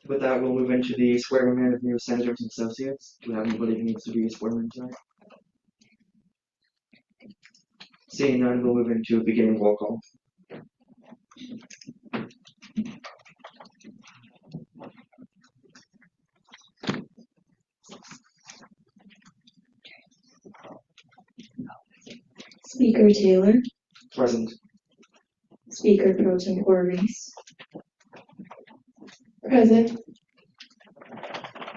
With that, we'll move into the swearing in of new senators and associates. Do we have anybody who needs to be sworn in tonight? Seeing none, we'll move into a beginning roll call. Speaker Taylor. Present. Speaker Pro Tempore Reese. Present.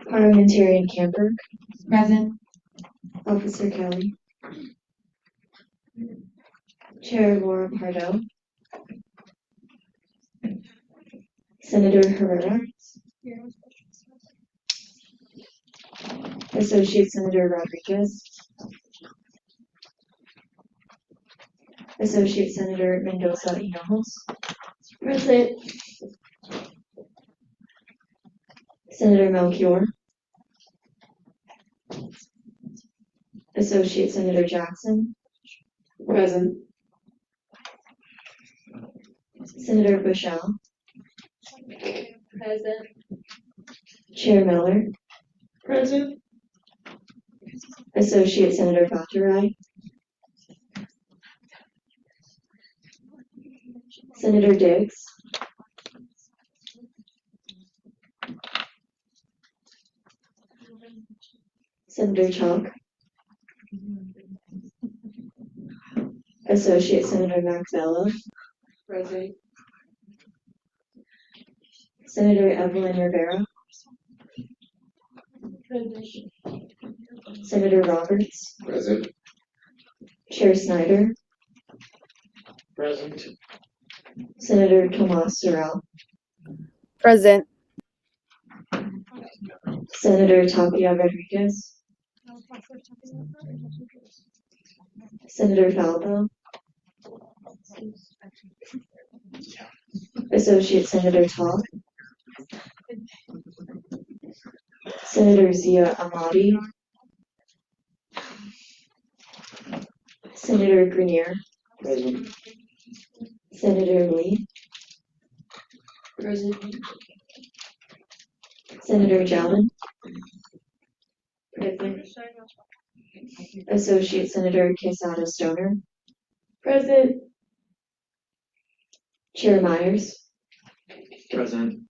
Parliamentarian Camper. Present. Officer Kelly. Chair Laura Pardo. Senator Herrera. Associate Senator Rodriguez. Associate Senator Mendoza Hinojos. Present. Senator Melchior. Associate Senator Jackson. Present. Senator Bushell. Present. Chair Miller. Present. Associate Senator Bhattarai. Senator Diggs. Senator Chalk. Associate Senator Maxwell. Present. Senator Evelyn Rivera. Present. Senator Roberts. Present. Chair Snyder. Present. Senator Tomas Sorrell. Present. Senator Tapia Rodriguez. Senator Falbo. Associate Senator Todd. Senator Zia Ahmadi. Senator Grenier. Present. Senator Lee. Present. Senator Jelen. Present. Associate Senator Quesada Stoner. Present. Chair Myers. Present.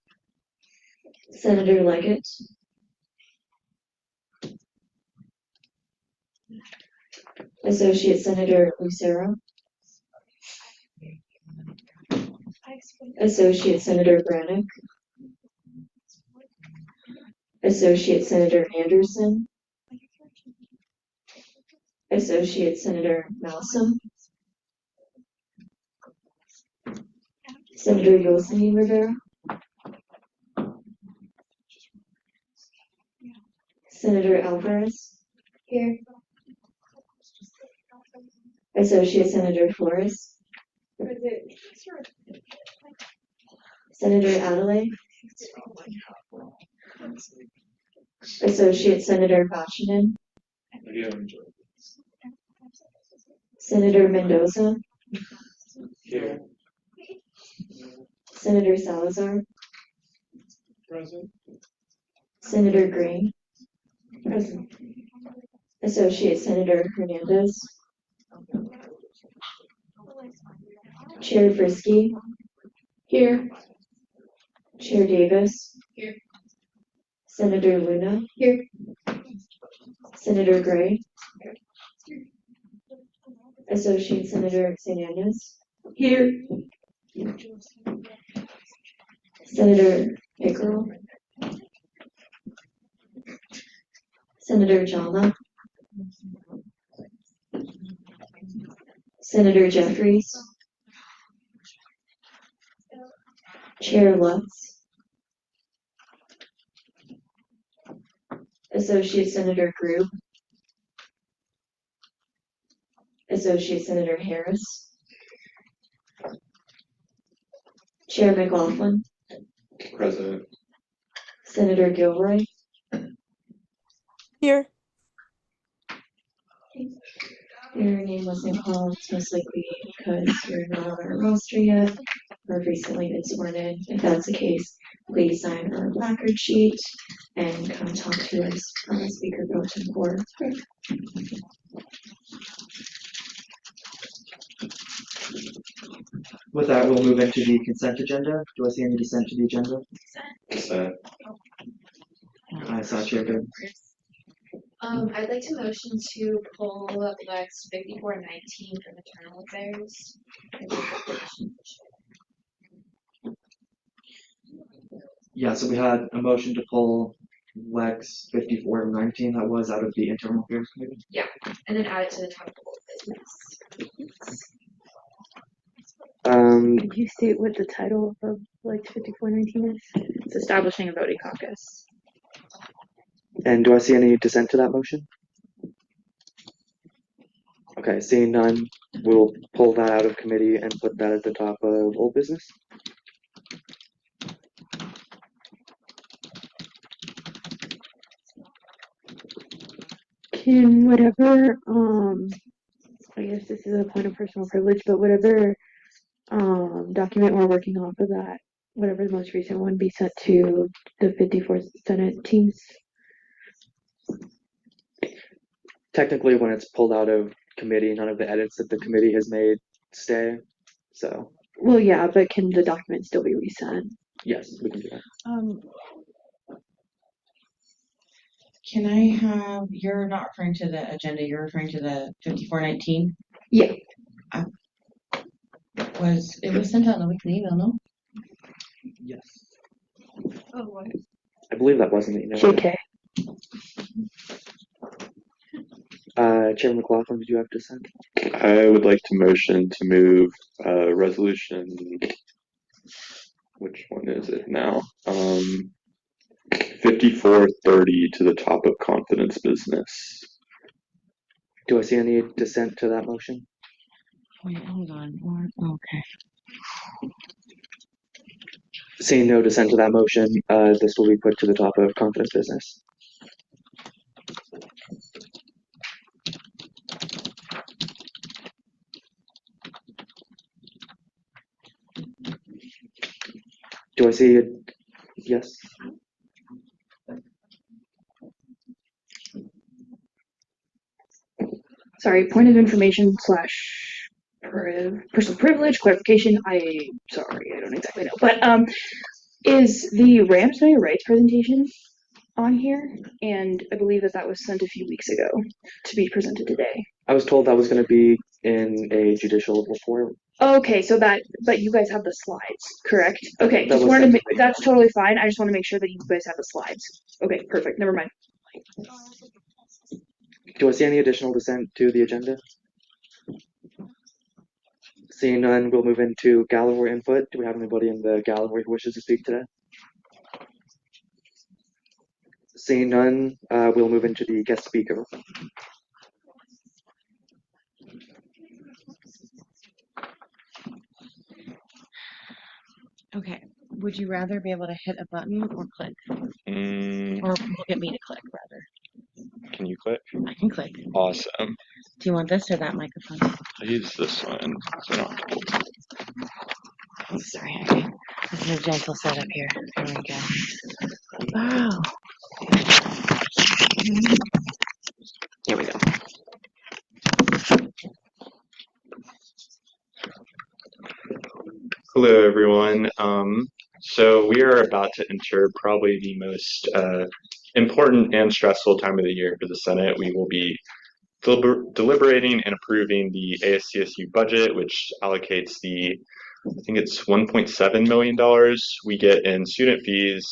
Senator Leggett. Associate Senator Lucero. Associate Senator Brannick. Associate Senator Anderson. Associate Senator Malsom. Senator Yosemite Rivera. Senator Alvarez. Here. Associate Senator Flores. Present. Senator Adelaide. Associate Senator Bachinen. Senator Mendoza. Here. Senator Salazar. Present. Senator Green. Present. Associate Senator Hernandez. Chair Frisky. Here. Chair Davis. Here. Senator Luna. Here. Senator Gray. Associate Senator Sananez. Here. Senator Pickerel. Senator Jama. Senator Jeffries. Chair Lutz. Associate Senator Grube. Associate Senator Harris. Chair McLaughlin. Present. Senator Gilroy. Here. Your name wasn't called, it's most likely because you're not on our roster yet or have recently been sworn in. If that's the case, please sign our placard sheet and come talk to us, Speaker Pro Tem for. With that, we'll move into the consent agenda. Do I see any dissent to the agenda? I saw Chair Good. I'd like to motion to pull Lex 5419 from internal affairs. Yeah, so we had a motion to pull Lex 5419 that was out of the Internal Affairs Committee. And then add it to the top of the business. Could you state what the title of like 5419 is? It's establishing a voting caucus. And do I see any dissent to that motion? Okay, seeing none, we'll pull that out of committee and put that at the top of old business. Can whatever, I guess this is a point of personal privilege, but whatever document we're working off of that, whatever the most recent one, be sent to the 54th Senate teams? Technically, when it's pulled out of committee, none of the edits that the committee has made stay. So, Well, yeah, but can the document still be resent? yes, we can do that. Can I have, you're not referring to the agenda, you're referring to the 5419? Yeah. It was sent out in a weekly email, no? Yes. Oh, what? I believe that wasn't the email. JK. Chairman McLaughlin, did you have dissent? I would like to motion to move resolution, which one is it now? 5430 to the top of confidence business. Do I see any dissent to that motion? Wait, hold on. Okay. Seeing no dissent to that motion, this will be put to the top of confidence business. Do I see a yes? Sorry, point of information slash personal privilege clarification. Sorry, I don't exactly know, but is the Rams Know Your Rights presentation on here? And I believe that was sent a few weeks ago to be presented today. I was told that was going to be in a judicial report. Okay, but you guys have the slides, correct? Okay, That just was wanted to sent make, that's totally fine. I just want to make sure that you guys have the slides. Okay, perfect. Never mind. Do I see any additional dissent to the agenda? Seeing none, we'll move into gallery input. Do we have anybody in the gallery who wishes to speak today? Seeing none, we'll move into the guest speaker. Okay. Would you rather be able to hit a button or click? Or look at me to click, rather? Can you click? I can click. Awesome. Do you want this or that microphone? I use this one. So I don't have to hold it. Oh, sorry. Okay. This is a gentle setup here. There we go. Wow. Here we go. Hello, everyone. So we are about to enter probably the most important and stressful time of the year for the Senate. We will be deliberating and approving the ASCSU budget, which allocates I think it's $1.7 million we get in student fees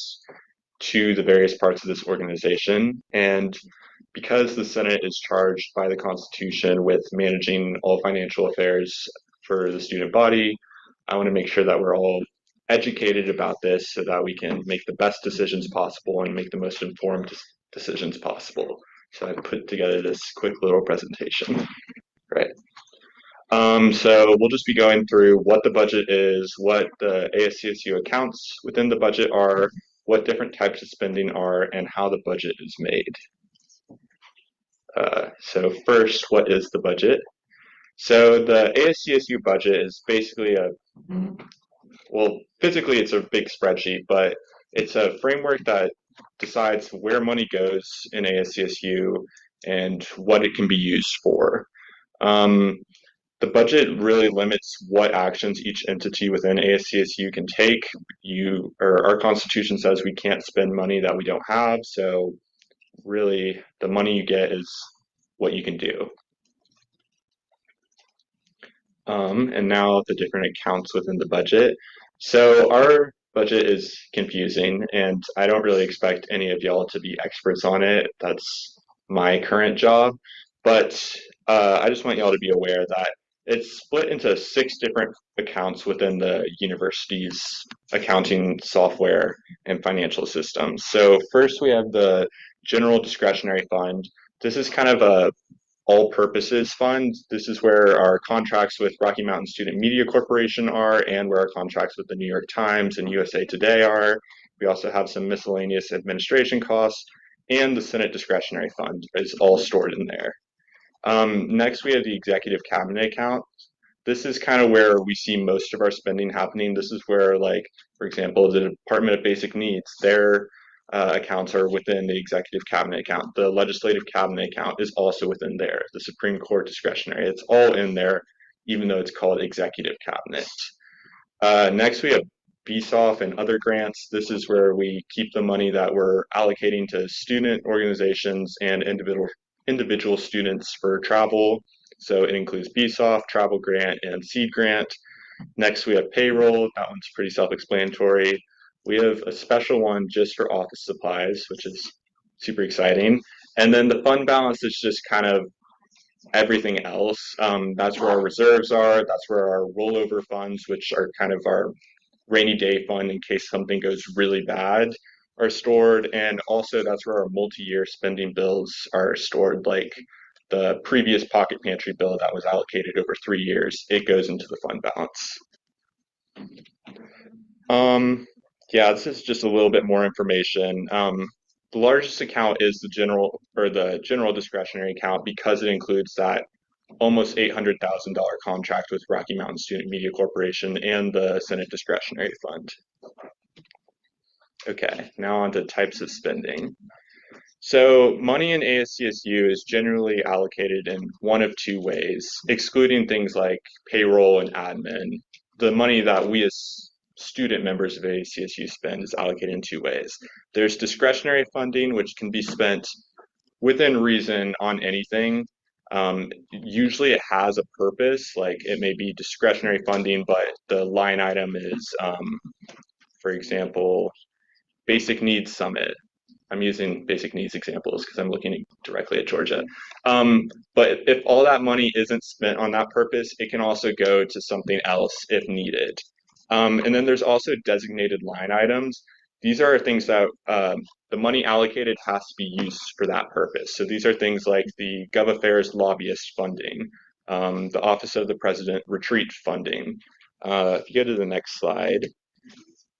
to the various parts of this organization. And because the Senate is charged by the Constitution with managing all financial affairs for the student body, I want to make sure that we're all educated about this so that we can make the best decisions possible and make the most informed decisions possible. So I put together this quick little presentation, right? So we'll just be going through what the budget is, what the ASCSU accounts within the budget are, what different types of spending are, and how the budget is made. So first, what is the budget? So the ASCSU budget is basically physically it's a big spreadsheet, but It's a framework that decides where money goes in ASCSU and what it can be used for. Um, the budget really limits what actions each entity within ASCSU can take. Our Constitution says we can't spend money that we don't have, so really the money you get is what you can do. And now the different accounts within the budget. So our budget is confusing, and I don't really expect any of y'all to be experts on it. That's my current job. But I just want y'all to be aware that it's split into 6 different accounts within the university's accounting software and financial systems. So first we have the general discretionary fund. This is kind of a all purposes fund. This is where our contracts with Rocky Mountain Student Media Corporation are, and where our contracts with the New York Times and USA Today are. We also have some miscellaneous administration costs, and the Senate discretionary fund is all stored in there. Next, we have the executive cabinet account. This is kind of where we see most of our spending happening. This is where, like, for example, the Department of Basic Needs, their accounts are within the executive cabinet account. The legislative cabinet account is also within there. The Supreme Court discretionary, it's all in there, even though it's called executive cabinet. Next, we have BSOF and other grants. This is where we keep the money that we're allocating to student organizations and individual students for travel. So it includes BSOF, travel grant, and seed grant. Next, we have payroll. That one's pretty self-explanatory. We have a special one just for office supplies, which is super exciting. And then the fund balance is just kind of everything else. That's where our reserves are. That's where our rollover funds, which are kind of our rainy day fund in case something goes really bad, are stored. And also that's where our multi-year spending bills are stored, like the previous pocket pantry bill that was allocated over 3 years. It goes into the fund balance. Yeah, this is just a little bit more information. The largest account is the general discretionary account because it includes that almost $800,000 contract with Rocky Mountain Student Media Corporation and the Senate discretionary fund. Okay, now on to types of spending. So money in ASCSU is generally allocated in one of 2 ways, excluding things like payroll and admin. The money that we as student members of ASCSU spend is allocated in 2 ways. There's discretionary funding, which can be spent within reason on anything. Usually it has a purpose, like it may be discretionary funding, but the line item is, for example, Basic Needs Summit. I'm using basic needs examples because I'm looking directly at Georgia. But if all that money isn't spent on that purpose, it can also go to something else if needed. And then there's also designated line items. These are things that the money allocated has to be used for that purpose. So these are things like the Gov Affairs lobbyist funding, the Office of the President retreat funding. If you go to the next slide,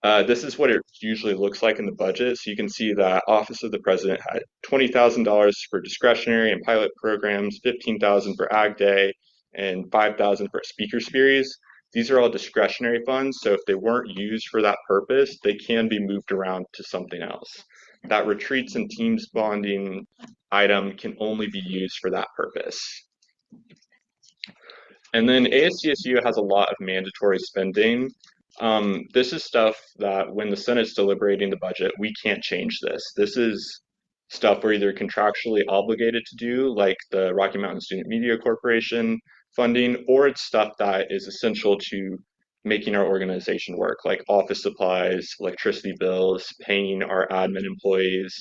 this is what it usually looks like in the budget. So you can see that Office of the President had $20,000 for discretionary and pilot programs, $15,000 for Ag Day, and $5,000 for a speaker series. These are all discretionary funds, so if they weren't used for that purpose, they can be moved around to something else. That retreats and teams bonding item can only be used for that purpose. And then ASCSU has a lot of mandatory spending. This is stuff that when the Senate's deliberating the budget, we can't change this. This is stuff we're either contractually obligated to do, like the Rocky Mountain Student Media Corporation funding, or it's stuff that is essential to making our organization work, like office supplies, electricity bills, paying our admin employees,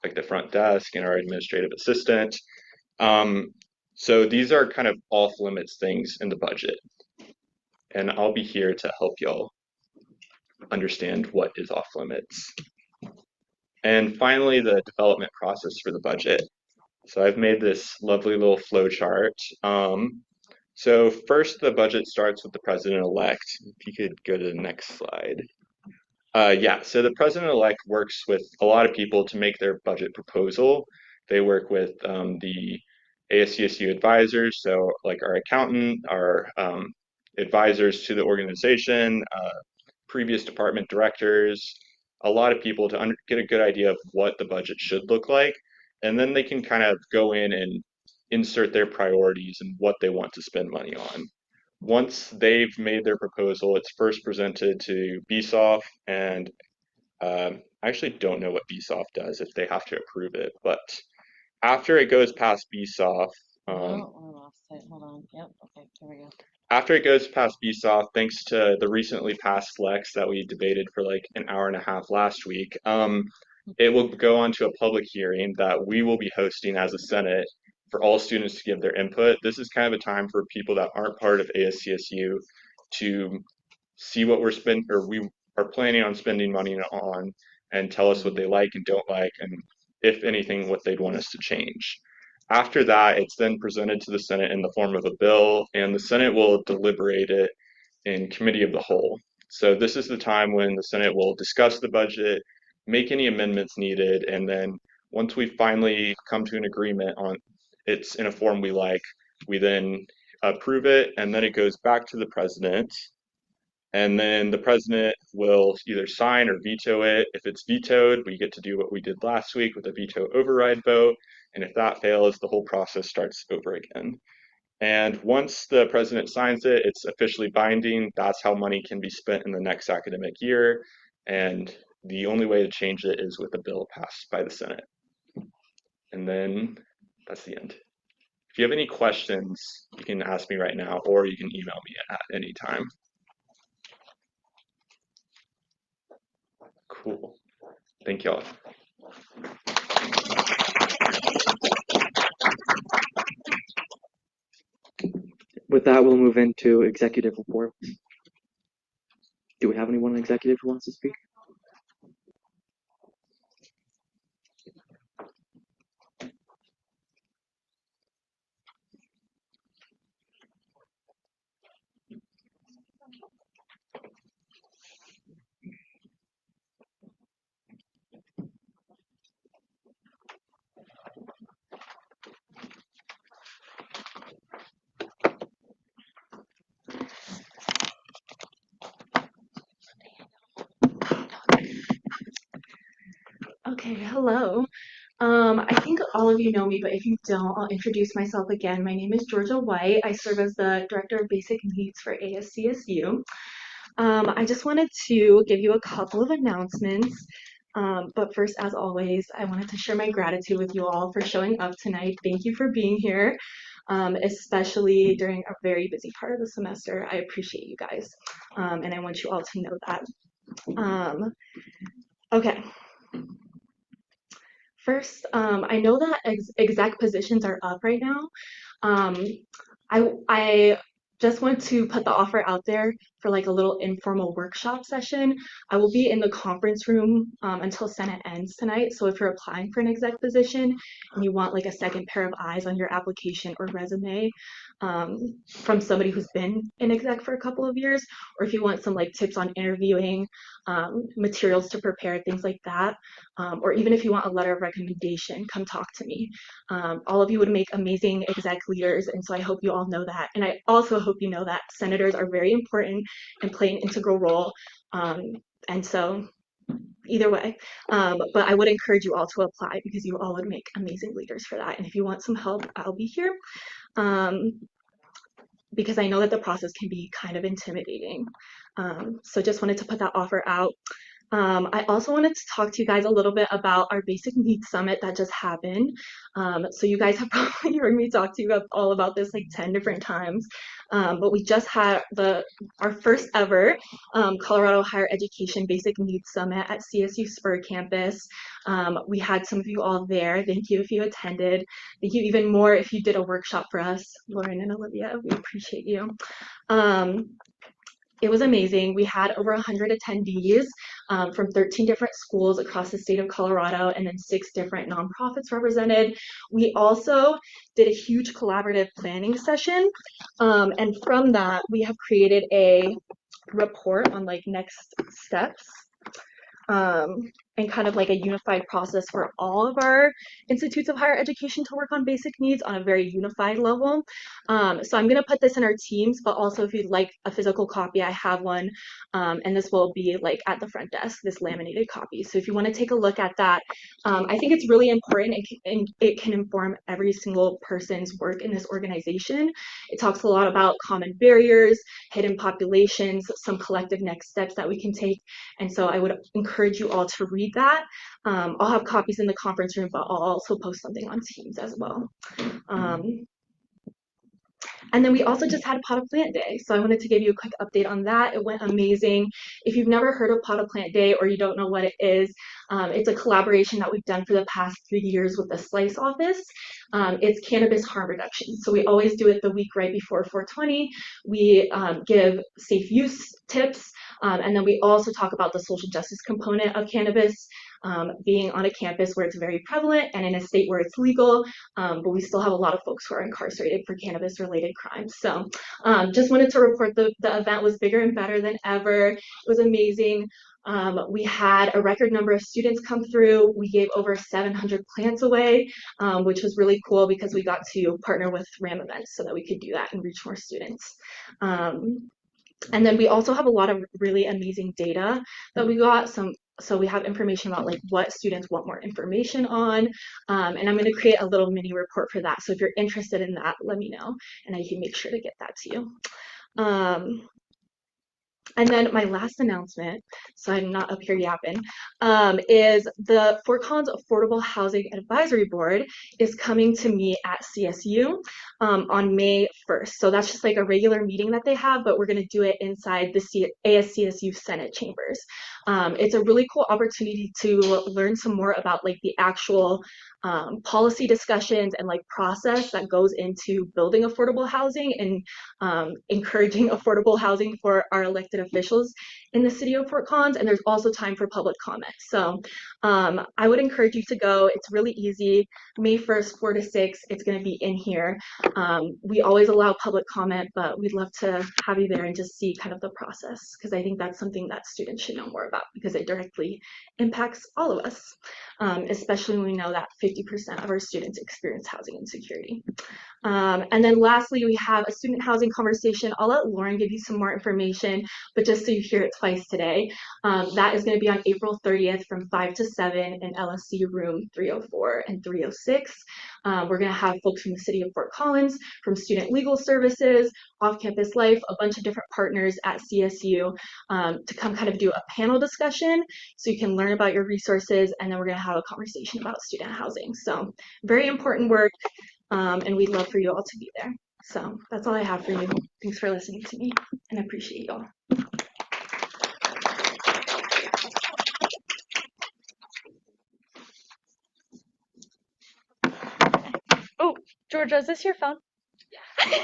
like the front desk and our administrative assistant. So these are kind of off limits things in the budget. And I'll be here to help y'all understand what is off limits. And finally, the development process for the budget. So I've made this lovely little flow chart. So first, the budget starts with the president-elect. If you could go to the next slide. Yeah, so the president-elect works with a lot of people to make their budget proposal. They work with the ASCSU advisors, so like our accountant, our advisors to the organization, previous department directors, a lot of people to get a good idea of what the budget should look like, and then they can kind of go in and insert their priorities and what they want to spend money on. Once they've made their proposal, it's first presented to BSOF, and I actually don't know what BSOF does if they have to approve it, but after it goes past BSOF, Oh, I lost it. Hold on. Yep. Okay. Here we go. after it goes past BSOF, thanks to the recently passed Lex that we debated for like an hour and a half last week, it will go on to a public hearing that we will be hosting as a Senate for all students to give their input. This is kind of a time for people that aren't part of ASCSU to see what we're spending or we are planning on spending money on and tell us what they like and don't like, and if anything, what they'd want us to change. After that, it's then presented to the Senate in the form of a bill, and the Senate will deliberate it in committee of the whole. So this is the time when the Senate will discuss the budget, make any amendments needed, and then once we finally come to an agreement on it's in a form we like, we then approve it, and then it goes back to the president, and then the president will either sign or veto it. If it's vetoed, we get to do what we did last week with a veto override vote. And if that fails, the whole process starts over again. And once the president signs it, it's officially binding. That's how money can be spent in the next academic year. And the only way to change it is with a bill passed by the Senate. And then that's the end. If you have any questions, you can ask me right now, or you can email me at any time. Cool. Thank y'all. With that, we'll move into executive report. Do we have anyone in executive who wants to speak? Okay, hello. I think all of you know me, but if you don't, I'll introduce myself again. My name is Georgia White. I serve as the Director of Basic Needs for ASCSU. I just wanted to give you a couple of announcements. But first, as always, I wanted to share my gratitude with you all for showing up tonight. Thank you for being here, especially during a very busy part of the semester. I appreciate you guys, and I want you all to know that. Okay. First, I know that exec positions are up right now. I just want to put the offer out there for like a little informal workshop session. I will be in the conference room until Senate ends tonight. So if you're applying for an exec position and you want like a second pair of eyes on your application or resume from somebody who's been in exec for a couple of years, or if you want some like tips on interviewing, materials to prepare, things like that, or even if you want a letter of recommendation, come talk to me. All of you would make amazing exec leaders, and so I hope you all know that. And I also hope you know that senators are very important and play an integral role. And so either way, but I would encourage you all to apply because you all would make amazing leaders for that. And if you want some help, I'll be here. Because I know that the process can be kind of intimidating. So just wanted to put that offer out. I also wanted to talk to you guys a little bit about our Basic Needs Summit that just happened. So you guys have probably heard me talk to you all about this like 10 different times. But we just had our first ever Colorado Higher Education Basic Needs Summit at CSU Spur campus. We had some of you all there. Thank you if you attended. Thank you even more if you did a workshop for us, Lauren and Olivia. We appreciate you. It was amazing. We had over 100 attendees from 13 different schools across the state of Colorado and then 6 different nonprofits represented. We also did a huge collaborative planning session. And from that, we have created a report on like next steps. and kind of like a unified process for all of our institutes of higher education to work on basic needs on a very unified level. So I'm going to put this in our Teams, but also if you'd like a physical copy, I have one, and this will be like at the front desk, this laminated copy. So if you want to take a look at that, I think it's really important and it can inform every single person's work in this organization. It talks a lot about common barriers, hidden populations, some collective next steps that we can take. And so I would encourage you all to read that. I'll have copies in the conference room, but I'll also post something on Teams as well. And then we also just had a Pot of Plant Day. So I wanted to give you a quick update on that. It went amazing. If you've never heard of Pot of Plant Day or you don't know what it is, it's a collaboration that we've done for the past 3 years with the SLICE office. It's cannabis harm reduction. So we always do it the week right before 420. We give safe use tips. And then we also talk about the social justice component of cannabis, being on a campus where it's very prevalent and in a state where it's legal, but we still have a lot of folks who are incarcerated for cannabis-related crimes. So just wanted to report the event was bigger and better than ever. It was amazing. We had a record number of students come through. We gave over 700 plants away, which was really cool because we got to partner with RAM events so that we could do that and reach more students. And then we also have a lot of really amazing data that we got. So we have information about like what students want more information on. And I'm going to create a little mini report for that. So if you're interested in that, let me know and I can make sure to get that to you. And then my last announcement, so I'm not up here yapping, is the Fort Collins Affordable Housing Advisory Board is coming to me at CSU on May 1st. So that's just like a regular meeting that they have, but we're going to do it inside the ASCSU Senate chambers. It's a really cool opportunity to learn some more about like the actual policy discussions and like process that goes into building affordable housing and encouraging affordable housing for our elected officials in the city of Fort Collins. And there's also time for public comment. So I would encourage you to go. It's really easy. May 1st, 4 to 6, it's going to be in here. We always allow public comment, but we'd love to have you there and just see kind of the process, because I think that's something that students should know more about because it directly impacts all of us, especially when we know that 50% of our students experience housing insecurity. And then lastly, we have a student housing conversation. I'll let Lauren give you some more information, but just so you hear it twice today, that is going to be on April 30th from 5 to 7 in LSC room 304 and 306. We're going to have folks from the city of Fort Collins, from Student Legal Services, Off-Campus Life, a bunch of different partners at CSU to come kind of do a panel discussion so you can learn about your resources, and then we're going to have a conversation about student housing. So very important work. And we'd love for you all to be there. So that's all I have for you. Thanks for listening to me, and I appreciate you all. Oh, Georgia, is this your phone? Okay.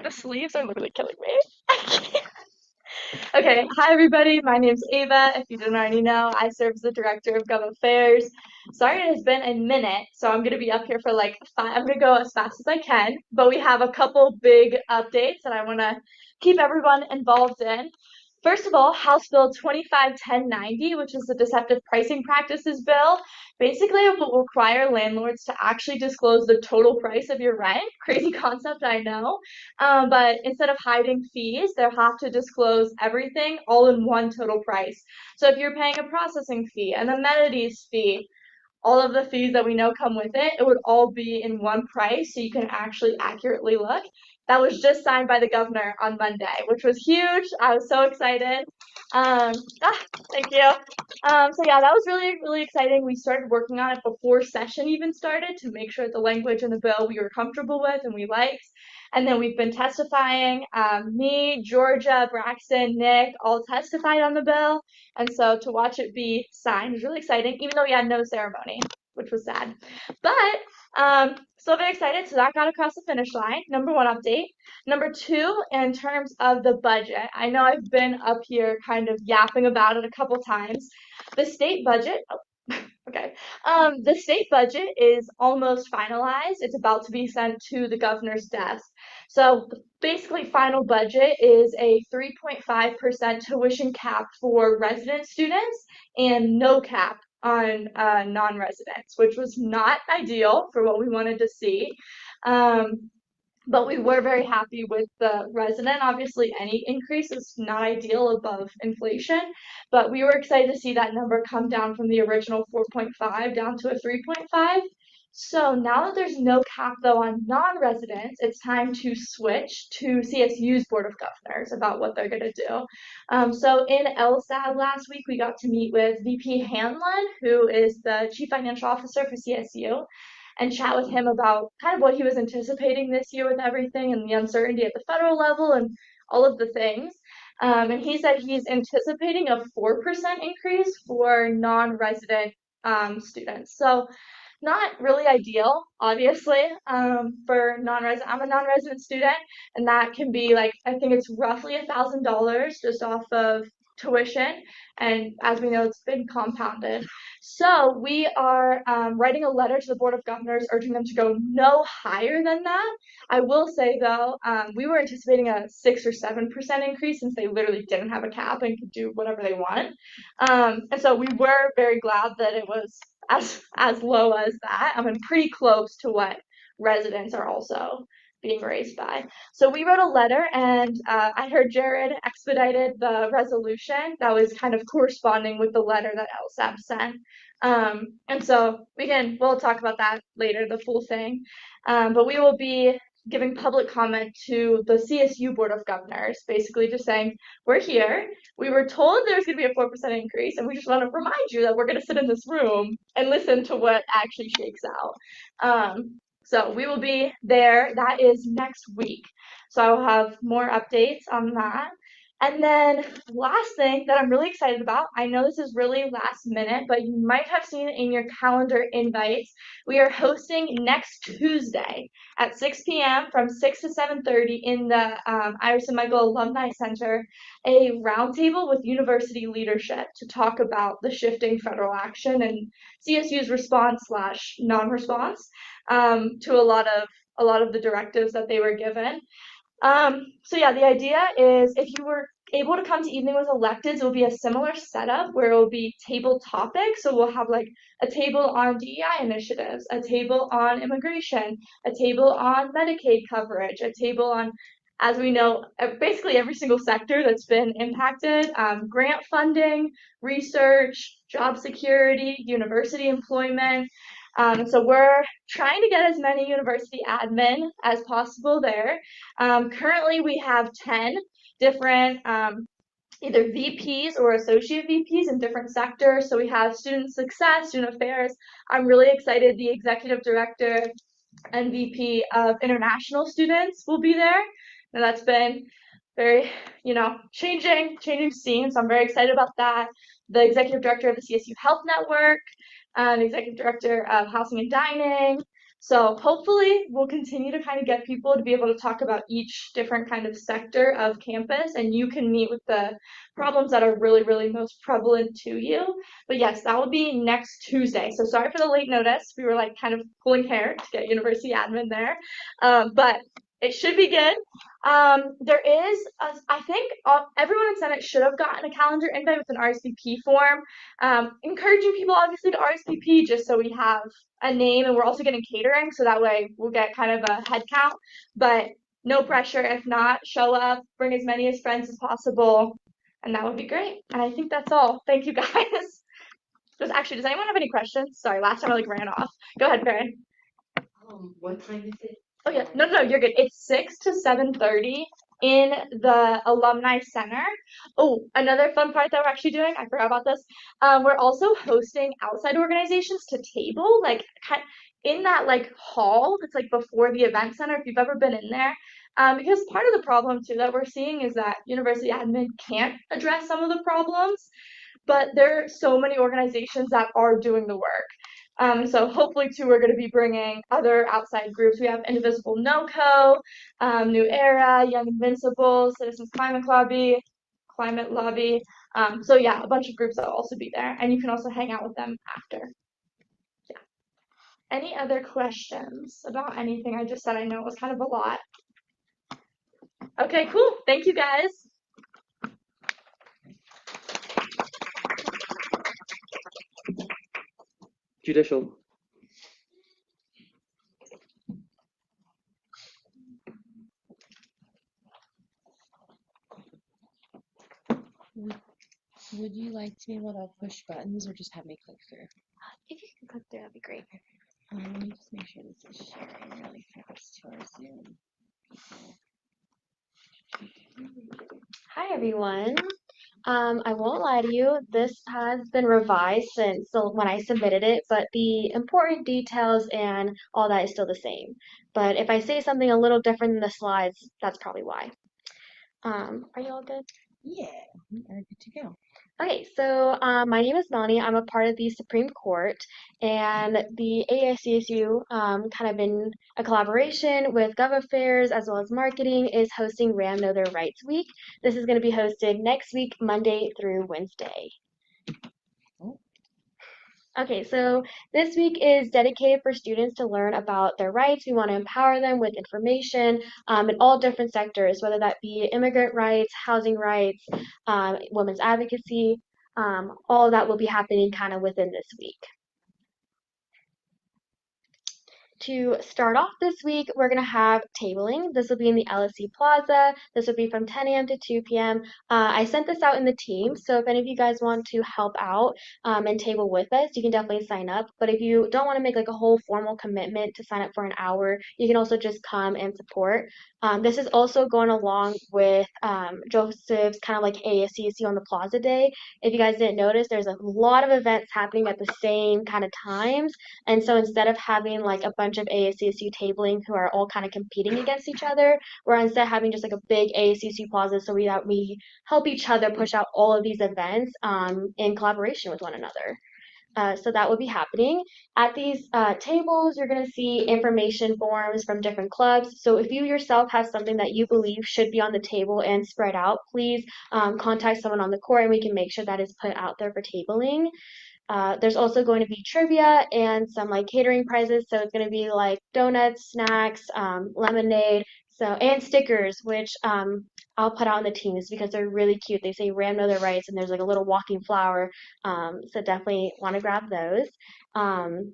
The sleeves are literally killing me. Okay, hi everybody, my name's Ava. If you didn't already know, I serve as the Director of Gov Affairs. Sorry it has been a minute, so I'm going to be up here for like 5, I'm going to go as fast as I can, but we have a couple big updates that I want to keep everyone involved in. First of all, House Bill 251090, which is the Deceptive Pricing Practices Bill, basically it will require landlords to actually disclose the total price of your rent. Crazy concept, I know. But instead of hiding fees, they'll have to disclose everything all in one total price. So if you're paying a processing fee, an amenities fee, all of the fees that we know come with it, it would all be in one price so you can actually accurately look. That was just signed by the governor on Monday, which was huge. I was so excited. Thank you. So yeah, that was really, really exciting. We started working on it before session even started to make sure that the language in the bill we were comfortable with and we liked. And then we've been testifying. Me, Georgia, Braxton, Nick all testified on the bill. And so to watch it be signed was really exciting, even though we had no ceremony, which was sad. But still very excited. So that got across the finish line. Number 1 update. Number 2, in terms of the budget, I know I've been up here kind of yapping about it a couple times. The state budget, Okay. The state budget is almost finalized. It's about to be sent to the governor's desk. So basically, final budget is a 3.5% tuition cap for resident students and no cap on non-residents, which was not ideal for what we wanted to see. But we were very happy with the resident. Obviously, any increase is not ideal above inflation, but we were excited to see that number come down from the original 4.5 down to a 3.5. So now that there's no cap though on non-residents, it's time to switch to CSU's Board of Governors about what they're going to do. So in LSAD last week, we got to meet with VP Hanlon, who is the Chief Financial Officer for CSU, and chat with him about kind of what he was anticipating this year with everything and the uncertainty at the federal level and all of the things. And he said he's anticipating a 4% increase for non-resident students. So not really ideal, obviously, for non-resident. I'm a non-resident student, and that can be like, I think it's roughly $1,000 just off of tuition, and as we know, it's been compounded. So we are writing a letter to the Board of Governors urging them to go no higher than that. I will say though, we were anticipating a 6 or 7% increase since they literally didn't have a cap and could do whatever they want. And so we were very glad that it was as low as that. I mean, pretty close to what residents are also being raised by. So we wrote a letter, and I heard Jared expedited the resolution that was kind of corresponding with the letter that LSAP sent. And so we'll talk about that later, the full thing. But we will be giving public comment to the CSU Board of Governors, basically just saying, we're here. We were told there's going to be a 4% increase, and we just want to remind you that we're going to sit in this room and listen to what actually shakes out. So we will be there. That is next week. So I will have more updates on that. And then last thing that I'm really excited about, I know this is really last minute, but you might have seen it in your calendar invites. We are hosting next Tuesday at 6 p.m. from 6 to 7:30 in the Iris and Michael Alumni Center, a roundtable with university leadership to talk about the shifting federal action and CSU's response / non-response to a lot of the directives that they were given. So yeah, the idea is if you were able to come to Evening with Electeds, it will be a similar setup where it will be table topics. So we'll have like a table on DEI initiatives, a table on immigration, a table on Medicaid coverage, a table on, as we know, basically every single sector that's been impacted, grant funding, research, job security, university employment. So we're trying to get as many university admin as possible there. Currently, we have 10 different either VPs or associate VPs in different sectors. So we have student success, student affairs. I'm really excited. The executive director and VP of international students will be there. And that's been very, changing scenes. So I'm very excited about that. The executive director of the CSU Health Network, and executive director of housing and dining. So hopefully we'll continue to kind of get people to be able to talk about each different kind of sector of campus, and you can meet with the problems that are really, really most prevalent to you. But yes, that will be next Tuesday. So sorry for the late notice. We were like kind of pulling hair to get university admin there. But it should be good. There is, I think everyone in Senate should have gotten a calendar invite with an RSVP form. Encouraging people obviously to RSVP just so we have a name, and we're also getting catering, so that way we'll get kind of a head count. But no pressure. If not, show up, bring as many as friends as possible, and that would be great. And I think that's all. Thank you guys. Does anyone have any questions? Sorry, last time I ran off. Go ahead, Farron. What time is it? Oh yeah, no, you're good. It's 6 to 7:30 in the Alumni Center. Oh, another fun part that we're actually doing, I forgot about this. We're also hosting outside organizations to table, like in that like hall that's like before the event center, if you've ever been in there. Because part of the problem too that we're seeing is that university admin can't address some of the problems, but there are so many organizations that are doing the work. So hopefully too, we're going to be bringing other outside groups. We have Indivisible NoCo, New Era, Young Invincible, Citizens Climate Lobby. So yeah, a bunch of groups that will also be there, and you can also hang out with them after. Any other questions about anything I just said? I know it was kind of a lot. Okay, cool. Thank you guys. Judicial. Would you like to be able to push buttons or just have me click through? If you can click through, that'd be great. Let me just make sure this is sharing really fast to our Zoom people. Hi, everyone. I won't lie to you, this has been revised since when I submitted it, but the important details and all that is still the same. But if I say something a little different than the slides, that's probably why. Are you all good? Yeah, we are good to go. Okay, so my name is Melanie. I'm a part of the Supreme Court, and the ASCSU, kind of in a collaboration with Gov Affairs as well as marketing, is hosting RAM Know Their Rights Week. This is going to be hosted next week, Monday through Wednesday. Okay, so this week is dedicated for students to learn about their rights. We want to empower them with information in all different sectors, whether that be immigrant rights, housing rights, women's advocacy. All of that will be happening kind of within this week. To start off this week, we're going to have tabling. This will be in the LSE Plaza. This will be from 10 a.m. to 2 p.m. I sent this out in the team, so if any of you guys want to help out and table with us, you can definitely sign up. But if you don't want to make like a whole formal commitment to sign up for an hour, you can also just come and support. This is also going along with Joseph's kind of like ASCSU on the Plaza Day. If you guys didn't notice, there's a lot of events happening at the same kind of times. And so instead of having like a bunch of ASCSU tabling who are all kind of competing against each other, we're instead having just like a big ASCSU plaza so we help each other push out all of these events in collaboration with one another. So that will be happening. At these tables, you're going to see information forms from different clubs. So if you yourself have something that you believe should be on the table and spread out, please contact someone on the court and we can make sure that is put out there for tabling. There's also going to be trivia and some like catering prizes. So it's going to be like donuts, snacks, lemonade, and stickers, which I'll put out in the teams because they're really cute. They say Ram Know Their Rights, and there's like a little walking flower. So definitely want to grab those. And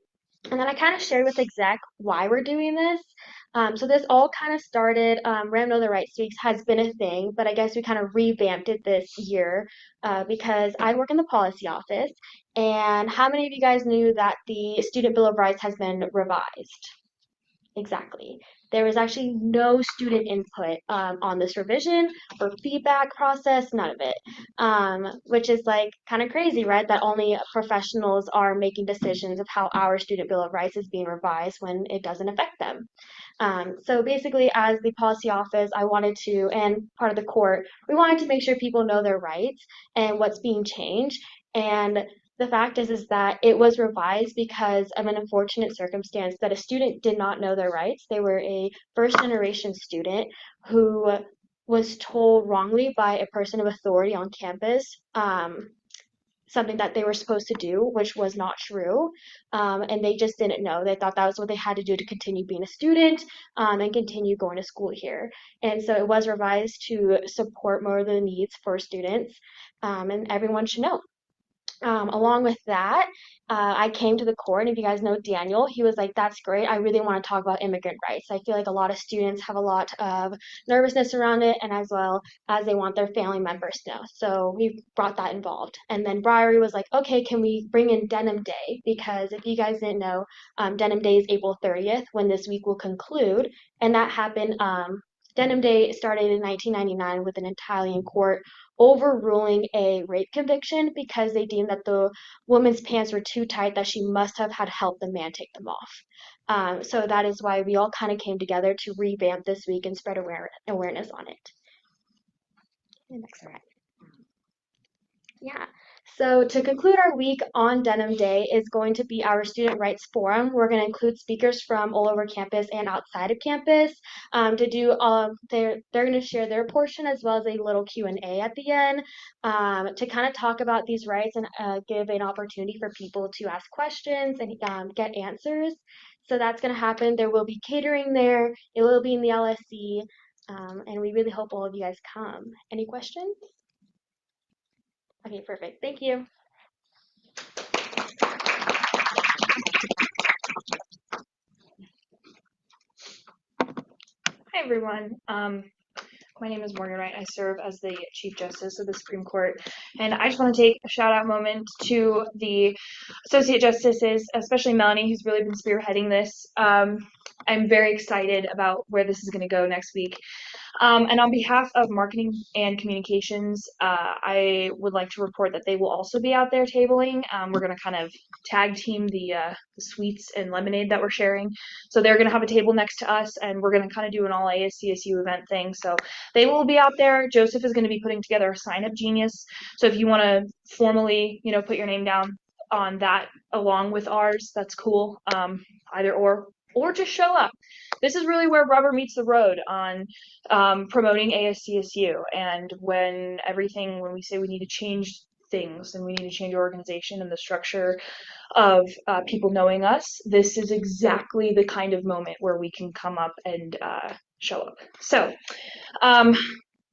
then I kind of shared with exec why we're doing this. So this all kind of started, Ram Know Their Rights Weeks has been a thing, but I guess we kind of revamped it this year because I work in the policy office. And how many of you guys knew that the Student Bill of Rights has been revised? Exactly. There was actually no student input on this revision or feedback process, none of it, which is like kind of crazy, right? That only professionals are making decisions of how our Student Bill of Rights is being revised when it doesn't affect them. So basically, as the policy office, I wanted to, and part of the court, we wanted to make sure people know their rights and what's being changed. And the fact is that it was revised because of an unfortunate circumstance that a student did not know their rights. They were a first generation student who was told wrongly by a person of authority on campus something that they were supposed to do, which was not true. And they just didn't know. They thought that was what they had to do to continue being a student and continue going to school here. And so it was revised to support more of the needs for students, and everyone should know. Along with that, I came to the court, and if you guys know Daniel, he was like, that's great. I really want to talk about immigrant rights. I feel like a lot of students have a lot of nervousness around it, and as well as they want their family members to know. So we brought that involved. And then Briary was like, okay, can we bring in Denim Day? Because if you guys didn't know, Denim Day is April 30th when this week will conclude. And that happened, Denim Day started in 1999 with an Italian court overruling a rape conviction because they deemed that the woman's pants were too tight, that she must have had help the man take them off. So that is why we all kind of came together to revamp this week and spread awareness on it. Next slide. Yeah. So to conclude our week on Denim Day is going to be our Student Rights Forum. We're going to include speakers from all over campus and outside of campus to do. They're going to share their portion as well as a little Q&A at the end to kind of talk about these rights and give an opportunity for people to ask questions and get answers. So that's going to happen. There will be catering there. It will be in the LSC, and we really hope all of you guys come. Any questions? Okay, perfect. Thank you. Hi, everyone. My name is Morgan Wright. I serve as the Chief Justice of the Supreme Court. And I just want to take a shout out moment to the Associate Justices, especially Melanie, who's really been spearheading this. I'm very excited about where this is going to go next week. And on behalf of marketing and communications, I would like to report that they will also be out there tabling. We're going to kind of tag team the sweets and lemonade that we're sharing. So they're going to have a table next to us, and we're going to kind of do an all ASCSU event thing. So they will be out there. Joseph is going to be putting together a sign up genius. So if you want to formally, put your name down on that along with ours, that's cool. Either or just show up. This is really where rubber meets the road on promoting ASCSU. And when we say we need to change things and we need to change our organization and the structure of people knowing us, this is exactly the kind of moment where we can come up and show up. So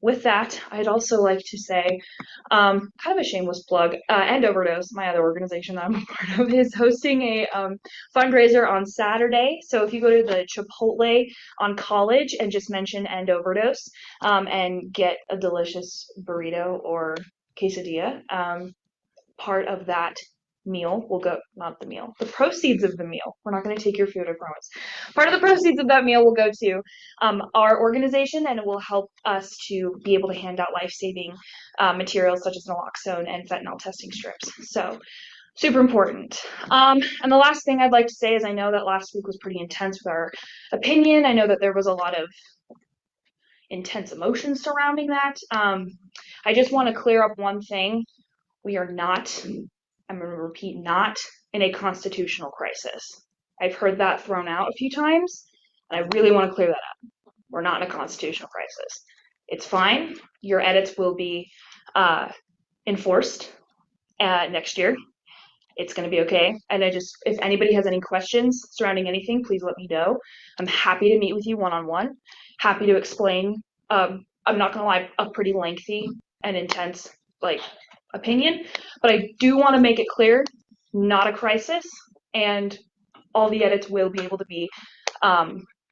with that, I'd also like to say, kind of a shameless plug, End Overdose, my other organization that I'm a part of, is hosting a fundraiser on Saturday. So if you go to the Chipotle on College and just mention End Overdose and get a delicious burrito or quesadilla, part of that meal will go, not the meal, the proceeds of the meal. We're not going to take your food, I promise. Part of the proceeds of that meal will go to our organization, and it will help us to be able to hand out life-saving materials such as naloxone and fentanyl testing strips. So super important. And the last thing I'd like to say is I know that last week was pretty intense with our opinion. I know that there was a lot of intense emotions surrounding that. I just want to clear up one thing. We are not, I'm going to repeat, not in a constitutional crisis. I've heard that thrown out a few times, and I really want to clear that up. We're not in a constitutional crisis. It's fine. Your edits will be enforced next year. It's going to be okay. And if anybody has any questions surrounding anything, please let me know. I'm happy to meet with you one-on-one. Happy to explain. I'm not going to lie, a pretty lengthy and intense, opinion, but I do want to make it clear, not a crisis, and all the edits will be able to be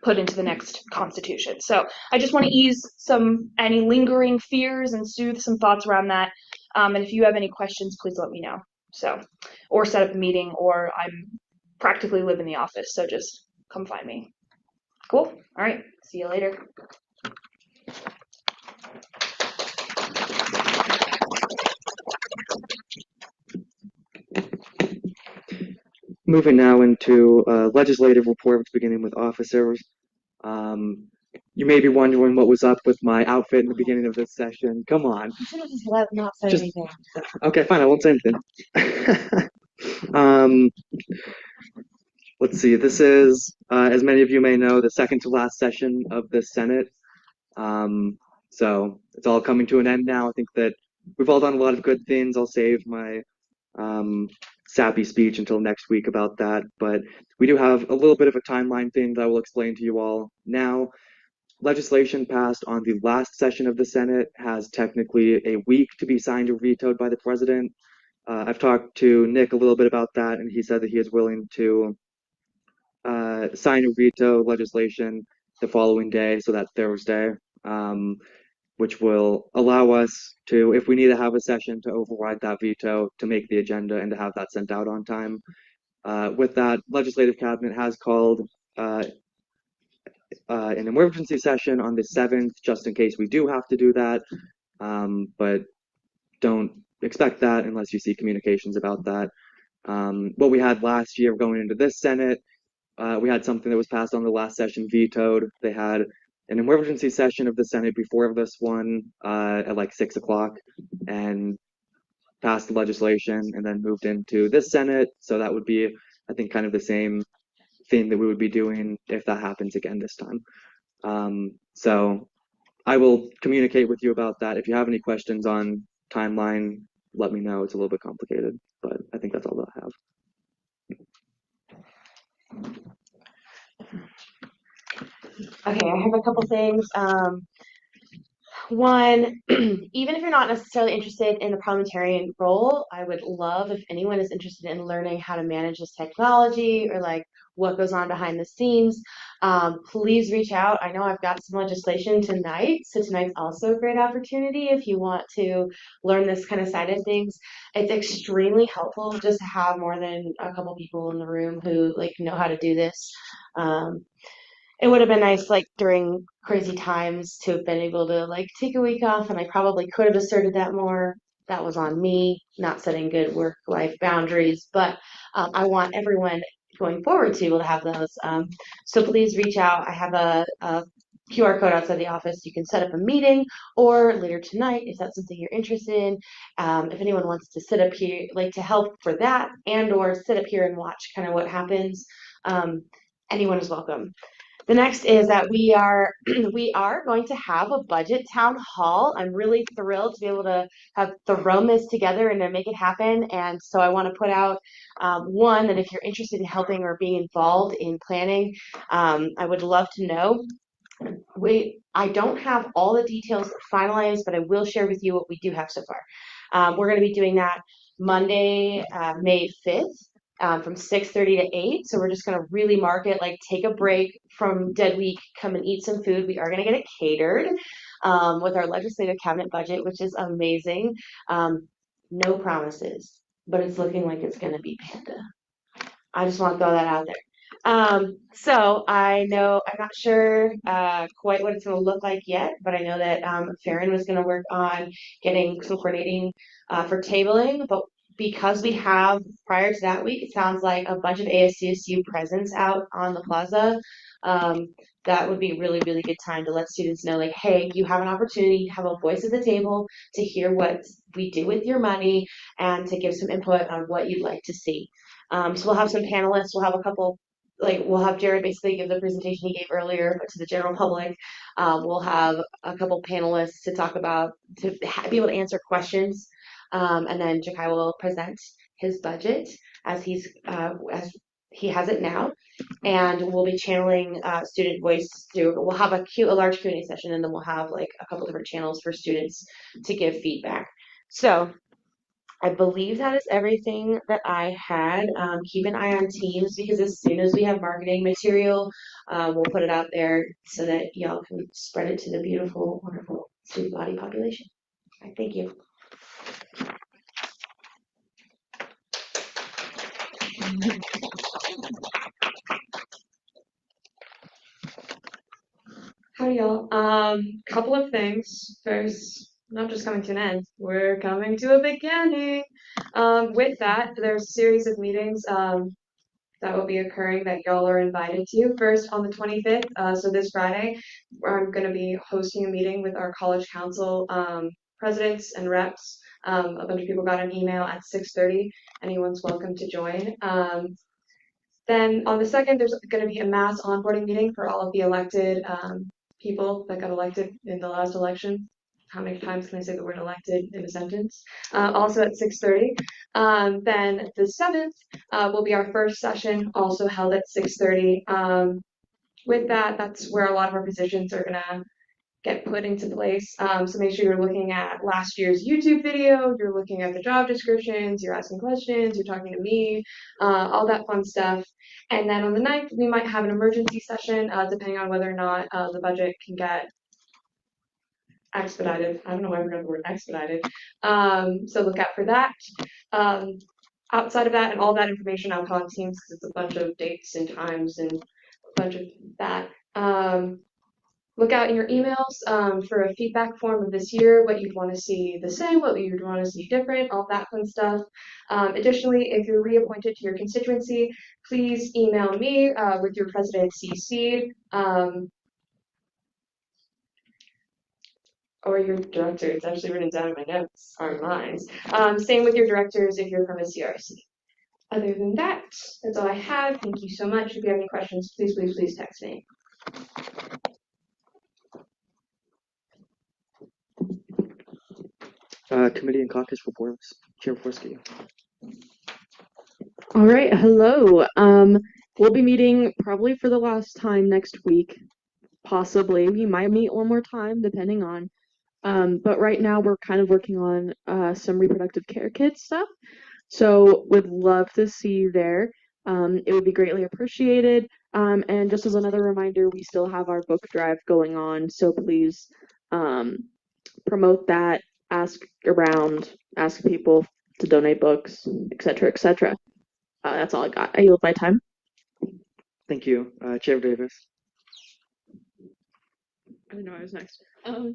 put into the next constitution. So I just want to ease any lingering fears and soothe some thoughts around that. And if you have any questions, please let me know. So, or set up a meeting, or I'm practically live in the office, so just come find me. Cool. All right. See you later. Moving now into legislative reports, beginning with officers. You may be wondering what was up with my outfit in the beginning of this session. Come on. You should have just not said Just- anything. Okay, fine. I won't say anything. Let's see. This is, as many of you may know, the second to last session of the Senate. So it's all coming to an end now. I think that we've all done a lot of good things. I'll save my sappy speech until next week about that. But we do have a little bit of a timeline thing that I will explain to you all now. Legislation passed on the last session of the Senate has technically a week to be signed or vetoed by the president. I've talked to Nick a little bit about that, and he said that he is willing to sign or veto legislation the following day, so that Thursday, which will allow us to, if we need to have a session, to override that veto, to make the agenda, and to have that sent out on time. With that, Legislative Cabinet has called an emergency session on the 7th, just in case we do have to do that, but don't expect that unless you see communications about that. What we had last year going into this Senate, we had something that was passed on the last session vetoed. They had an emergency session of the Senate before this one at like 6 o'clock, and passed the legislation and then moved into this Senate. So that would be, I think, kind of the same thing that we would be doing if that happens again this time. So I will communicate with you about that. If you have any questions on timeline, let me know. It's a little bit complicated, but I think that's all that I have. Okay, I have a couple things. One, even if you're not necessarily interested in the parliamentarian role, I would love if anyone is interested in learning how to manage this technology or like what goes on behind the scenes. Please reach out. I know I've got some legislation tonight, so tonight's also a great opportunity if you want to learn this kind of side of things. It's extremely helpful just to have more than a couple people in the room who like know how to do this. Um, it would have been nice like during crazy times to have been able to like take a week off, and I probably could have asserted that more. That was on me, not setting good work life boundaries, but I want everyone going forward to be able to have those. So please reach out. I have a QR code outside the office. You can set up a meeting, or later tonight if that's something you're interested in. If anyone wants to sit up here, like to help for that, and or sit up here and watch kind of what happens, anyone is welcome. The next is that we are we are going to have a budget town hall. I'm really thrilled to be able to have thrown this together and to make it happen. And so I want to put out one that if you're interested in helping or being involved in planning, I would love to know. I don't have all the details finalized, but I will share with you what we do have so far. We're going to be doing that Monday, May 5th. From 6:30 to 8. So we're just going to really mark it, like take a break from dead week, come and eat some food. We are going to get it catered with our legislative cabinet budget, which is amazing. No promises, but it's looking like it's going to be Panda. I just want to throw that out there. So I know I'm not sure quite what it's going to look like yet, but I know that Farron was going to work on getting some coordinating for tabling, but because we have prior to that week, it sounds like a bunch of ASCSU presence out on the plaza. That would be really, really good time to let students know, like, hey, you have an opportunity to have a voice at the table to hear what we do with your money and to give some input on what you'd like to see. So we'll have some panelists. We'll have a couple, like we'll have Jared basically give the presentation he gave earlier, but to the general public. We'll have a couple panelists to talk about, to be able to answer questions. And then Jakai will present his budget as as he has it now, and we'll be channeling student voice through. We'll have a large Q&A session, and then we'll have like a couple different channels for students to give feedback. So I believe that is everything that I had. Keep an eye on Teams because as soon as we have marketing material, we'll put it out there so that y'all can spread it to the beautiful, wonderful student body population. All right, thank you. Hi, y'all. Couple of things. First, not just coming to an end, we're coming to a beginning. With that, there's a series of meetings that will be occurring that y'all are invited to. First, on the 25th, so this Friday, I'm going to be hosting a meeting with our college council presidents and reps. A bunch of people got an email at 6:30. Anyone's welcome to join. Then on the 2nd, there's going to be a mass onboarding meeting for all of the elected people that got elected in the last election. How many times can I say the word elected in a sentence? Also at 6:30. Then the 7th will be our first session, also held at 6:30. With that, that's where a lot of our positions are going to get put into place. So make sure you're looking at last year's YouTube video, you're looking at the job descriptions, you're asking questions, you're talking to me, all that fun stuff. And then on the 9th, we might have an emergency session, depending on whether or not the budget can get expedited. I don't know why I forgot the word expedited. So look out for that. Outside of that and all that information, I'll call Teams because it's a bunch of dates and times and a bunch of that. Look out in your emails for a feedback form of this year, what you'd want to see the same, what you'd want to see different, all that fun stuff. Additionally, if you're reappointed to your constituency, please email me with your president CC. Or your director. It's actually written down in my notes, aren't mine. Same with your directors if you're from a CRC. Other than that, that's all I have. Thank you so much. If you have any questions, please, please, please text me. Committee and caucus reports. Chair Forsky. All right, hello. We'll be meeting probably for the last time next week. Possibly. We might meet one more time, depending on. But right now we're kind of working on some reproductive care kit stuff. So would love to see you there. It would be greatly appreciated. And just as another reminder, we still have our book drive going on. So please promote that, ask around, ask people to donate books, etc., etc. That's all I got. I yield my time. Thank you. Chair Davis. I didn't know I was next. Sorry,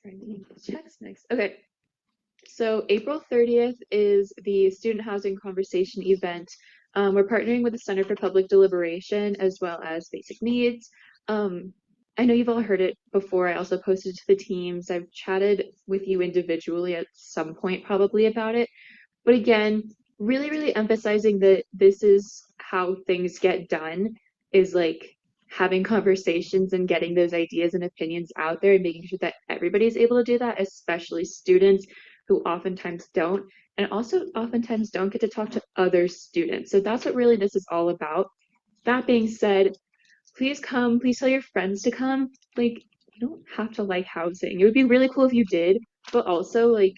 I didn't check's next. Okay. So April 30th is the student housing conversation event. We're partnering with the Center for Public Deliberation as well as Basic Needs. I know you've all heard it before. I also posted to the teams. I've chatted with you individually at some point probably about it. But again, really, really emphasizing that this is how things get done, is like having conversations and getting those ideas and opinions out there and making sure that everybody's able to do that, especially students who oftentimes don't, and also oftentimes don't get to talk to other students. So that's what really this is all about. That being said, please come, please tell your friends to come. Like, you don't have to like housing. It would be really cool if you did, but also like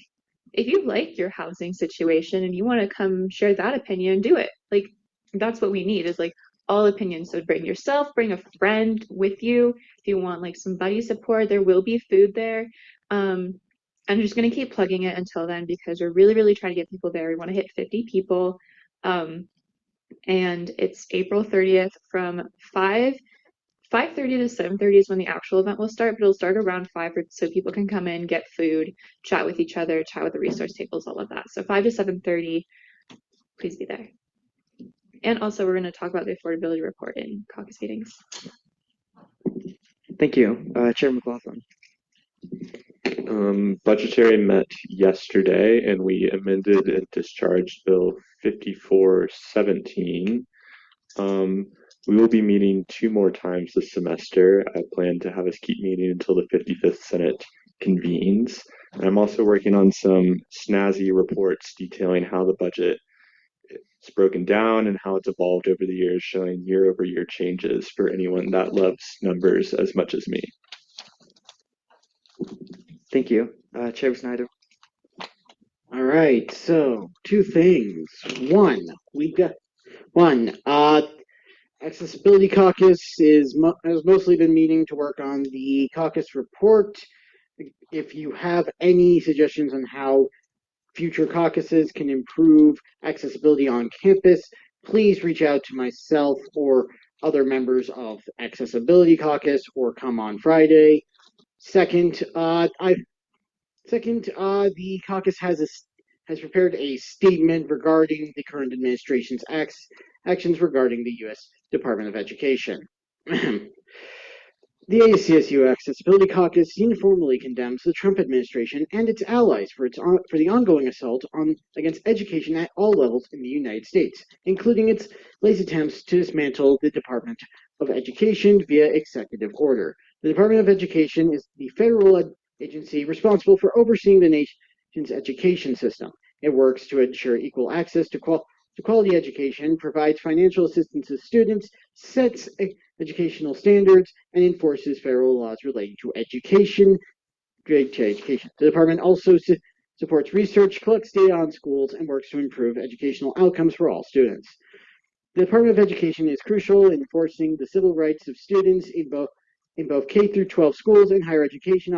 if you like your housing situation and you want to come share that opinion, do it. Like that's what we need is like all opinions. So bring yourself, bring a friend with you. If you want like some buddy support, there will be food there. I'm just gonna keep plugging it until then because we're really, really trying to get people there. We want to hit 50 people. And it's April 30th from 5:30 to 7:30 is when the actual event will start, but it'll start around 5 so people can come in, get food, chat with each other, chat with the resource tables, all of that. So 5 to 7:30, please be there. And also we're going to talk about the affordability report in caucus meetings. Thank you. Chair McLaughlin. Budgetary met yesterday and we amended and discharged Bill 5417. We will be meeting 2 more times this semester. I plan to have us keep meeting until the 55th Senate convenes. And I'm also working on some snazzy reports detailing how the budget is broken down and how it's evolved over the years, showing year-over-year changes for anyone that loves numbers as much as me. Thank you. Chair Snyder. All right, so 2 things. One, Accessibility Caucus has mostly been meeting to work on the caucus report. If you have any suggestions on how future caucuses can improve accessibility on campus, please reach out to myself or other members of Accessibility Caucus or come on Friday. Second, the caucus has prepared a statement regarding the current administration's actions regarding the U.S. Department of Education. The ASCSU Accessibility Caucus uniformly condemns the Trump administration and its allies for the ongoing assault against education at all levels in the United States, including its latest attempts to dismantle the Department of Education via executive order. The Department of Education is the federal agency responsible for overseeing the nation's education system. It works to ensure equal access to quality education, provides financial assistance to students, sets educational standards, and enforces federal laws relating to education. The department also supports research, collects data on schools, and works to improve educational outcomes for all students. The Department of Education is crucial in enforcing the civil rights of students in both K through 12 schools and higher education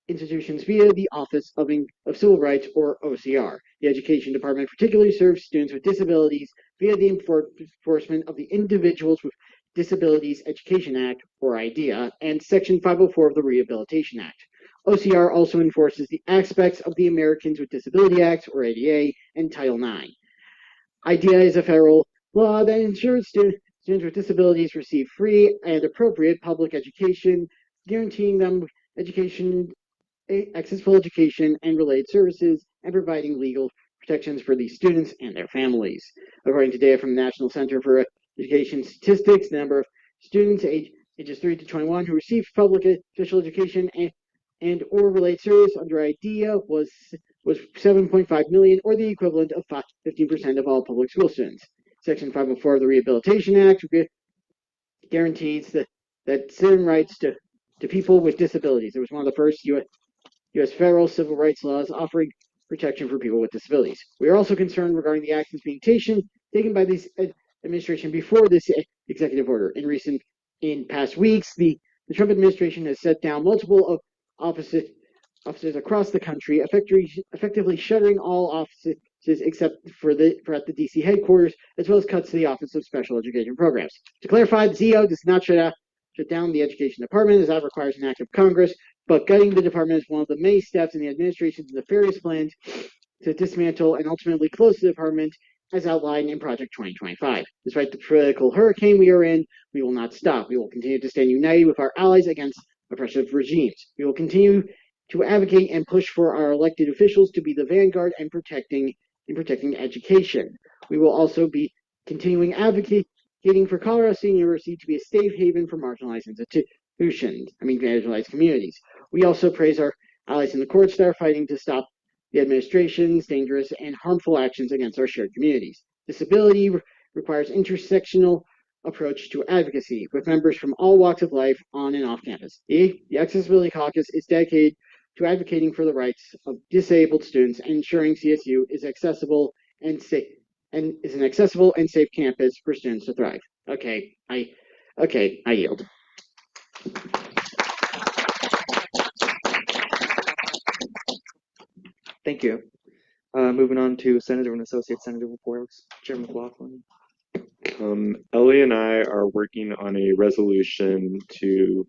institutions via the Office of Civil Rights, or OCR. The Education Department particularly serves students with disabilities via the enforcement of the Individuals with Disabilities Education Act, or IDEA, and Section 504 of the Rehabilitation Act. OCR also enforces the aspects of the Americans with Disability Act, or ADA, and Title IX. IDEA is a federal law that ensures students with disabilities receive free and appropriate public education, guaranteeing them accessible education and related services, and providing legal protections for these students and their families. According to data from the National Center for Education Statistics, the number of students ages 3 to 21 who received public official education and or related service under IDEA was 7.5 million, or the equivalent of 15% of all public school students. Section 504 of the Rehabilitation Act guarantees that citizen rights to people with disabilities. It was one of the first U.S. federal civil rights laws offering protection for people with disabilities. We are also concerned regarding the actions being taken by this administration before this executive order. In past weeks, the Trump administration has set down multiple offices across the country, effectively shuttering all offices except for at the DC headquarters, as well as cuts to the Office of Special Education Programs. To clarify, the ZO does not shut down the Education Department, as that requires an act of Congress, but gutting the department is one of the many steps in the administration's nefarious plans to dismantle and ultimately close the department, as outlined in Project 2025. Despite the political hurricane we are in, we will not stop. We will continue to stand united with our allies against oppressive regimes. We will continue to advocate and push for our elected officials to be the vanguard in protecting education. We will also be continuing advocating for Colorado State University to be a safe haven for marginalized communities. We also praise our allies in the courts that are fighting to stop the administration's dangerous and harmful actions against our shared communities. Disability requires intersectional approach to advocacy with members from all walks of life on and off campus. The Accessibility Caucus is dedicated to advocating for the rights of disabled students and ensuring CSU is accessible and safe and is an accessible and safe campus for students to thrive. Okay, I yield. Thank you. Moving on to Senator and Associate Senator reports. Chairman McLaughlin. Ellie and I are working on a resolution to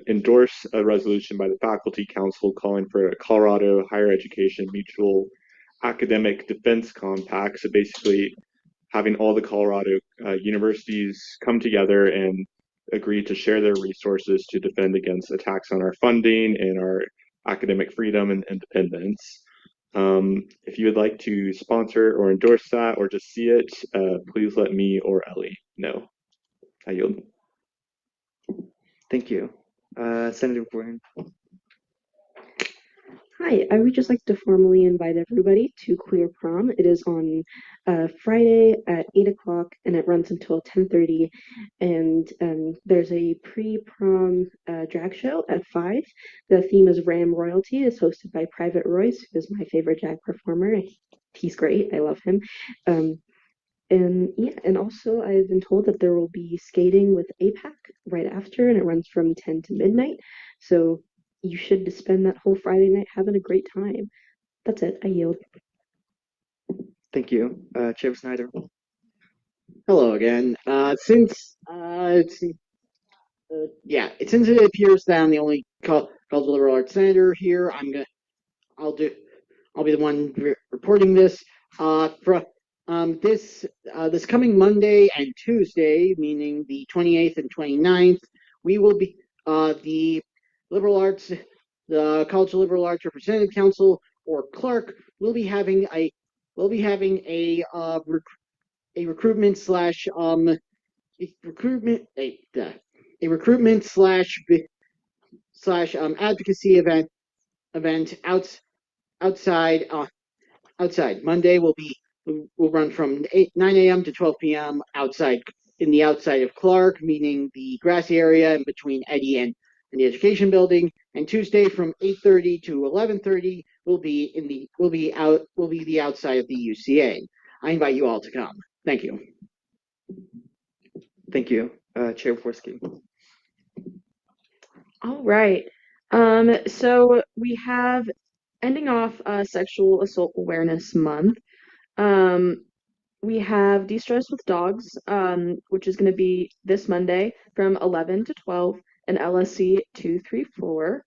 endorse a resolution by the Faculty Council calling for a Colorado Higher Education Mutual Academic Defense Compact. So basically having all the Colorado universities come together and agree to share their resources to defend against attacks on our funding and our academic freedom and independence. If you would like to sponsor or endorse that or just see it, please let me or Ellie know. I yield. Thank you. Senator Bourne. Hi, I would just like to formally invite everybody to Queer Prom. It is on Friday at 8 o'clock and it runs until 10:30. And there's a pre-prom drag show at 5. The theme is Ram Royalty. It's hosted by Private Royce, who is my favorite drag performer. He's great. I love him. And also I've been told that there will be skating with APAC right after, and it runs from 10 to midnight. So you should spend that whole Friday night having a great time. That's it. I yield. Thank you. Chair Snyder. Hello again. Since it appears that I'm the only called liberal arts senator here, I'll be the one reporting this. This coming Monday and Tuesday, meaning the 28th and 29th, we will be the College of Liberal Arts Representative Council, or Clark, will be having a recruitment slash advocacy event outside. Monday will run from 9 a.m. to 12 p.m. outside of Clark, meaning the grassy area in between Eddy and the Education Building, and Tuesday from 8:30 to 11:30 will be the outside of the UCA. I invite you all to come. Thank you. Thank you. Chair Forsky. All right. So we have ending off Sexual Assault Awareness Month. We have De-Stress with Dogs, which is going to be this Monday from 11 to 12 in LSC 234.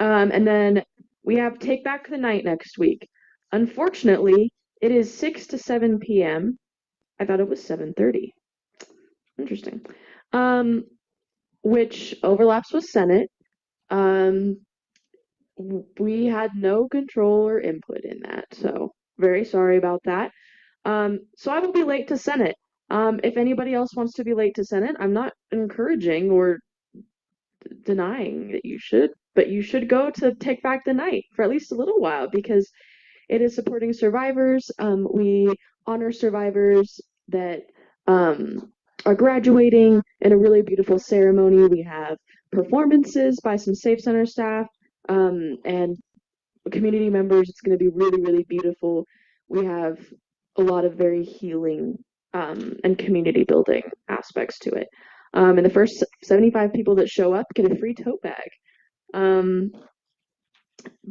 And then we have Take Back the Night next week. Unfortunately, it is 6 to 7 p.m. I thought it was 7:30. Interesting. Which overlaps with Senate. We had no control or input in that, so very sorry about that. So I will be late to Senate. If anybody else wants to be late to Senate, I'm not encouraging or denying that you should, but you should go to Take Back the Night for at least a little while because it is supporting survivors. We honor survivors that are graduating in a really beautiful ceremony. We have performances by some Safe Center staff and community members. It's going to be really, really beautiful. We have a lot of very healing and community building aspects to it. And the first 75 people that show up get a free tote bag.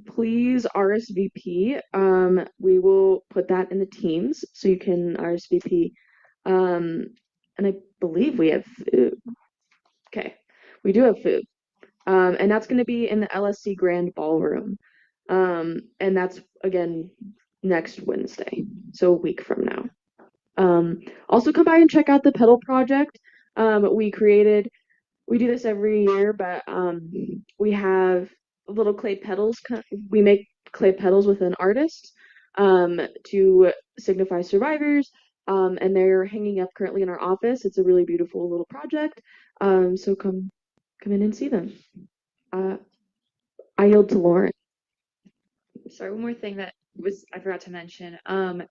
Please RSVP. We will put that in the Teams so you can RSVP. And I believe we have food. Okay, we do have food. And that's going to be in the LSC Grand Ballroom. And that's again next Wednesday, so a week from now. Also come by and check out the Pedal Project. We do this every year, but we have little clay pedals. We make clay pedals with an artist to signify survivors, and they're hanging up currently in our office. It's a really beautiful little project. So come in and see them. I yield to Lauren. Sorry, one more thing that I forgot to mention.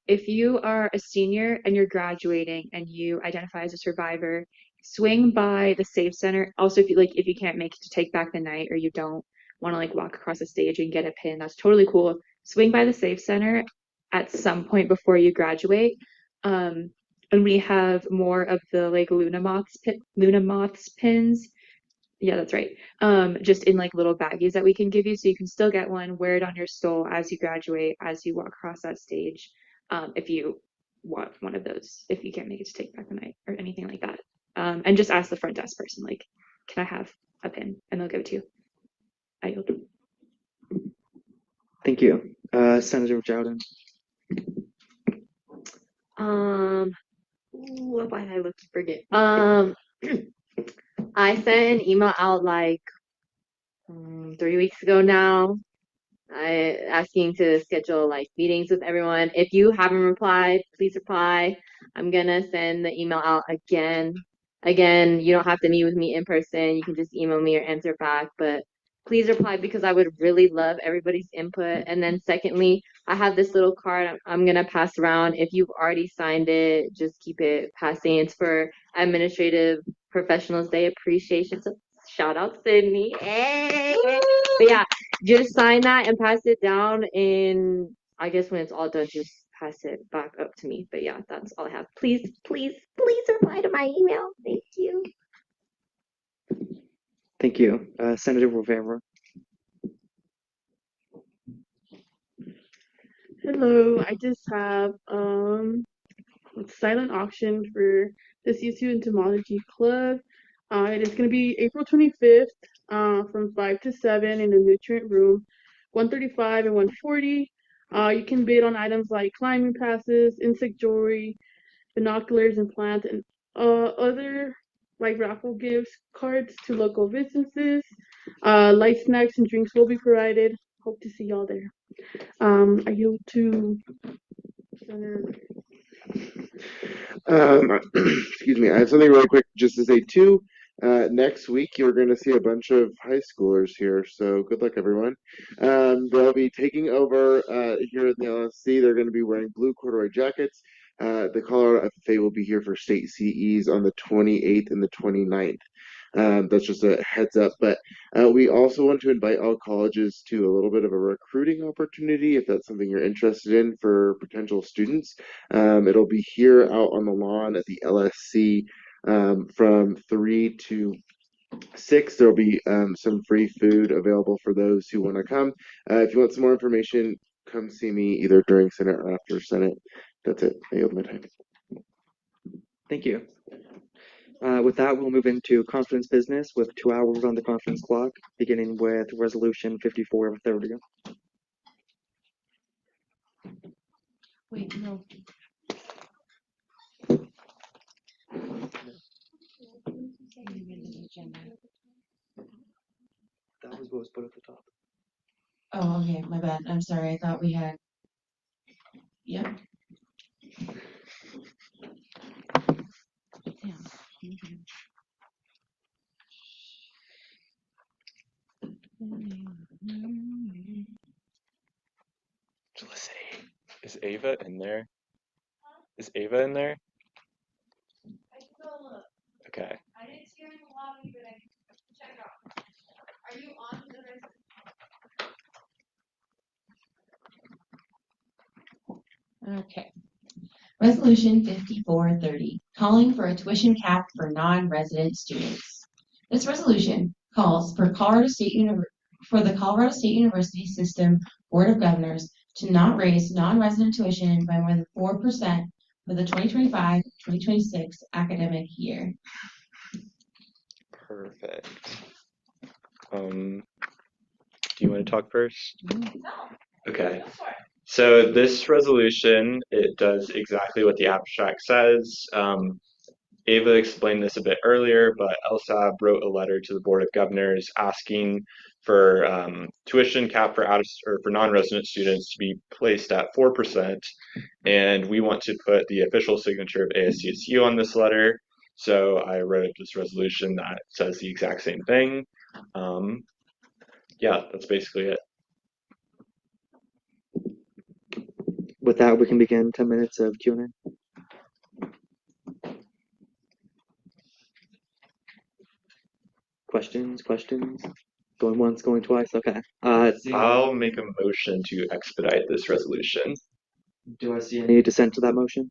If you are a senior and you're graduating and you identify as a survivor, swing by the Safe Center. Also, if you can't make it to Take Back the Night or you don't want to walk across the stage and get a pin, that's totally cool. Swing by the Safe Center at some point before you graduate. And we have more of the Luna Moths pins. Yeah, that's right. Just in little baggies that we can give you, so you can still get one, wear it on your stole as you graduate, as you walk across that stage. If you want one of those, if you can't make it to Take Back the Night or anything like that, and just ask the front desk person, can I have a pin? And they'll give it to you. I yield. Thank you, Senator Jowden. What might I look to forget? I sent an email out 3 weeks ago now. Asking to schedule meetings with everyone. If you haven't replied, please reply. I'm gonna send the email out again. Again, you don't have to meet with me in person. You can just email me or answer back, but please reply because I would really love everybody's input. And then secondly, I have this little card I'm gonna pass around. If you've already signed it, just keep it passing. It's for Administrative Professionals Day Appreciation. So shout out Sydney. Hey! But yeah, just sign that and pass it down. And I guess when it's all done, just pass it back up to me. But yeah, that's all I have. Please, please, please reply to my email. Thank you. Thank you, Senator Rivera. Hello, I just have a silent auction for the CSU Entomology Club. It is going to be April 25th from 5 to 7 in the Nutrient Room, 135 and 140. You can bid on items like climbing passes, insect jewelry, binoculars and plants, and other raffle gifts, cards to local businesses. Light snacks and drinks will be provided. Hope to see y'all there. I yield to Excuse me. I have something really quick just to say too. Next week you're going to see a bunch of high schoolers here, so good luck, everyone. They'll be taking over here at the LSC. They're going to be wearing blue corduroy jackets. The Colorado FFA will be here for state CEs on the 28th and the 29th. That's just a heads up. But we also want to invite all colleges to a little bit of a recruiting opportunity if that's something you're interested in for potential students. It'll be here out on the lawn at the LSC from 3 to 6. There'll be some free food available for those who want to come. If you want some more information, come see me either during Senate or after Senate. That's it. I yield my time. Thank you. With that, we'll move into conference business with 2 hours on the conference clock, beginning with Resolution 54 of 30. Wait, no. was put at the top. Oh, okay, my bad. I'm sorry. I thought we had. Yep. Felicity, is Ava in there? Is Ava in there? Okay. I didn't see her in the lobby, but I can check out. Are you on the Okay. Resolution 5430, calling for a tuition cap for non-resident students. This resolution calls for the Colorado State University System Board of Governors to not raise non-resident tuition by more than 4% for the 2025-2026 academic year. Perfect. Do you want to talk first? Okay. So this resolution, it does exactly what the abstract says. Ava explained this a bit earlier, but LSAB wrote a letter to the Board of Governors asking for tuition cap for for non-resident students to be placed at 4%, and we want to put the official signature of ASCSU on this letter. So I wrote this resolution that says the exact same thing. Yeah, that's basically it. With that, we can begin 10 minutes of Q&A. Questions? Going once, going twice. Okay. I'll make a motion to expedite this resolution. Do I see any dissent to that motion?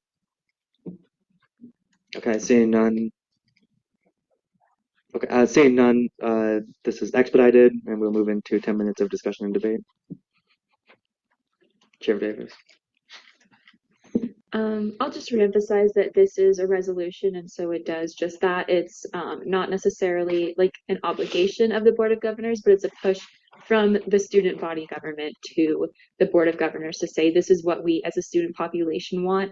Okay, seeing none. Okay, seeing none, this is expedited, and we'll move into 10 minutes of discussion and debate. Chair Davis. I'll just reemphasize that this is a resolution, and so it does just that. It's not necessarily like an obligation of the Board of Governors, but it's a push from the student body government to the Board of Governors to say this is what we as a student population want.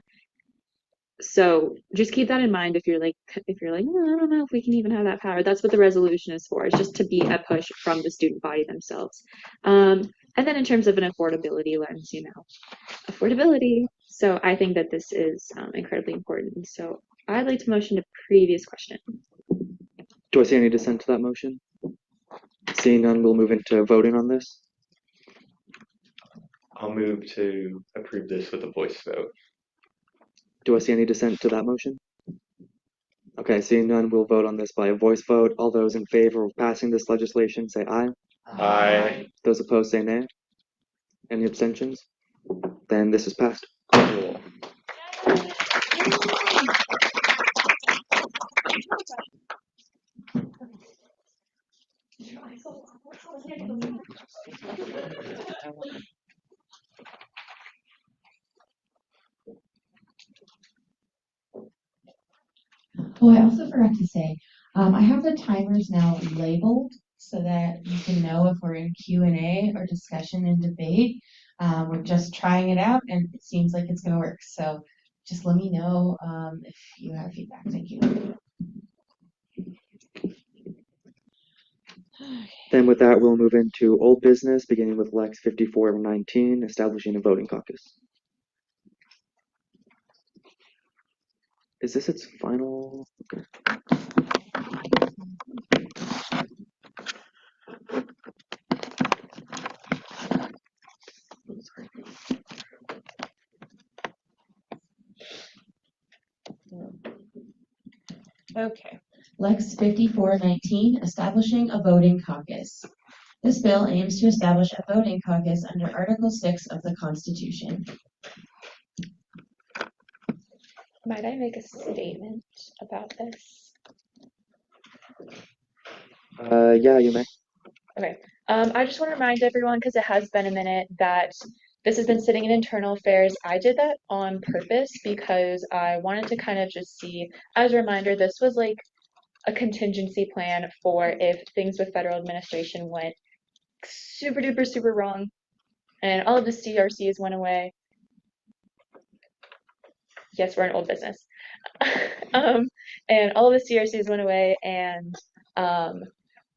So just keep that in mind if you're like, oh, I don't know if we can even have that power. That's what the resolution is for. It's just to be a push from the student body themselves. And then in terms of an affordability lens, affordability. So I think that this is incredibly important. So I'd like to motion a previous question. Do I see any dissent to that motion? Seeing none, we'll move into voting on this. I'll move to approve this with a voice vote. Do I see any dissent to that motion? Okay, seeing none, we'll vote on this by a voice vote. All those in favor of passing this legislation say aye. Aye. Those opposed say nay. Any abstentions? Then this is passed. Cool. Oh, I also forgot to say, I have the timers now labeled so that you can know if we're in Q&A or discussion and debate. We're just trying it out, and it seems like it's going to work. So just let me know if you have feedback. Thank you. Then with that, we'll move into old business, beginning with Lex 5419, establishing a voting caucus. Is this its final? Okay. Okay. Lex 5419, establishing a voting caucus. This bill aims to establish a voting caucus under Article 6 of the Constitution. Might I make a statement about this? Yeah, you may. Okay. I just want to remind everyone, because it has been a minute, that this has been sitting in internal affairs. I did that on purpose because I wanted to kind of just see, as a reminder, this was like a contingency plan for if things with federal administration went super duper super wrong and all of the CRCs went away. Yes, we're an old business. And all of the CRCs went away, and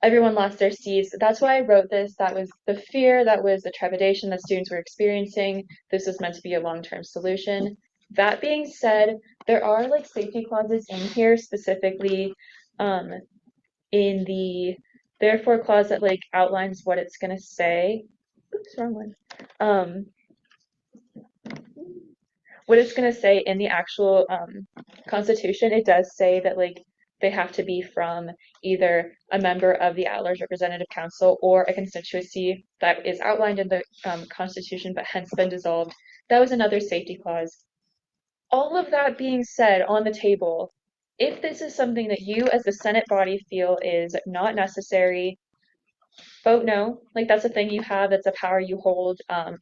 everyone lost their seats. That's why I wrote this. That was the fear, that was the trepidation that students were experiencing. This was meant to be a long-term solution. That being said, there are like safety clauses in here, specifically in the therefore clause that like outlines what it's gonna say. Oops, wrong one. What it's gonna say in the actual Constitution. It does say that like they have to be from either a member of the at-large representative council or a constituency that is outlined in the Constitution but hence been dissolved. That was another safety clause. All of that being said on the table, if this is something that you as the Senate body feel is not necessary, vote no. Like that's a thing you have, that's a power you hold. I'm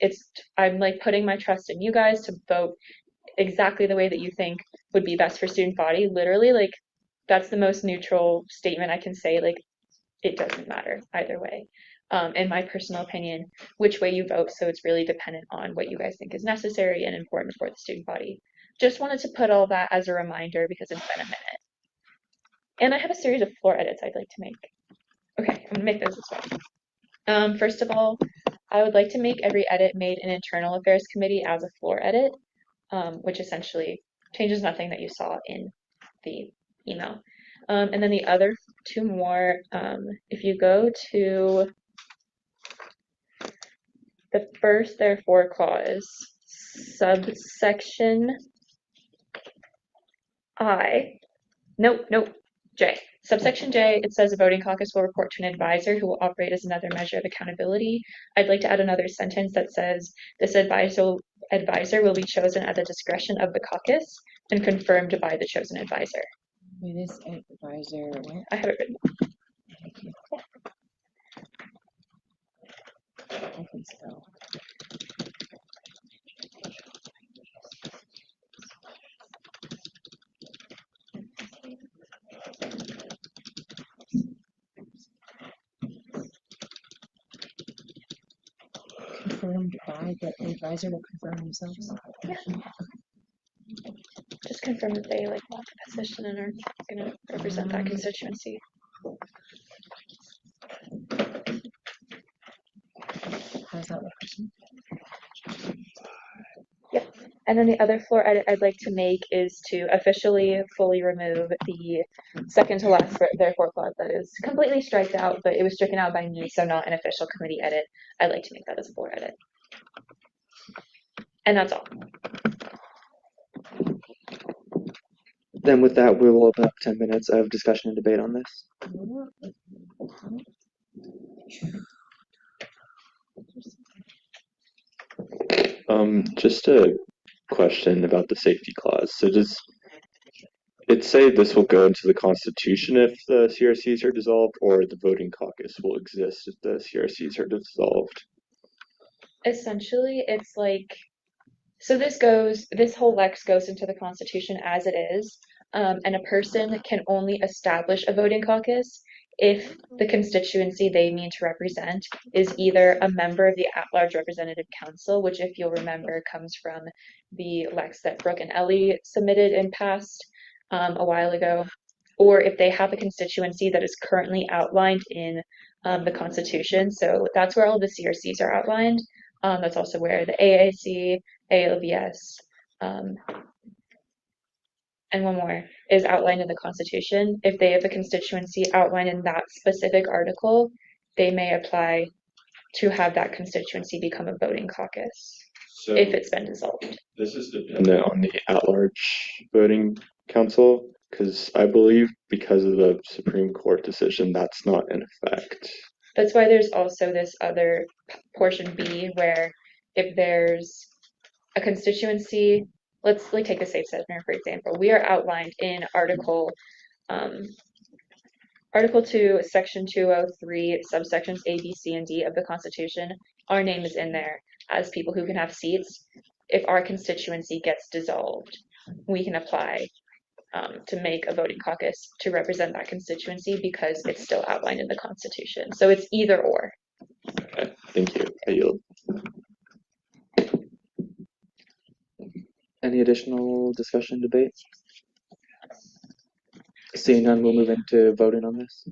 like putting my trust in you guys to vote exactly the way that you think would be best for student body. Literally, like that's the most neutral statement I can say. Like it doesn't matter either way. In my personal opinion, which way you vote. So it's really dependent on what you guys think is necessary and important for the student body. Just wanted to put all that as a reminder because it's been a minute. And I have a series of floor edits I'd like to make. Okay, I'm gonna make those as well. First of all, I would like to make every edit made in Internal Affairs Committee as a floor edit, which essentially changes nothing that you saw in the email. And then the other two more, if you go to the first therefore clause, subsection J. Subsection J, it says a voting caucus will report to an advisor who will operate as another measure of accountability. I'd like to add another sentence that says this advisor will be chosen at the discretion of the caucus and confirmed by the chosen advisor. This advisor, what? I have it written. I can spell. Confirmed by the advisor will confirm themselves. Yeah. Just confirm that they like want the position and are gonna represent that constituency. How's that work? Yep. And then the other floor edit I'd like to make is to officially fully remove the second to last therefore clause that is completely striked out, but it was stricken out by me, so not an official committee edit. I'd like to make that as a floor edit. And that's all. Then with that, we will open up 10 minutes of discussion and debate on this. Just a question about the safety clause. So does it say this will go into the Constitution if the CRCs are dissolved, or the voting caucus will exist if the CRCs are dissolved? Essentially, it's like, so this whole lex goes into the Constitution as it is, and a person can only establish a voting caucus if the constituency they mean to represent is either a member of the at-large representative council, which if you'll remember comes from the lex that Brooke and Ellie submitted and passed a while ago, or if they have a constituency that is currently outlined in the Constitution. So that's where all the CRCs are outlined. That's also where the AAC, ALVS, and one more is outlined in the Constitution. If they have a constituency outlined in that specific article, they may apply to have that constituency become a voting caucus if it's been dissolved. This is dependent on the at-large voting council, because I believe because of the Supreme Court decision, that's not in effect. That's why there's also this other portion B where if there's a constituency, let's like take the safe center for example. We are outlined in Article 2, Section 203, subsections A, B, C, and D of the Constitution. Our name is in there as people who can have seats. If our constituency gets dissolved, we can apply to make a voting caucus to represent that constituency because it's still outlined in the Constitution. So it's either or. Okay, thank you. I yield. Any additional discussion, debate? Seeing none, we'll move into voting on this.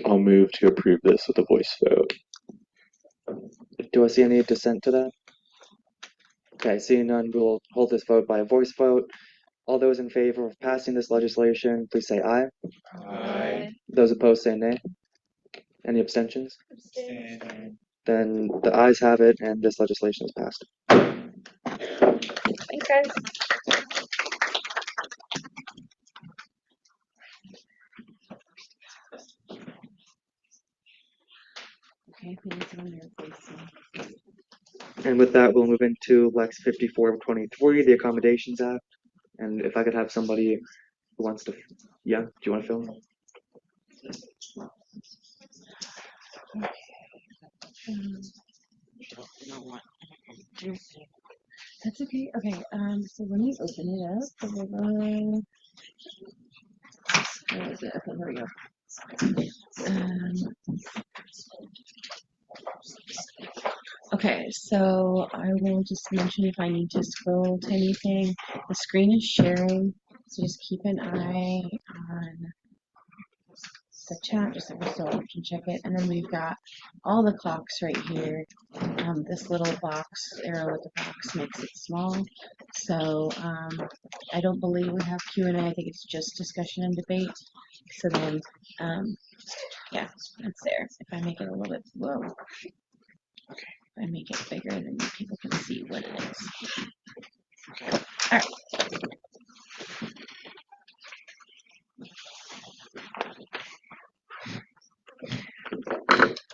I'll move to approve this with a voice vote. Do I see any dissent to that? Okay, seeing none, we'll hold this vote by a voice vote. All those in favor of passing this legislation, please say aye. Aye. Those opposed say nay. Any abstentions? Then the ayes have it, and this legislation is passed. Thanks, guys. Okay, I think it's on your voice. And with that, we'll move into Lex 54 of 23, the Accommodations Act. And if I could have somebody who wants to, yeah, do you want to film? That's okay. Okay, so let me open it up. Where is it? Okay, here we go. Okay, so I will just mention if I need to scroll to anything. The screen is sharing, so just keep an eye on the chat just so we can check it. And then we've got all the clocks right here. This little box, arrow with the box makes it small. So I don't believe we have Q&A. I think it's just discussion and debate. So then, yeah, it's there. If I make it a little bit, whoa. If I make it bigger, then people can see what it is. All right.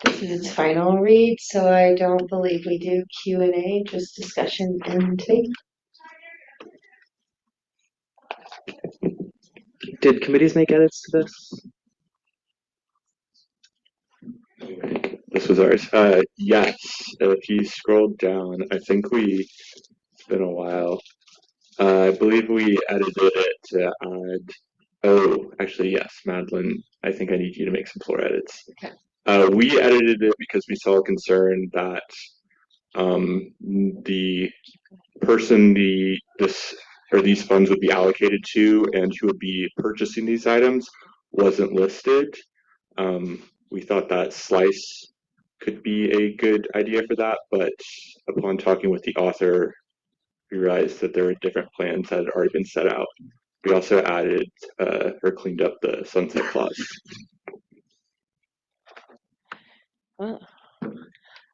This is its final read, so I don't believe we do Q&A, just discussion and debate. Did committees make edits to this? This was ours. Yes, if you scroll down, I think it's been a while. I believe we edited it to add, oh, actually, yes, Madeline, I think I need you to make some floor edits. Okay. We edited it because we saw a concern that the person these funds would be allocated to and who would be purchasing these items wasn't listed. We thought that slice could be a good idea for that, but upon talking with the author, we realized that there were different plans that had already been set out. We also added or cleaned up the sunset clause.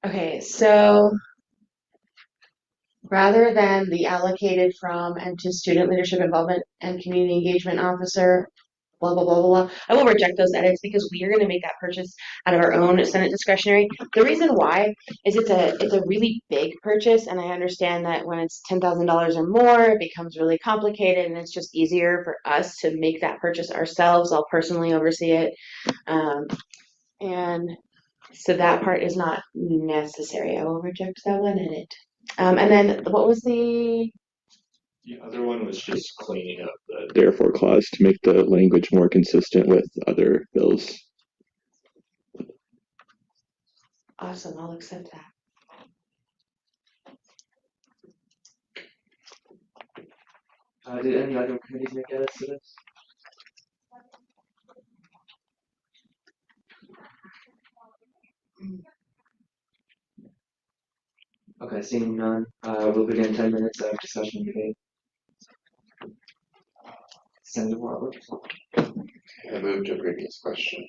Okay, so rather than the allocated from and to student leadership involvement and community engagement officer, blah, blah, blah, blah, blah, I will reject those edits because we are going to make that purchase out of our own Senate discretionary. The reason why is it's a really big purchase, and I understand that when it's $10,000 or more, it becomes really complicated, and it's just easier for us to make that purchase ourselves. I'll personally oversee it. And so that part is not necessary. I will reject that one edit. And then what was the other one was just cleaning up the therefore clause to make the language more consistent with other bills. Awesome, I'll accept that. Did any other committees make edits to this? Okay, seeing none, we'll begin 10 minutes of discussion and debate. Senator Roberts. I moved to previous question.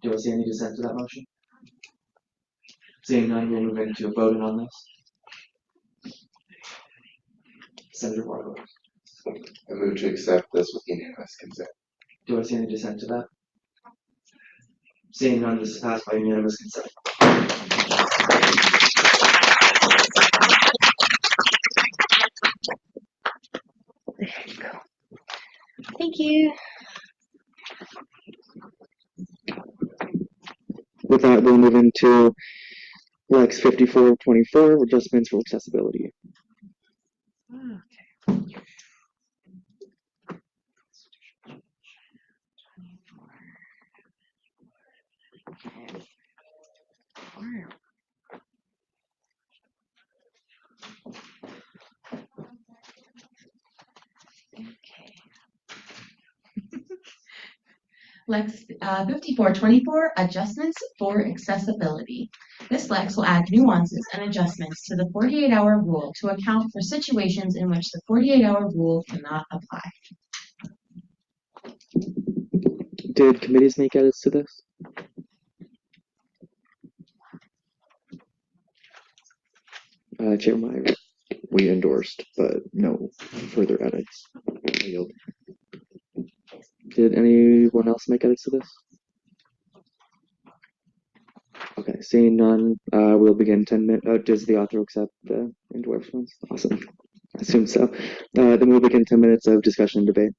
Do I see any dissent to that motion? Seeing none, we'll move into voting on this. Senator Roberts. I move to accept this with unanimous consent. Do I see any dissent to that? Seeing none, this is passed by unanimous consent. Thank you. With that, we'll move into Lex 5424, adjustments for accessibility. Lex 5424, Adjustments for Accessibility. This Lex will add nuances and adjustments to the 48-hour rule to account for situations in which the 48-hour rule cannot apply. Did committees make edits to this? Chair Meyer. We endorsed, but no further edits. I yield. Did anyone else make edits to this? Okay, seeing none, we'll begin 10 minutes. Does the author accept the endorsements? Awesome. I assume so. Then we'll begin 10 minutes of discussion and debate.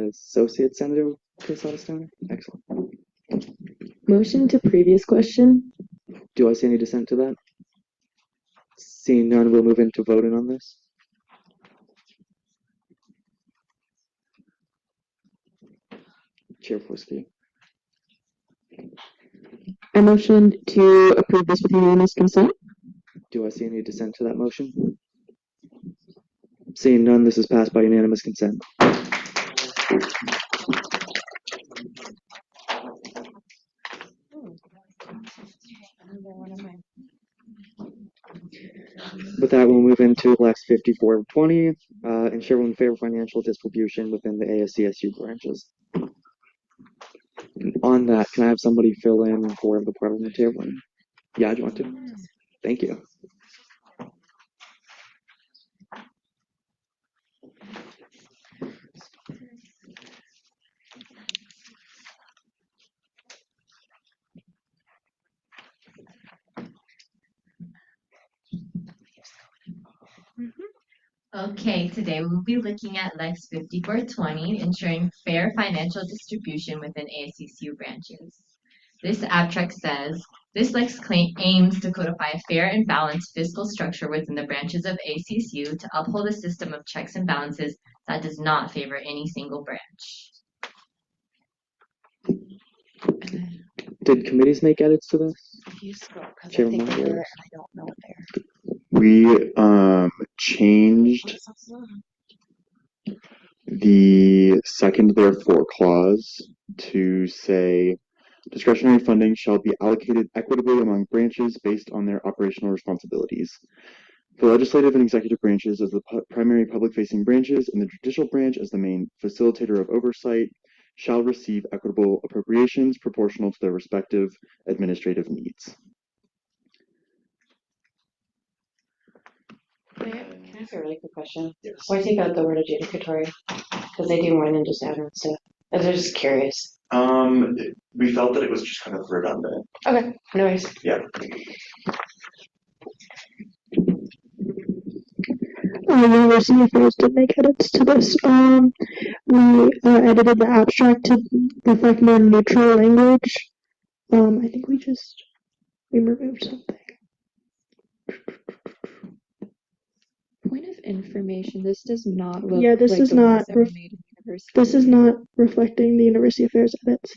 Associate Senator Chris Otterstein. Excellent. Motion to previous question. Do I see any dissent to that? Seeing none, we'll move into voting on this. Chair Forsky. I motion to approve this with unanimous consent. Do I see any dissent to that motion? Seeing none, this is passed by unanimous consent. With that, we'll move into Lex 5420, ensure fair financial distribution within the ASCSU branches. On that, can I have somebody fill in for the parliamentarian? Yeah, do you want to? Thank you. Okay, today we'll be looking at Lex 5420, ensuring fair financial distribution within ASCSU branches. This abstract says, this Lex aims to codify a fair and balanced fiscal structure within the branches of ASCSU to uphold a system of checks and balances that does not favor any single branch. Did committees make edits to this? Chair I Meyer. don't know there. We changed the second therefore clause to say discretionary funding shall be allocated equitably among branches based on their operational responsibilities. The legislative and executive branches as the primary public-facing branches and the judicial branch as the main facilitator of oversight shall receive equitable appropriations proportional to their respective administrative needs. Can I ask a really quick question? Yes. Why take out the word adjudicatory? Because they do more than just admin stuff. I was just curious. We felt that it was just kind of redundant. Okay, no worries. Yeah. University Affairs did make edits to this. We edited the abstract to reflect more neutral language. I think we removed something. Point of information. This does not look. Yeah, this like is the not. ones that were made in university. This is not reflecting the University Affairs edits.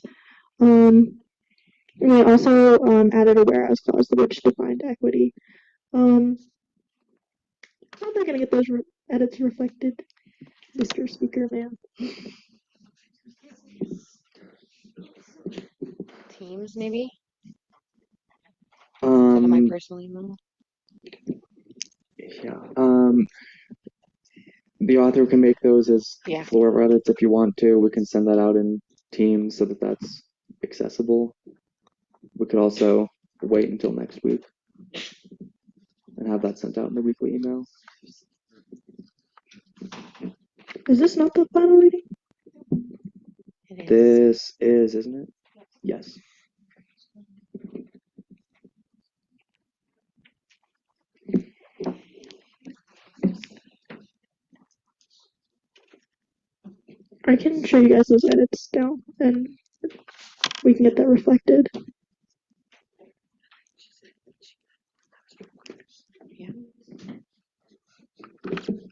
We also added a whereas clause which defined equity. How am I gonna get those edits reflected, Mr. Speaker, man? Teams, maybe? Instead of my personal email? Yeah. The author can make those as floor edits if you want to. We can send that out in Teams so that that's accessible. We could also wait until next week and have that sent out in the weekly email. Is this not the final reading? This is, isn't it? Yes. I can show you guys those edits now, and we can get that reflected.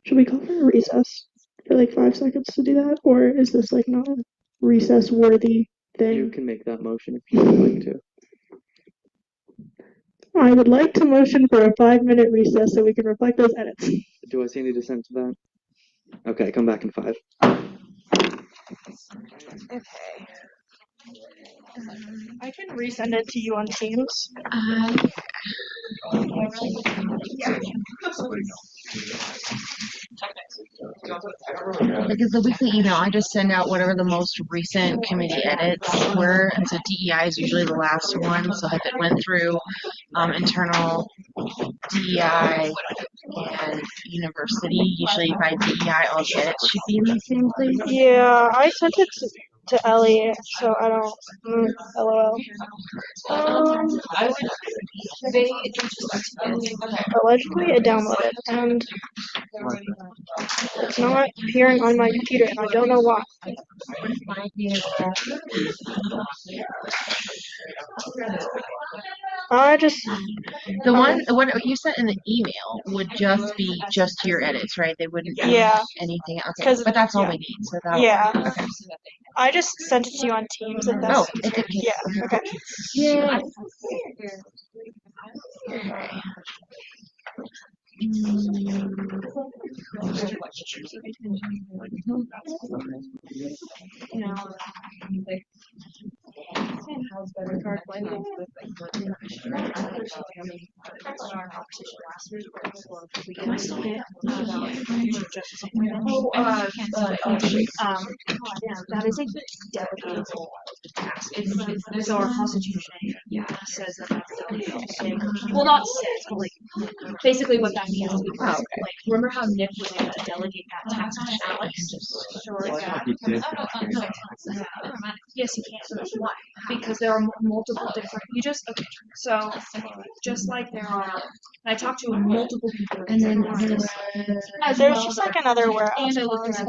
Should we call for a recess for like 5 seconds to do that, or is this like not a recess worthy thing? You can make that motion if you would like to. I would like to motion for a 5-minute recess so we can reflect those edits. Do I see any dissent to that? Okay, come back in 5. Okay. I can resend it to you on Teams. Yeah. Because the weekly email, I just send out whatever the most recent committee edits were, and so DEI is usually the last one. So if it went through internal DEI and university, usually by DEI, all the edits should be in the same place. Yeah, I sent it to Ellie, so I don't. LOL. Allegedly, it downloaded, and it's not appearing on my computer, and I don't know why. I just the one what you sent in the email would just be just your edits, right? They wouldn't be anything else. Okay, but that's all we need. So that okay. I just sent it to you on Teams. If that's it's okay. Yeah. Okay. Yeah. That is a delegable task. So our constitution says that that's delegable. Well, not says, but like basically what that means is like remember how Nick was able to delegate that task to Alex? Yes, you can. Why? Because there are multiple different. So just like there are. I talked to multiple people, and then there's just like another where and I looked at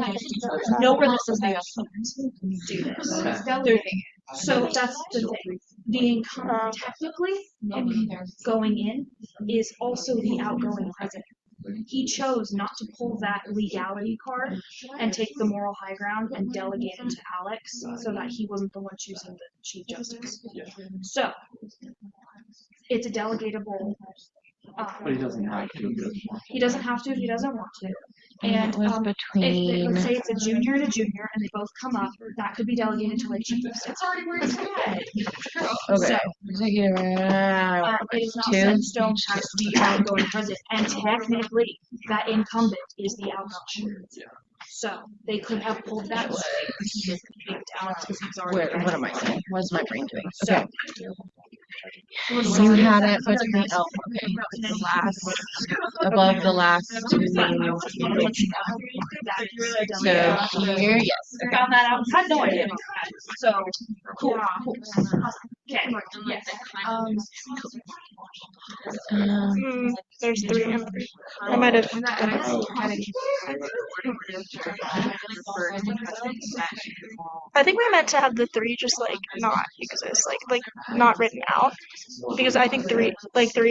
nowhere that says they also do this. So that's the thing. The incumbent technically going in is also the outgoing president. He chose not to pull that legality card and take the moral high ground and delegate it to Alex so that he wasn't the one choosing the Chief Justice. So it's a delegatable. But he doesn't have to. He doesn't have to if he doesn't want to. And if let's say it's a junior and a junior and they both come up, that could be delegated to like Chief of Staff. It's already where it's Okay. It is not set in stone as the outgoing president, and technically that incumbent is the outgoing. So they could have pulled that way. He just gave it to Alex because he's already. What am I saying? What's my brain doing? Okay. You had it between above the last two. So here, yes. I found that out. I had no idea about that. So cool. Okay. Yes. There's 3. I might have. I think we meant to have the 3 just like not because it's like not written out because I think 3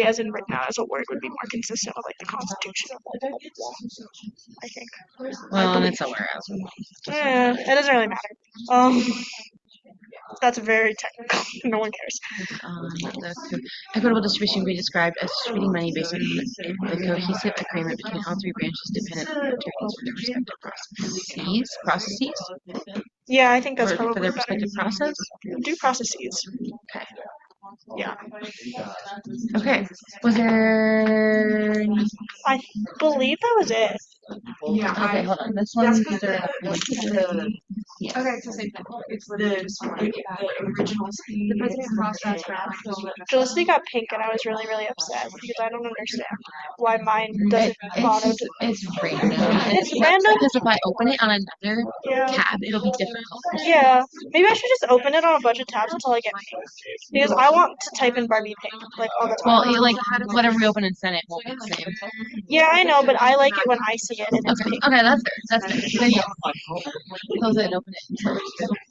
as in written out as a word would be more consistent with like the Constitution of blah, blah, blah, I think. Well, and it's somewhere else. Yeah, it doesn't really matter. That's very technical. No one cares. Equitable distribution can be described as distributing money based on the cohesive agreement between all 3 branches dependent on the attorneys for their respective processes. Yeah, I think that's probably for their respective process. Do processes. Okay. Yeah. Okay. Was there any... I believe that was it. Yeah. Okay, hold on. This one. Okay, so it's the original the president process draft. Felicity got pink, and I was really, really upset because I don't understand why mine doesn't auto. It's random. It's random because if I open it on another tab, it'll be difficult. Yeah, maybe I should just open it on a bunch of tabs until I get pink because I want to type in Barbie pink like all the time. Well, like whatever we open in Senate won't be the same. Yeah, I know, but I like it when I see it and it's pink. Okay, that's fair. That's fair. Then yeah, close it and open it.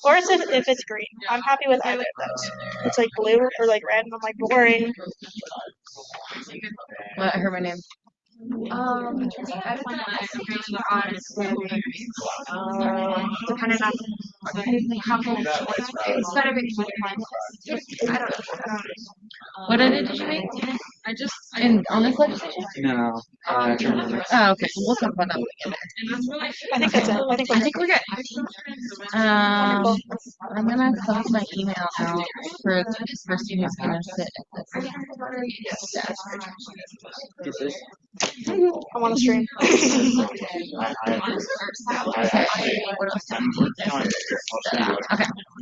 Or if it's green. I'm happy with either of those. It's like blue or like red, and I'm like boring. What? I heard my name. To kind of have it's better than I don't know. What edit did you make? I just on this legislation? No. Oh, okay. We'll talk about that when we get there. I think that's it. I think we're good. I'm gonna close my email out for this person who's gonna sit at this desk. I want to stream. Okay.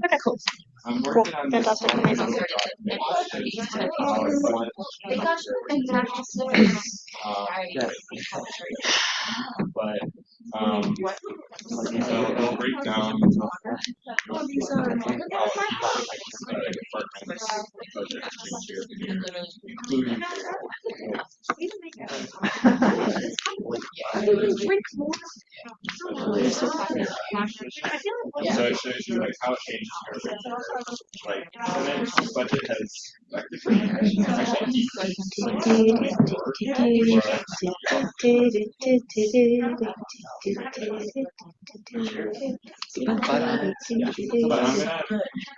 Okay, cool. Cool. Fantastic. Amazing. But it'll break down so it shows you like how it changes like the next budget has actually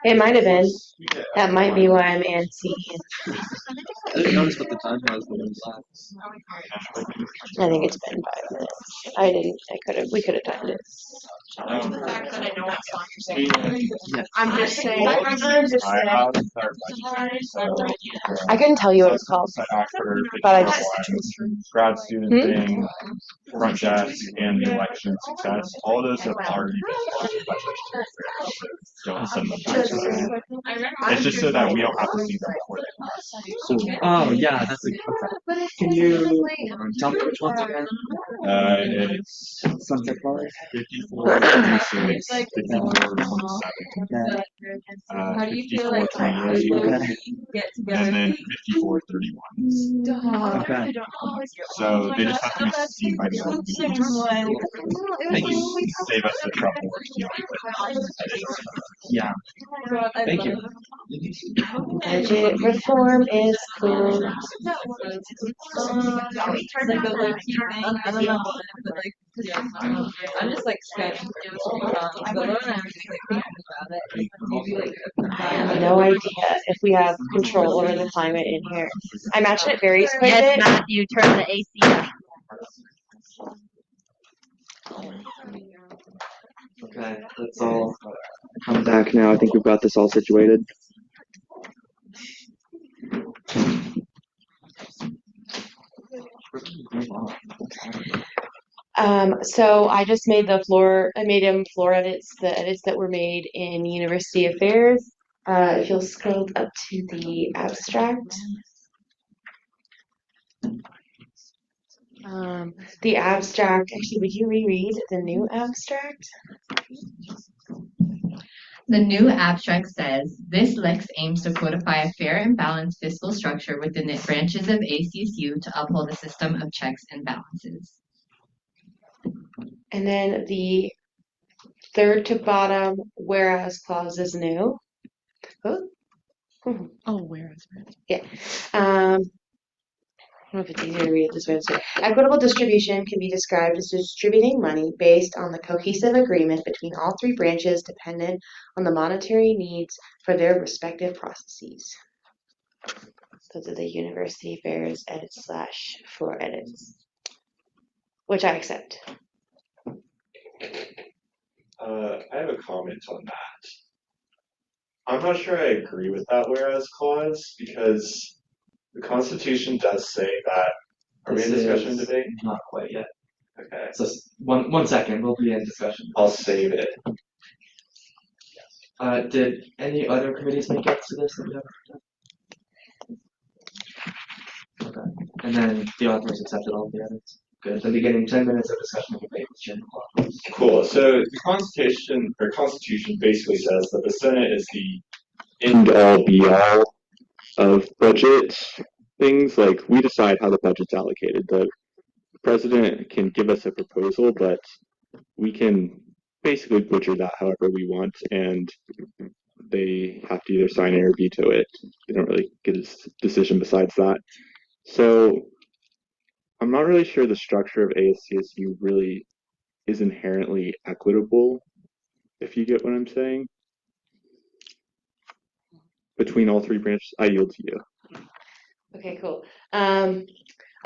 It might have been. That might be why I'm antsy. I didn't notice what the time was when it was last. I think it's been 5 minutes. I didn't. We could have timed it. I'm just saying. I couldn't tell you what it's called, but I just. grad student thing, front desk, and the election success. All those have already been budgeted. Don't send them back to us. It's just so that we don't have to see them before they pass. Oh yeah, that's a. Can you tell me which ones again? It's Sunset Flowers. 54, 26, 54, 27, How do you feel 54, like 28, get together? and then 54, 31. Okay. So they just have to be seen by the other Thank you. Save us the trouble. Yeah. Thank you. Budget reform is cool. I don't know, but like, I'm just like scratching. But when I'm just like thinking about it, maybe like. I have no idea if we have control over the climate in here. I imagine it varies quite a Yes, bit. Matthew, turn the AC up. Okay, that's all. I'm back now. I think we've got this all situated. So I just made I made them floor edits, the edits that were made in University Affairs. If you'll scroll up to the abstract. The abstract, actually, would you reread the new abstract? The new abstract says, this LEX aims to codify a fair and balanced fiscal structure within the branches of ASCSU to uphold a system of checks and balances. And then the third to bottom whereas clause is new. Whereas. Yeah. I don't know if it's easier to read it this way. So, equitable distribution can be described as distributing money based on the cohesive agreement between all 3 branches dependent on the monetary needs for their respective processes. Those are the University Affairs edits / floor edits, which I accept. I have a comment on that. I'm not sure I agree with that whereas clause because the Constitution does say that. Are we in discussion debate? Not quite yet. Okay. So one second, we'll be in discussion. I'll save it. Did any other committees make up to this? Okay. And then the authors accepted all of the edits. Good. Then beginning 10 minutes of discussion and debate with Chairman Clark. Cool. So the Constitution basically says that the Senate is the end all be all of budget things. Like we decide how the budget's allocated. The president can give us a proposal, but we can basically butcher that however we want, and they have to either sign it or veto it. They don't really get a decision besides that. So I'm not really sure the structure of ASCSU really is inherently equitable, if you get what I'm saying. Between all 3 branches, I yield to you. Okay, cool.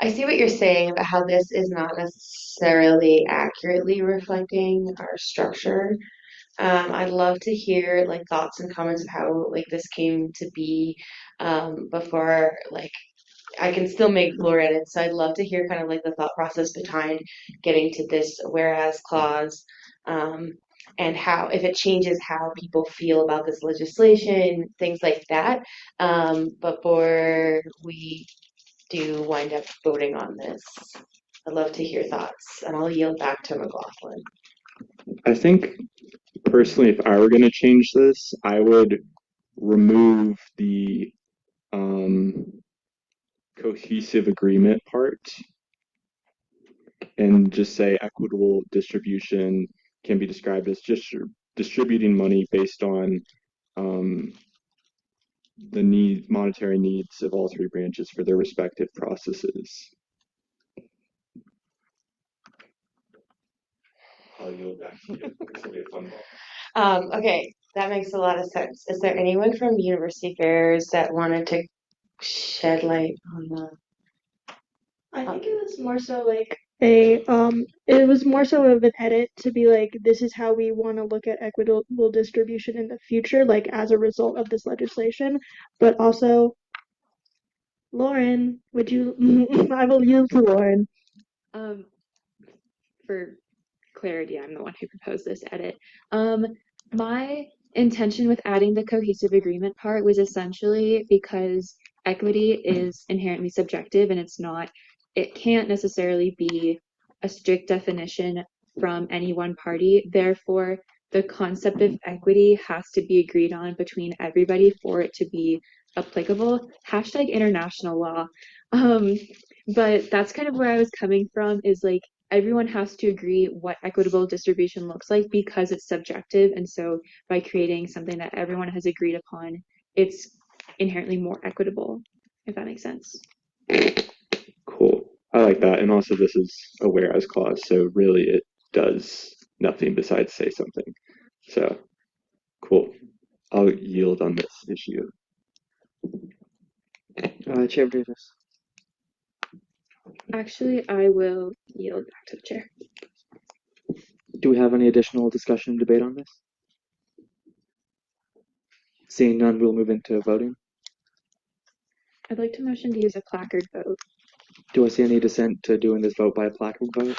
I see what you're saying about how this is not necessarily accurately reflecting our structure. I'd love to hear like thoughts and comments of how like this came to be before like I can still make lore edits, so I'd love to hear kind of like the thought process behind getting to this whereas clause, um, and how if it changes how people feel about this legislation, things like that, before we do wind up voting on this. I'd love to hear thoughts, and I'll yield back to McLaughlin. I think personally, if I were going to change this, I would remove the um, cohesive agreement part and just say equitable distribution can be described as just distributing money based on um, the monetary needs of all three branches for their respective processes. I'll yield back to you. This will be a fun one. Okay, that makes a lot of sense. Is there anyone from University Affairs that wanted to shed light on the? I think it was more so like it was more so of an edit to be like, this is how we want to look at equitable distribution in the future, like as a result of this legislation. But also, Lauren, would you? I will yield to Lauren. For clarity, I'm the one who proposed this edit. My intention with adding the cohesive agreement part was essentially because equity is inherently subjective and it can't necessarily be a strict definition from any one party. Therefore, the concept of equity has to be agreed on between everybody for it to be applicable. Hashtag international law. But that's kind of where I was coming from, is like everyone has to agree what equitable distribution looks like because it's subjective. And so by creating something that everyone has agreed upon, it's inherently more equitable, if that makes sense. Cool. I like that. And also this is a whereas clause, so really it does nothing besides say something. So cool. I'll yield on this issue. Chair Davis. Actually, I will yield back to the chair. Do we have any additional discussion and debate on this? Seeing none, we'll move into voting. I'd like to motion to use a placard vote. Do I see any dissent to doing this vote by a placard vote?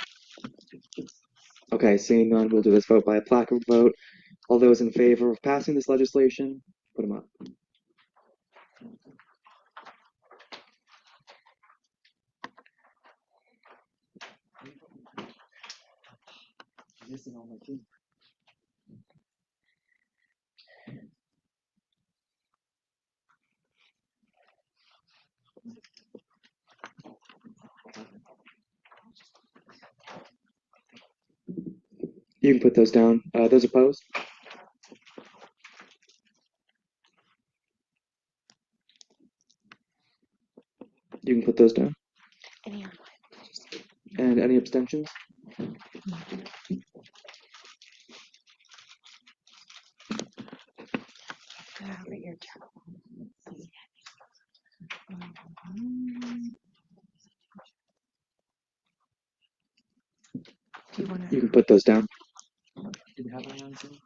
Okay, seeing none, we'll do this vote by a placard vote. All those in favor of passing this legislation, put them up. You can put those down. Those opposed? You can put those down. And any abstentions? Do you want You can put those down. Do we have one on Zoom?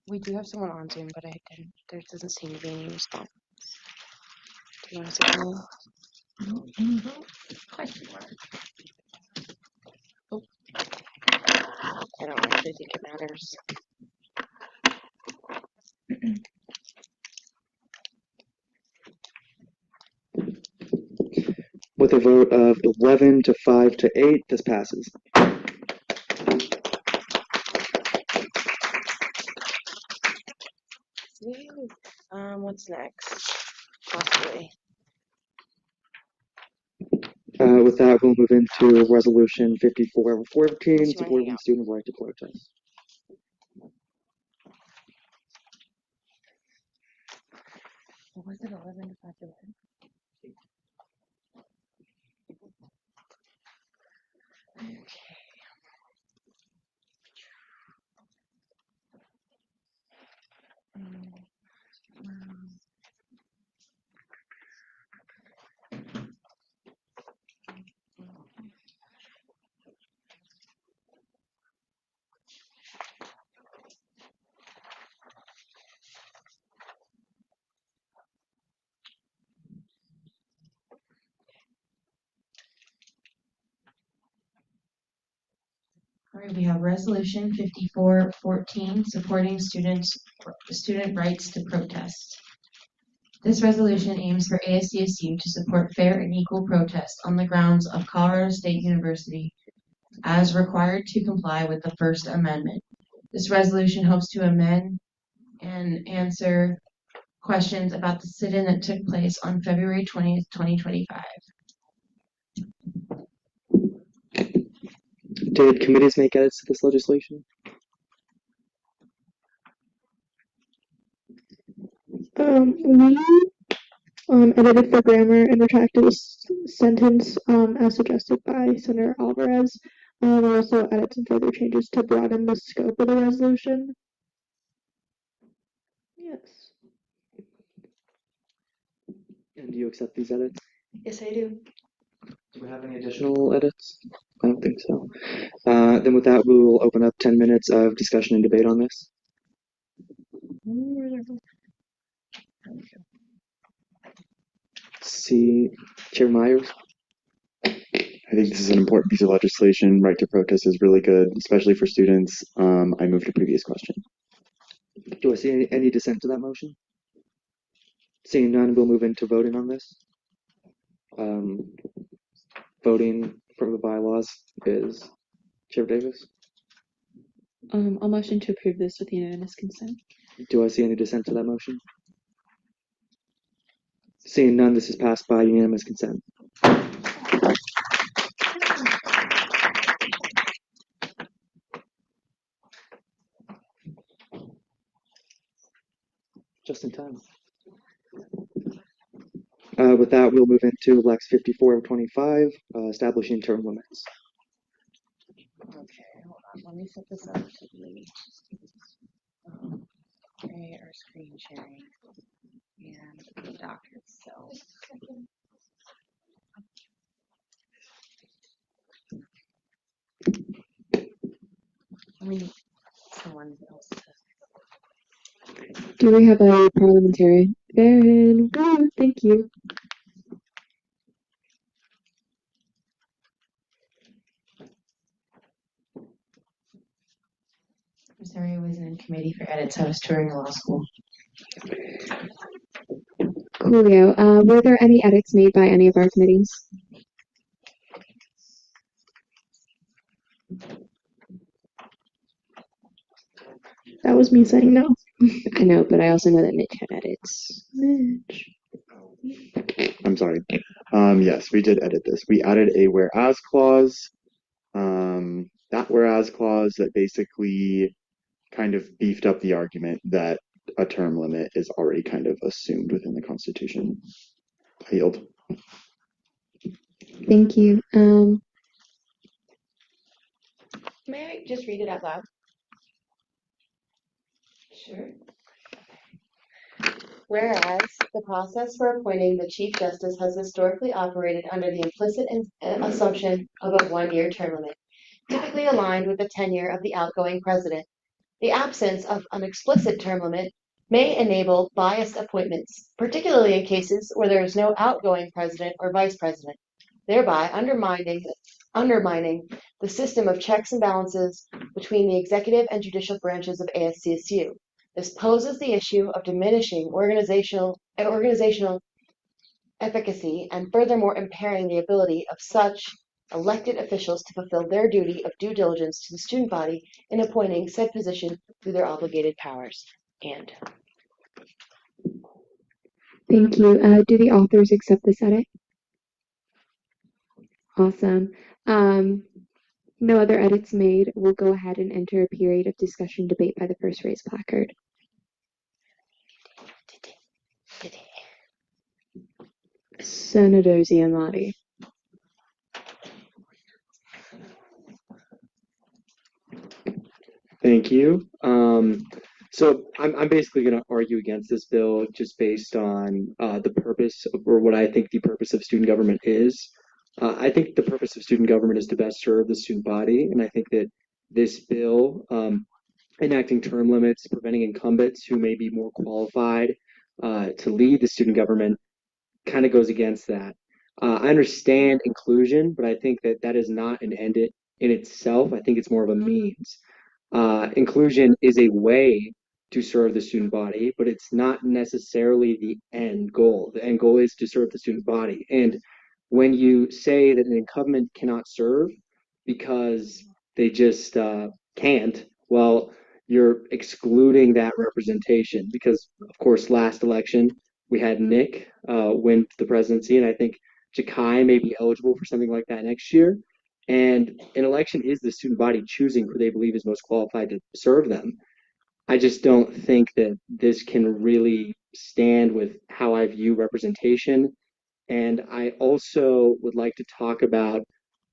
We do have someone on Zoom, but there doesn't seem to be any response. Do you want to say no? Question mark. Oh. I don't actually think it matters. With a vote of 11 to 5 to 8, this passes. What's next? Possibly. With that, we'll move into Resolution 5414, supporting student right to protest. What was it, 11 to 5 to 1? Okay. All right, we have Resolution 5414, supporting student rights to protest. This resolution aims for ASCSU to support fair and equal protest on the grounds of Colorado State University as required to comply with the First Amendment. This resolution hopes to amend and answer questions about the sit-in that took place on February 20th, 2025. Did committees make edits to this legislation? We edited for grammar and retracted a sentence as suggested by Senator Alvarez. We also added some further changes to broaden the scope of the resolution. Yes. And do you accept these edits? Yes, I do. Do we have any additional edits? I don't think so. Then with that, we will open up 10 minutes of discussion and debate on this. See, Chair Myers. I think this is an important piece of legislation. Right to protest is really good, especially for students. I move to previous question. Do I see any dissent to that motion? Seeing none, we'll move into voting on this. Voting for the bylaws is Chair Davis. I'll motion to approve this with unanimous consent. Do I see any dissent to that motion? Seeing none, this is passed by unanimous consent. Just in time. With that, we'll move into Lex 5425, establishing term limits. Okay, hold on. Let me set this up to be our screen sharing and the doc itself. I mean, someone else. Do we have a parliamentarian? Baron, thank you. I'm sorry, I wasn't in committee for edits. I was touring law school. Coolio. Were there any edits made by any of our committees? That was me saying no. I know, but I also know that Mitch had edits. Mitch. I'm sorry. Yes, we did edit this. We added a whereas clause. That whereas clause that basically kind of beefed up the argument that a term limit is already kind of assumed within the Constitution. I yield. Thank you. May I just read it out loud? Sure. Whereas the process for appointing the Chief Justice has historically operated under the implicit assumption of a one-year term limit, typically aligned with the tenure of the outgoing president. The absence of an explicit term limit may enable biased appointments, particularly in cases where there is no outgoing president or vice president, thereby undermining the system of checks and balances between the executive and judicial branches of ASCSU. This poses the issue of diminishing organizational efficacy and furthermore impairing the ability of such elected officials to fulfill their duty of due diligence to the student body in appointing said position through their obligated powers. And Thank you. Do the authors accept this edit? Awesome. No other edits made. We'll go ahead and enter a period of discussion debate by the first raised placard. Senator Ziamati. Thank you. So I'm basically going to argue against this bill just based on the purpose of, or what I think the purpose of student government is. I think the purpose of student government is to best serve the student body, and I think that this bill enacting term limits, preventing incumbents who may be more qualified to lead the student government kind of goes against that. I understand inclusion, but I think that that is not an end in itself. I think it's more of a means. Inclusion is a way to serve the student body, but it's not necessarily the end goal. The end goal is to serve the student body. And when you say that an incumbent cannot serve because they just can't, well, you're excluding that representation because, of course, last election we had Nick win the presidency, and I think Jakai may be eligible for something like that next year. And an election is the student body choosing who they believe is most qualified to serve them. I just don't think that this can really stand with how I view representation. And I also would like to talk about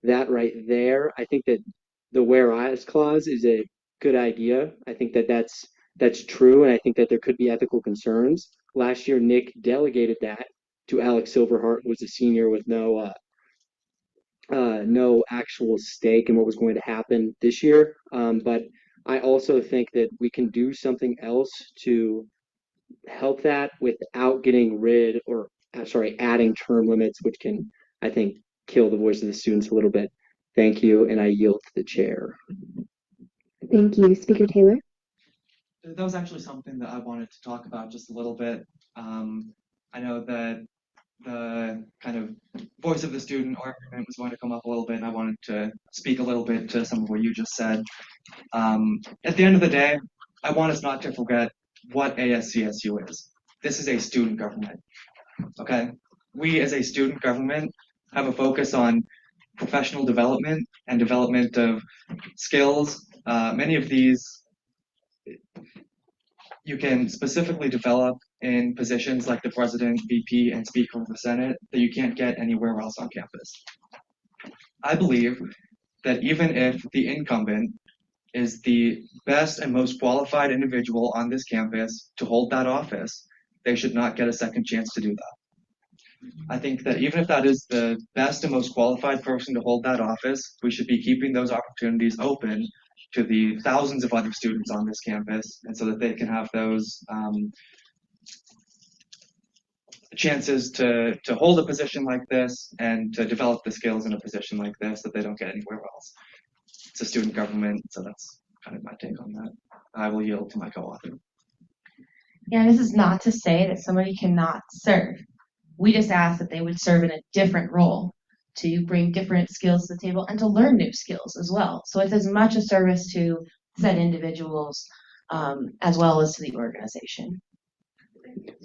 that right there. I think that the whereas clause is a good idea. I think that that's true, and I think that there could be ethical concerns. Last year, Nick delegated that to Alex Silverhart, who was a senior with no actual stake in what was going to happen this year. But I also think that we can do something else to help that without getting rid or, sorry, adding term limits, which can, I think, kill the voice of the students a little bit. Thank you, and I yield to the chair. Thank you. Speaker Taylor? That was actually something that I wanted to talk about just a little bit. I know that the kind of voice of the student argument was going to come up a little bit, and I wanted to speak a little bit to some of what you just said. At the end of the day, I want us not to forget what ASCSU is. This is a student government, okay? We as a student government have a focus on professional development and development of skills. Many of these you can specifically develop in positions like the president, VP, and speaker of the Senate that you can't get anywhere else on campus. I believe that even if the incumbent is the best and most qualified individual on this campus to hold that office, they should not get a second chance to do that. I think that even if that is the best and most qualified person to hold that office, we should be keeping those opportunities open to the thousands of other students on this campus, and so that they can have those chances to hold a position like this and to develop the skills in a position like this that they don't get anywhere else. It's a student government, so that's kind of my take on that. I will yield to my co-author. Yeah, this is not to say that somebody cannot serve. We just ask that they would serve in a different role to bring different skills to the table and to learn new skills as well. So it's as much a service to said individuals as well as to the organization.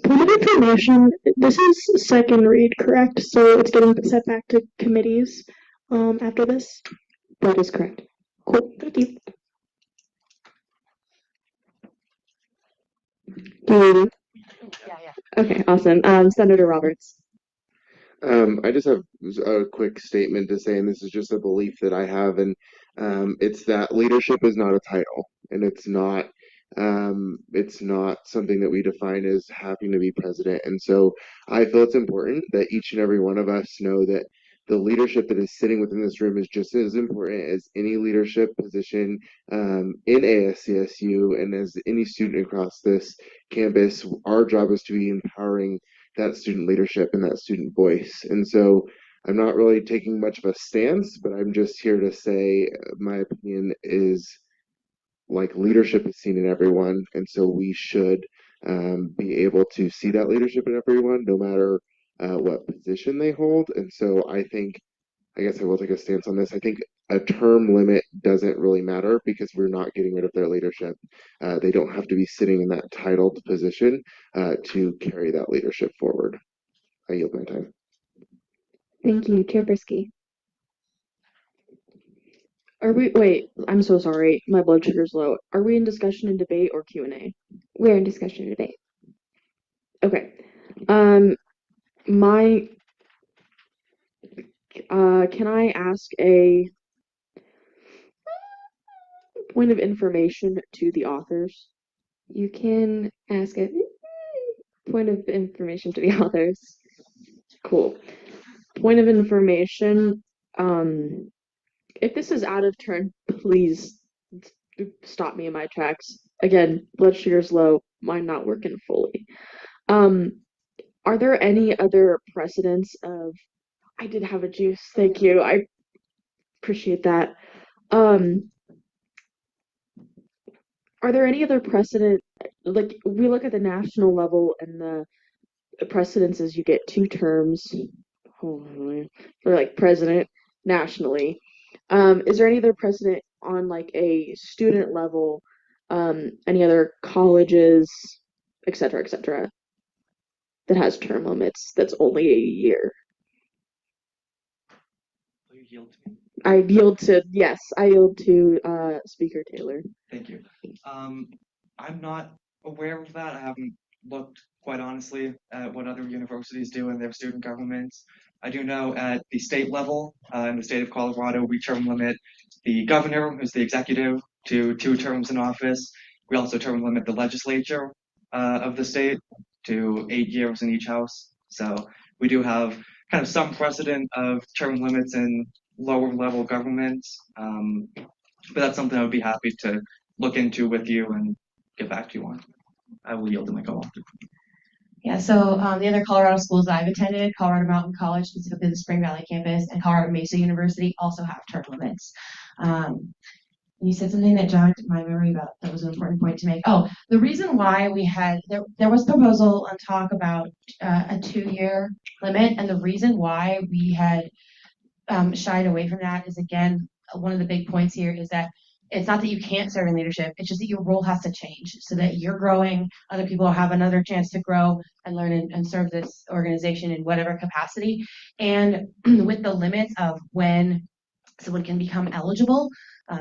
Point of information, this is second read, correct? So it's getting sent back to committees after this? That is correct. Cool, thank you. Do you? Yeah. Okay, awesome. Senator Roberts. I just have a quick statement to say, and this is just a belief that I have, and it's that leadership is not a title, and it's not something that we define as having to be president. And so I feel it's important that each and every one of us know that the leadership that is sitting within this room is just as important as any leadership position in ASCSU and as any student across this campus. Our job is to be empowering that student leadership and that student voice. And so I'm not really taking much of a stance, but I'm just here to say my opinion is like leadership is seen in everyone. And so we should be able to see that leadership in everyone, no matter what position they hold. And so I guess I will take a stance on this. I think a term limit doesn't really matter because we're not getting rid of their leadership. They don't have to be sitting in that titled position to carry that leadership forward. I yield my time. Thank you, Chair Brisky. Wait, I'm so sorry. My blood sugar's low. Are we in discussion and debate or Q&A? We're in discussion and debate. Okay. Can I ask a point of information to the authors? You can ask a point of information to the authors. Cool. Point of information. If this is out of turn, please stop me in my tracks. Again, blood sugar's low, mine not working fully. Are there any other precedents of I did have a juice, thank you. I appreciate that. Um, are there any other precedent? Like we look at the national level, and the precedence is you get 2 terms. Hold on, for like president nationally. Is there any other precedent on like a student level? Any other colleges, et cetera, that has term limits that's only a year? Will you yield to me? I yield to Speaker Taylor. Thank you. I'm not aware of that. I haven't looked, quite honestly, at what other universities do in their student governments. I do know at the state level, in the state of Colorado, we term limit the governor, who's the executive, to 2 terms in office. We also term limit the legislature of the state to 8 years in each house. So we do have kind of some precedent of term limits in lower level governments. But that's something I would be happy to look into with you and get back to you on. I will yield to my co-author. Yeah, so the other Colorado schools I've attended, Colorado Mountain College, specifically the Spring Valley campus, and Colorado Mesa University also have term limits. You said something that jogged my memory about that was an important point to make. Oh, the reason why we had there was proposal and talk about a 2-year limit, and the reason why we had shied away from that is, again, one of the big points here is that it's not that you can't serve in leadership, it's just that your role has to change so that you're growing, other people have another chance to grow and learn and serve this organization in whatever capacity. And with the limits of when someone can become eligible,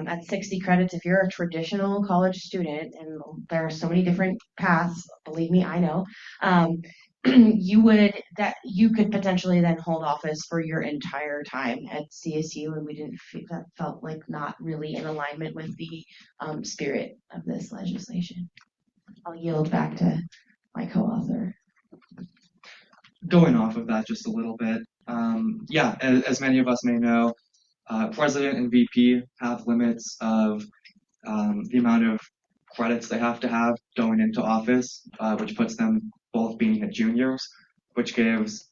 at 60 credits, if you're a traditional college student, and there are so many different paths, believe me, I know, you could potentially then hold office for your entire time at CSU, and we didn't feel that felt like not really in alignment with the spirit of this legislation. I'll yield back to my co-author. Going off of that just a little bit, yeah, as many of us may know, President and VP have limits of the amount of credits they have to have going into office, which puts them both being at juniors, which gives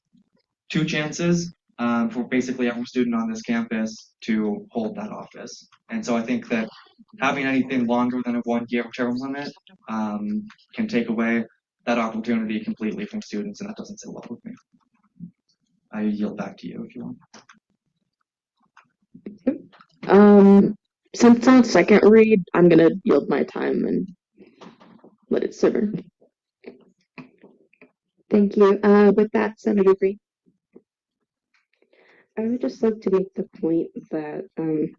2 chances for basically every student on this campus to hold that office. And so I think that having anything longer than a 1-year term limit can take away that opportunity completely from students, and that doesn't sit well with me. I yield back to you if you want. Since it's on second read, I'm gonna yield my time and let it simmer. Thank you. With that, Senator Green. I would just like to make the point that I'm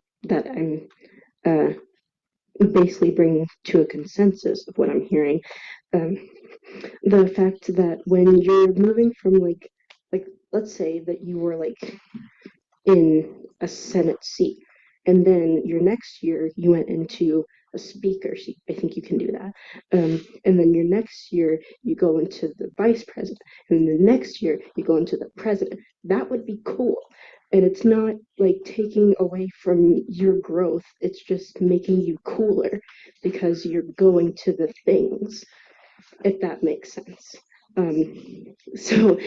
basically bringing to a consensus of what I'm hearing. The fact that when you're moving from like let's say that you were like in a Senate seat, and then your next year you went into a speaker seat. I think you can do that. And then your next year you go into the vice president, and the next year you go into the president. That would be cool. And it's not like taking away from your growth, it's just making you cooler because you're going to the things, if that makes sense. So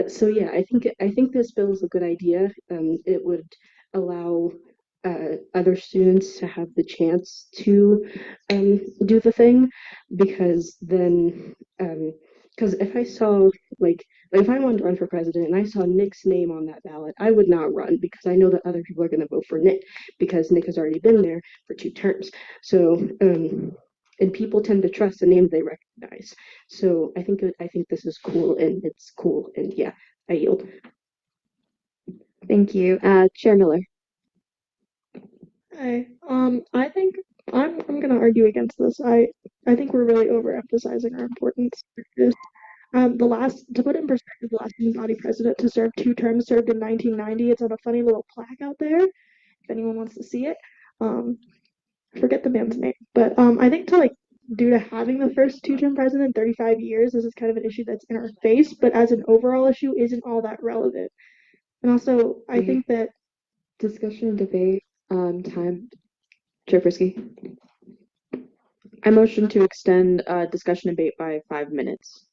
so yeah, I think this bill is a good idea. It would allow other students to have the chance to do the thing, because then because if I saw like if I wanted to run for president and I saw Nick's name on that ballot, I would not run because I know that other people are going to vote for Nick because Nick has already been there for 2 terms. So and people tend to trust the names they recognize. So I think this is cool, and it's cool, and yeah, I yield. Thank you. Chair Miller. I think I'm gonna argue against this. I think we're really overemphasizing our importance. To put it in perspective, the last student body president to serve 2 terms served in 1990. It's on a funny little plaque out there, if anyone wants to see it. Forget the man's name, but I think due to having the first 2-term president in 35 years, this is kind of an issue that's in our face, but as an overall issue, isn't all that relevant. And also, I think that discussion and debate time. Chair Frisky. I motion to extend discussion and debate by 5 minutes.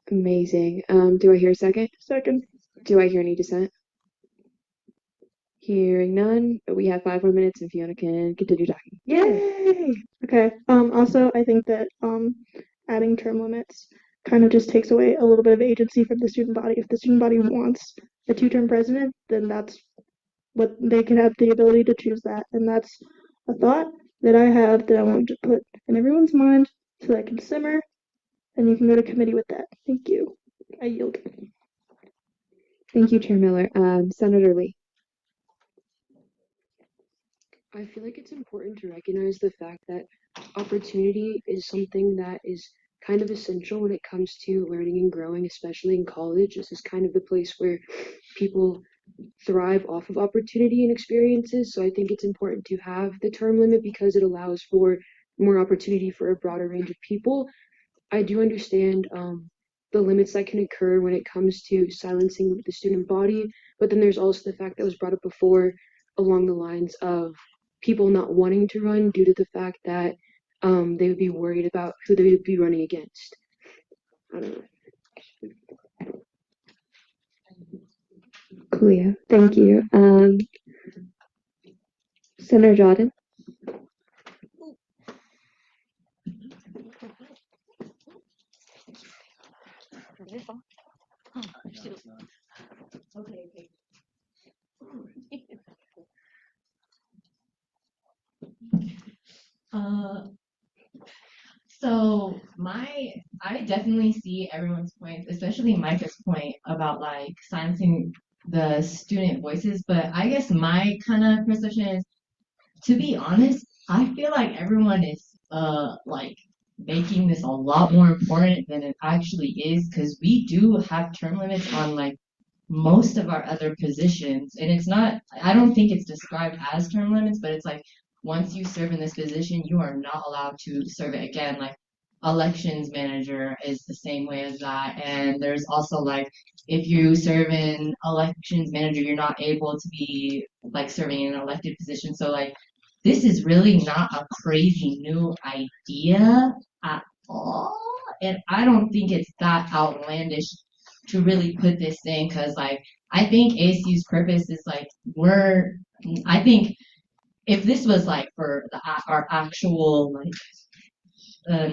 Amazing. Do I hear a second? Second. Do I hear any dissent? Hearing none, we have 5 more minutes and Fiona can continue talking. Yay! Okay. Also, I think that adding term limits kind of just takes away a little bit of agency from the student body. If the student body wants a two-term president, then that's what they can have the ability to choose that, and that's a thought that I have that I want to put in everyone's mind so that can simmer, and you can go to committee with that. Thank you. I yield. Thank you, Chair Miller. Senator Lee. I feel like it's important to recognize the fact that opportunity is something that is kind of essential when it comes to learning and growing, especially in college. This is kind of the place where people thrive off of opportunity and experiences. So I think it's important to have the term limit because it allows for more opportunity for a broader range of people. I do understand the limits that can occur when it comes to silencing the student body, but then there's also the fact that was brought up before along the lines of people not wanting to run due to the fact that they would be worried about who they would be running against. I don't know. Clear. Thank you. Senator Jordan. Okay. So I definitely see everyone's point, especially Micah's point about like silencing the student voices. But I guess my kind of perception is, to be honest, I feel like everyone is like making this a lot more important than it actually is, because we do have term limits on like most of our other positions, and it's not, I don't think it's described as term limits, but it's like once you serve in this position you are not allowed to serve it again. Like elections manager is the same way as that, and there's also like if you serve in elections manager you're not able to be like serving in an elected position. So like this is really not a crazy new idea at all, and I don't think it's that outlandish to really put this in, because like I think ASU's purpose is like I think if this was like for our actual like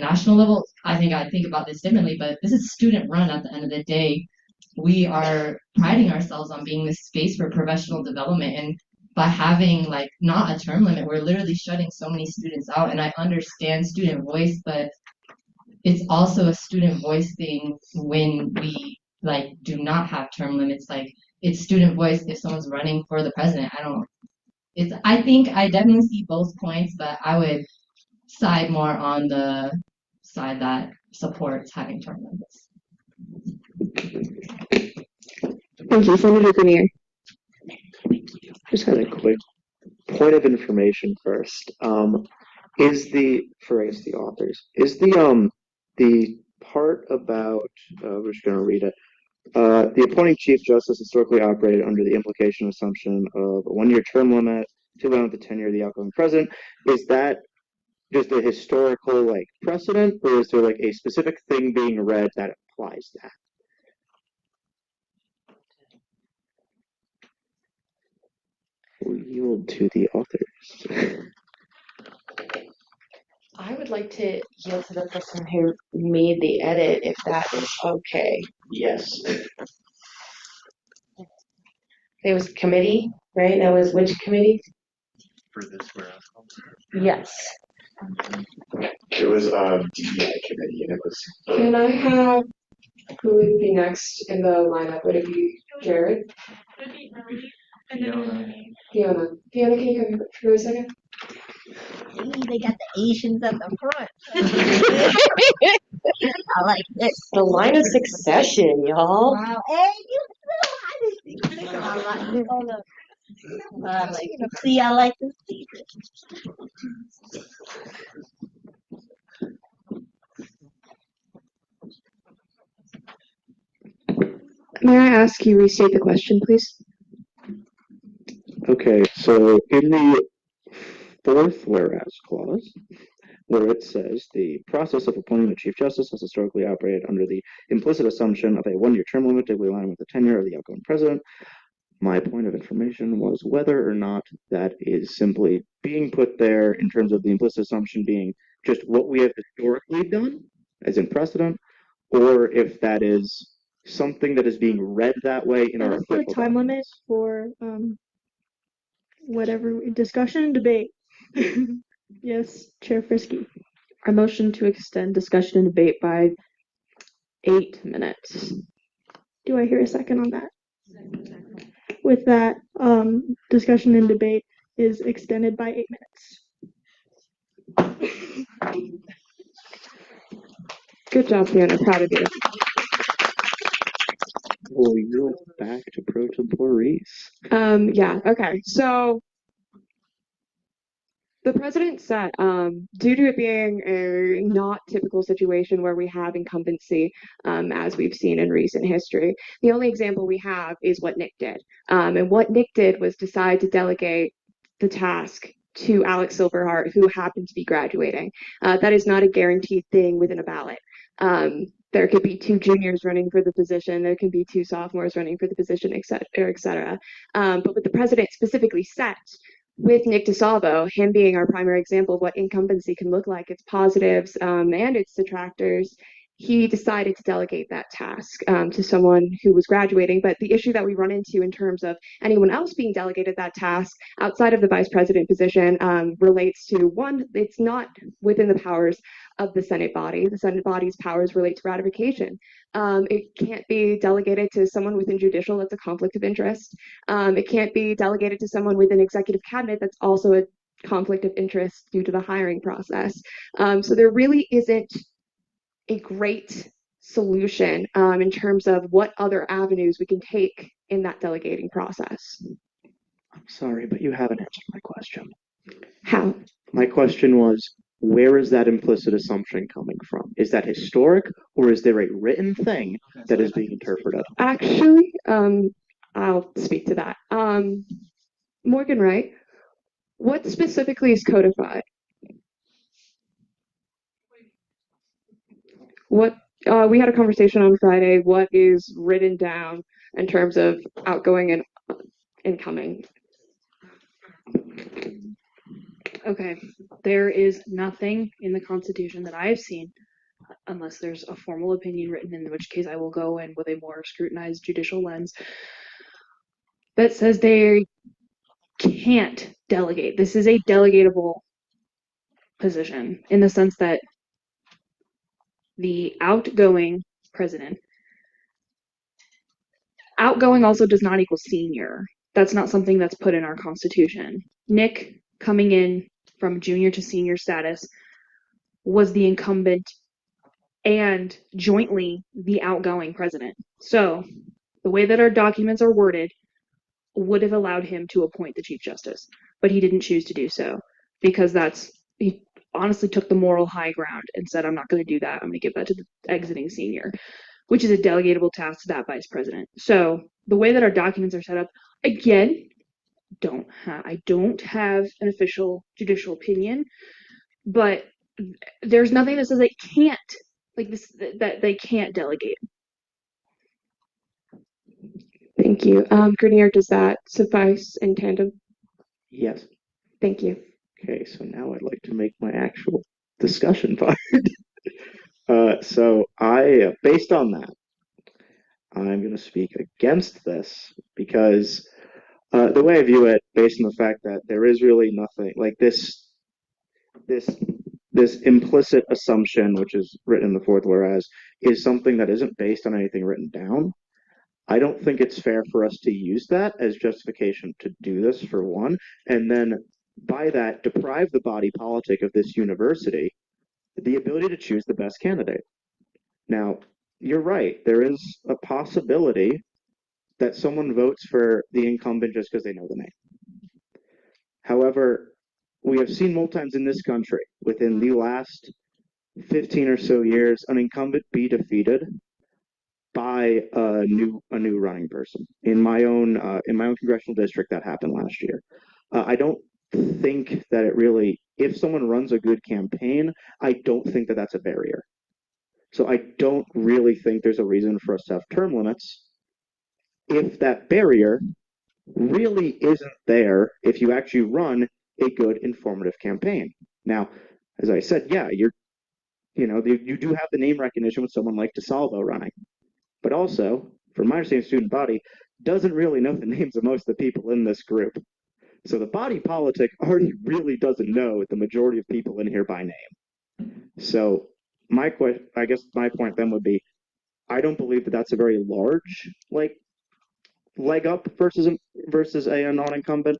national level, I think I'd think about this differently. But this is student run at the end of the day. We are priding ourselves on being this space for professional development, and by having like not a term limit, we're literally shutting so many students out. And I understand student voice, but it's also a student voice thing when we like do not have term limits. Like it's student voice if someone's running for the president. I think I definitely see both points, but I would side more on the side that supports having term limits. Thank you, Senator Grenier. Just had a quick point of information first. For I guess the authors, is the part about we're just going to read it. The appointing Chief Justice historically operated under the implication assumption of a 1-year term limit to run with the tenure of the outgoing president. Is that just a historical like precedent, or is there like a specific thing being read that applies that? We'll yield to the authors. I would like to yield to the person who made the edit, if that is okay. Yes. It was committee, right? That was which committee? For this whereas. Yes. It was DEI committee, and it was. Can I have who would be next in the lineup? Would it be Jared? Fiona. Fiona. Fiona, can you come here for a second? They got the Asians at the front. I like this. The line of succession, y'all. Wow. Hey, you know, I like this. Oh, look. I like to see. I like to see this. May I ask you restate the question, please? Okay, so in the fourth whereas clause, where it says the process of appointing the Chief Justice has historically operated under the implicit assumption of a 1-year term limit typically aligned with the tenure of the outgoing president. My point of information was whether or not that is simply being put there in terms of the implicit assumption being just what we have historically done, as in precedent, or if that is something that is being read that way in our Is there a official time limit documents. for whatever discussion and debate? Yes, Chair Frisky. I motion to extend discussion and debate by 8 minutes. Do I hear a second on that? With that, discussion and debate is extended by 8 minutes. Good job, Fiona. Proud of you. Well, you're back to pro temporis. Yeah, okay. So the president said, due to it being a not typical situation where we have incumbency, as we've seen in recent history, the only example we have is what Nick did. And what Nick did was decide to delegate the task to Alex Silverhart, who happened to be graduating. That is not a guaranteed thing within a ballot. There could be 2 juniors running for the position. There can be 2 sophomores running for the position, et cetera, et cetera. But what the president specifically said with Nick DeSalvo, him being our primary example of what incumbency can look like, its positives and its detractors, he decided to delegate that task to someone who was graduating. But the issue that we run into in terms of anyone else being delegated that task outside of the vice president position relates to one, it's not within the powers of the Senate body. The Senate body's powers relate to ratification. It can't be delegated to someone within judicial that's a conflict of interest. It can't be delegated to someone within executive cabinet that's also a conflict of interest due to the hiring process. So there really isn't a great solution in terms of what other avenues we can take in that delegating process. I'm sorry, but you haven't answered my question. How? My question was, where is that implicit assumption coming from? Is that historic, or is there a written thing that is being interpreted? Actually, I'll speak to that. Morgan Wright, what specifically is codified? What we had a conversation on Friday. What is written down in terms of outgoing and incoming? Okay, there is nothing in the Constitution that I have seen, unless there's a formal opinion written, in which case I will go in with a more scrutinized judicial lens, that says they can't delegate. This is a delegatable position in the sense that the outgoing president, outgoing also does not equal senior. That's not something that's put in our Constitution. Nick coming in from junior to senior status was the incumbent and jointly the outgoing president. So the way that our documents are worded would have allowed him to appoint the Chief Justice, but he didn't choose to do so because he honestly took the moral high ground and said, I'm not going to do that. I'm going to give that to the exiting senior, which is a delegatable task to that vice president. So the way that our documents are set up, again, I don't have an official judicial opinion, but there's nothing that says they can't, like this, that they can't delegate. Thank you. Grenier, does that suffice in tandem? Yes. Thank you. Okay, so now I'd like to make my actual discussion part. So based on that, I'm going to speak against this because the way I view it, based on the fact that there is really nothing like this implicit assumption, which is written in the fourth whereas, is something that isn't based on anything written down. I don't think it's fair for us to use that as justification to do this, for one, and then by that deprive the body politic of this university the ability to choose the best candidate. Now, you're right. There is a possibility that someone votes for the incumbent just because they know the name. However, we have seen multiple times in this country within the last 15 or so years an incumbent be defeated by a new running person. In my own congressional district, that happened last year. I don't think that it really, if someone runs a good campaign, I don't think that that's a barrier. So I don't really think there's a reason for us to have term limits if that barrier really isn't there if you actually run a good informative campaign. Now, as I said, yeah, you do have the name recognition with someone like DeSalvo running, but also, from my understanding, student body doesn't really know the names of most of the people in this group. So the body politic already really doesn't know the majority of people in here by name. So I guess my point then would be, I don't believe that that's a very large leg up versus a non-incumbent,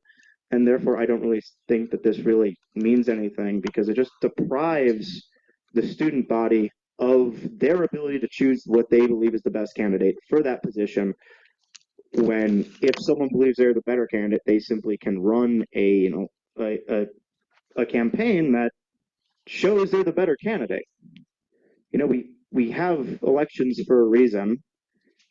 and therefore I don't really think that this really means anything because it just deprives the student body of their ability to choose what they believe is the best candidate for that position. When if someone believes they're the better candidate, they simply can run a campaign that shows they're the better candidate. We have elections for a reason,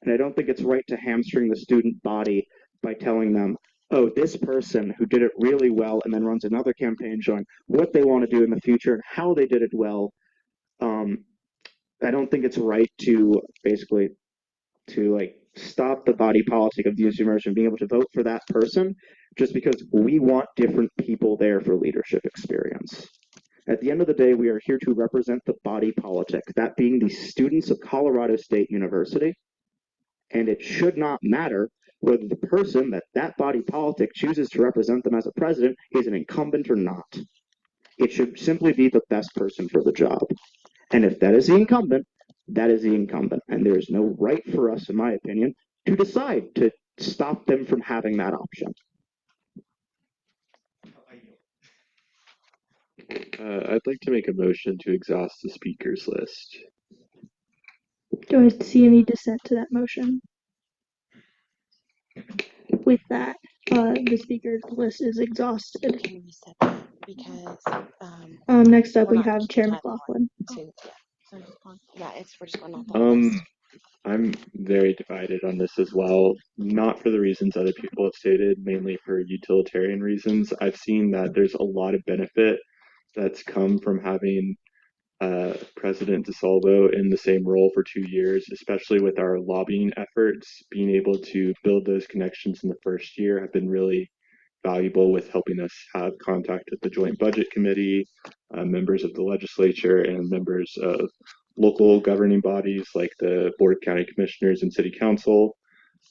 and I don't think it's right to hamstring the student body by telling them, oh, this person who did it really well and then runs another campaign showing what they want to do in the future and how they did it well. I don't think it's right to basically stop the body politic of the university from being able to vote for that person just because we want different people there for leadership experience. At the end of the day, we are here to represent the body politic, that being the students of Colorado State University, and it should not matter whether the person that body politic chooses to represent them as a president is an incumbent or not. It should simply be the best person for the job. And if that is the incumbent, that is the incumbent. And there is no right for us, in my opinion, to decide to stop them from having that option. I'd like to make a motion to exhaust the speakers list. Do I see any dissent to that motion? With that, the speaker list is exhausted. Because Next up we're we not have Chair time McLaughlin. yeah, we're just going off the list. I'm very divided on this as well, not for the reasons other people have stated, mainly for utilitarian reasons. I've seen that there's a lot of benefit that's come from having President DeSalvo in the same role for 2 years, especially with our lobbying efforts. Being able to build those connections in the first year have been really valuable with helping us have contact with the Joint Budget Committee, members of the legislature, and members of local governing bodies like the Board of County Commissioners and City Council.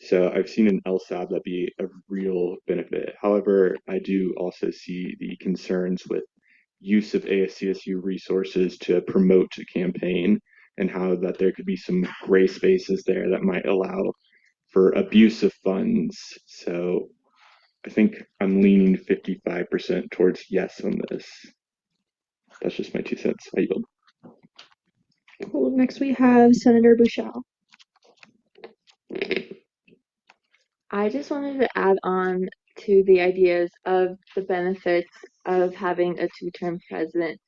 So I've seen an LSAB that be a real benefit. However, I do also see the concerns with use of ASCSU resources to promote a campaign and how that there could be some gray spaces there that might allow for abuse of funds. So I think I'm leaning 55% towards yes on this. That's just my 2 cents. I yield. Cool. Next we have Senator Bouchel. I just wanted to add on to the ideas of the benefits of having a two-term president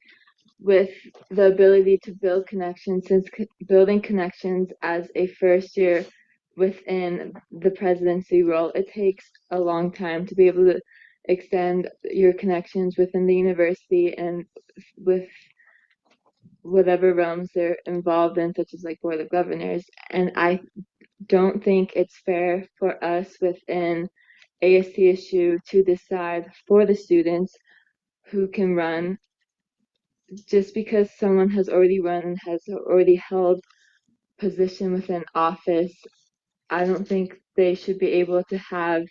with the ability to build connections, since building connections as a first year within the presidency role, it takes a long time to be able to extend your connections within the university and with whatever realms they're involved in, such as like Board of Governors. And I don't think it's fair for us within ASCSU to decide for the students who can run just because someone has already run and has already held position within office. I don't think they should be able to have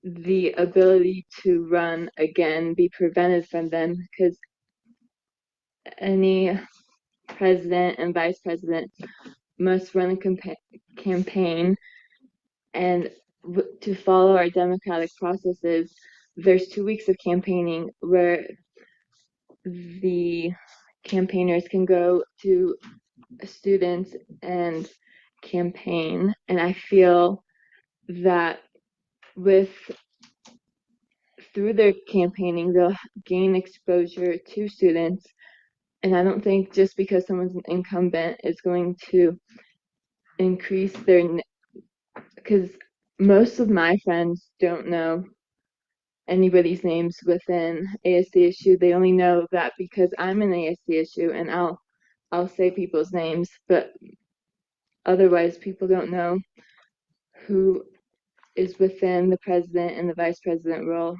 the ability to run again be prevented from them, because any president and vice president must run a campaign, and to follow our democratic processes, there's 2 weeks of campaigning where the campaigners can go to students and campaign. And I feel that through their campaigning, they'll gain exposure to students. And I don't think just because someone's an incumbent is going to increase because most of my friends don't know anybody's names within ASCSU. They only know that because I'm in ASCSU, and I'll say people's names, but otherwise people don't know who is within the president and the vice president role.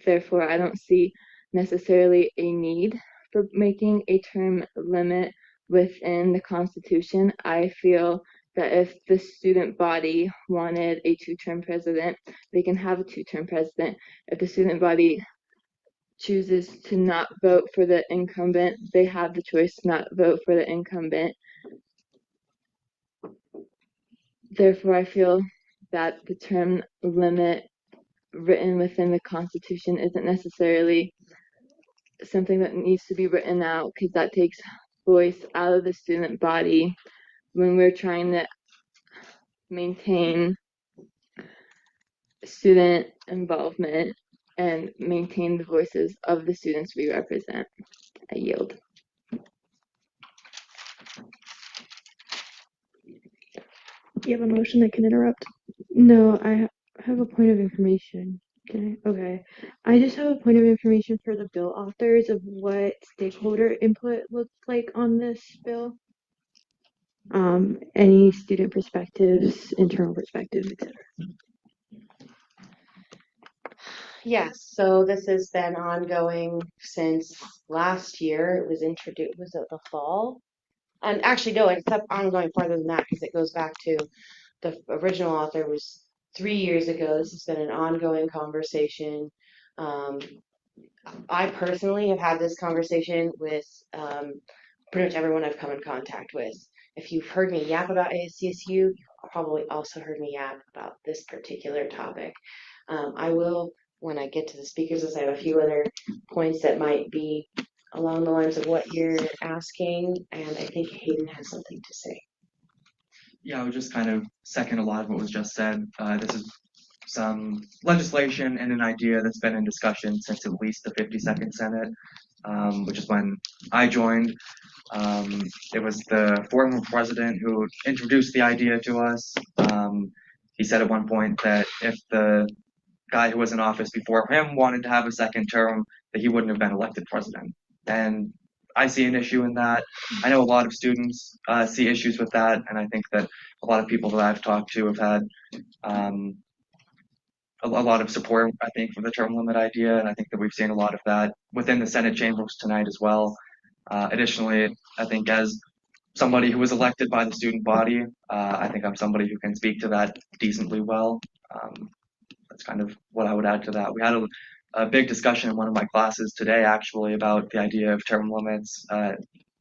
Therefore, I don't see necessarily a need for making a term limit within the Constitution. I feel that if the student body wanted a two-term president, they can have a two-term president. If the student body chooses to not vote for the incumbent, they have the choice to not vote for the incumbent. Therefore, I feel that the term limit written within the Constitution isn't necessarily something that needs to be written out, because that takes voice out of the student body when we're trying to maintain student involvement and maintain the voices of the students we represent. I yield. Do you have a motion that can interrupt? No, I have a point of information. Can I? Okay. I just have a point of information for the bill authors of what stakeholder input looked like on this bill. Any student perspectives, internal perspectives, etc. Yes, so this has been ongoing since last year. It was introduced, was it the fall? And actually, no, it kept ongoing farther than that because it goes back to the original author was 3 years ago. This has been an ongoing conversation. Um, I personally have had this conversation with pretty much everyone I've come in contact with. If you've heard me yap about ASCSU, you've probably also heard me yap about this particular topic. I will, when I get to the speakers list, I have a few other points that might be along the lines of what you're asking, and I think Hayden has something to say. Yeah, I would just kind of second a lot of what was just said. This is some legislation and an idea that's been in discussion since at least the 52nd Senate, which is when I joined. It was the former president who introduced the idea to us. He said at one point that if the guy who was in office before him wanted to have a second term, that he wouldn't have been elected president. And I see an issue in that. I know a lot of students see issues with that, and I think that a lot of people that I've talked to have had a lot of support, I think, for the term limit idea, and I think that we've seen a lot of that within the Senate chambers tonight as well. Additionally, I think as somebody who was elected by the student body, I think I'm somebody who can speak to that decently well. That's kind of what I would add to that. We had a big discussion in one of my classes today, actually, about the idea of term limits,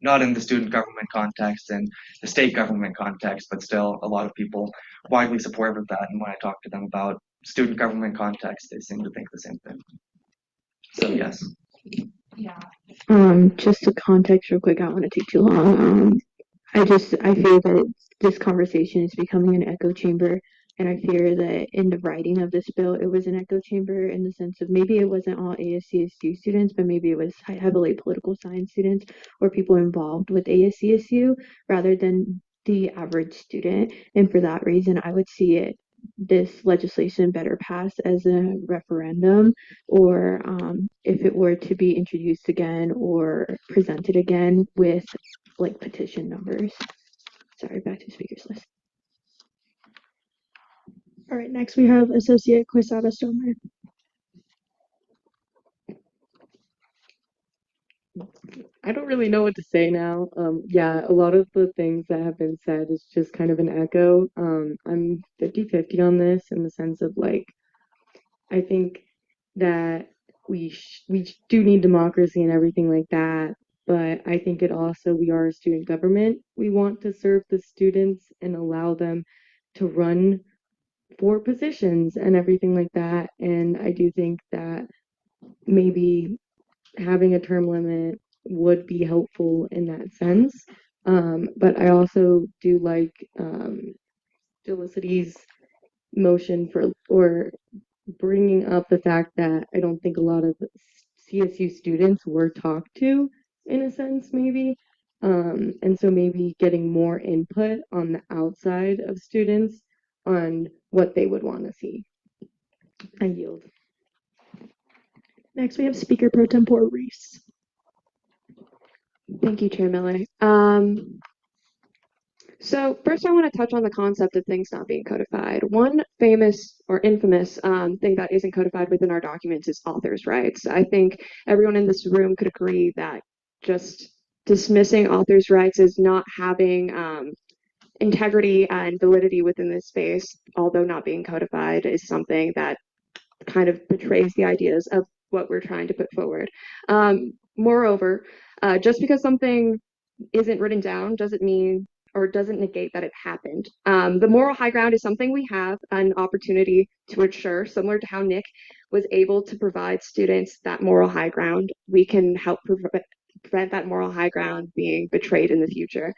not in the student government context and the state government context, but still a lot of people widely supportive of that. And when I talk to them about student government context, they seem to think the same thing. So yes. Yeah. Just to context real quick, I don't want to take too long. I feel that this conversation is becoming an echo chamber, and I fear that in the writing of this bill, it was an echo chamber in the sense of maybe it wasn't all ASCSU students, but maybe it was heavily political science students or people involved with ASCSU rather than the average student. And for that reason, I would see this legislation better pass as a referendum, or if it were to be introduced again or presented again with like petition numbers. Sorry, back to speakers list. All right, next we have Associate Quesada Stormer. I don't really know what to say now. Yeah, a lot of the things that have been said is just kind of an echo. I'm 50-50 on this in the sense of like, I think that we do need democracy and everything like that, but I think we are a student government. We want to serve the students and allow them to run for positions and everything like that. And I do think that maybe having a term limit would be helpful in that sense. But I also do like Felicity's motion or bringing up the fact that I don't think a lot of CSU students were talked to in a sense, maybe. And so maybe getting more input on the outside of students on what they would want to see. I yield. Next, we have Speaker Pro Tempore Reese. Thank you, Chair Miller. So first, I want to touch on the concept of things not being codified. One famous or infamous thing that isn't codified within our documents is authors' rights. I think everyone in this room could agree that just dismissing authors' rights as not having integrity and validity within this space, although not being codified, is something that kind of betrays the ideas of what we're trying to put forward. Moreover, just because something isn't written down doesn't mean or doesn't negate that it happened. The moral high ground is something we have an opportunity to ensure, similar to how Nick was able to provide students that moral high ground. We can help prevent that moral high ground being betrayed in the future.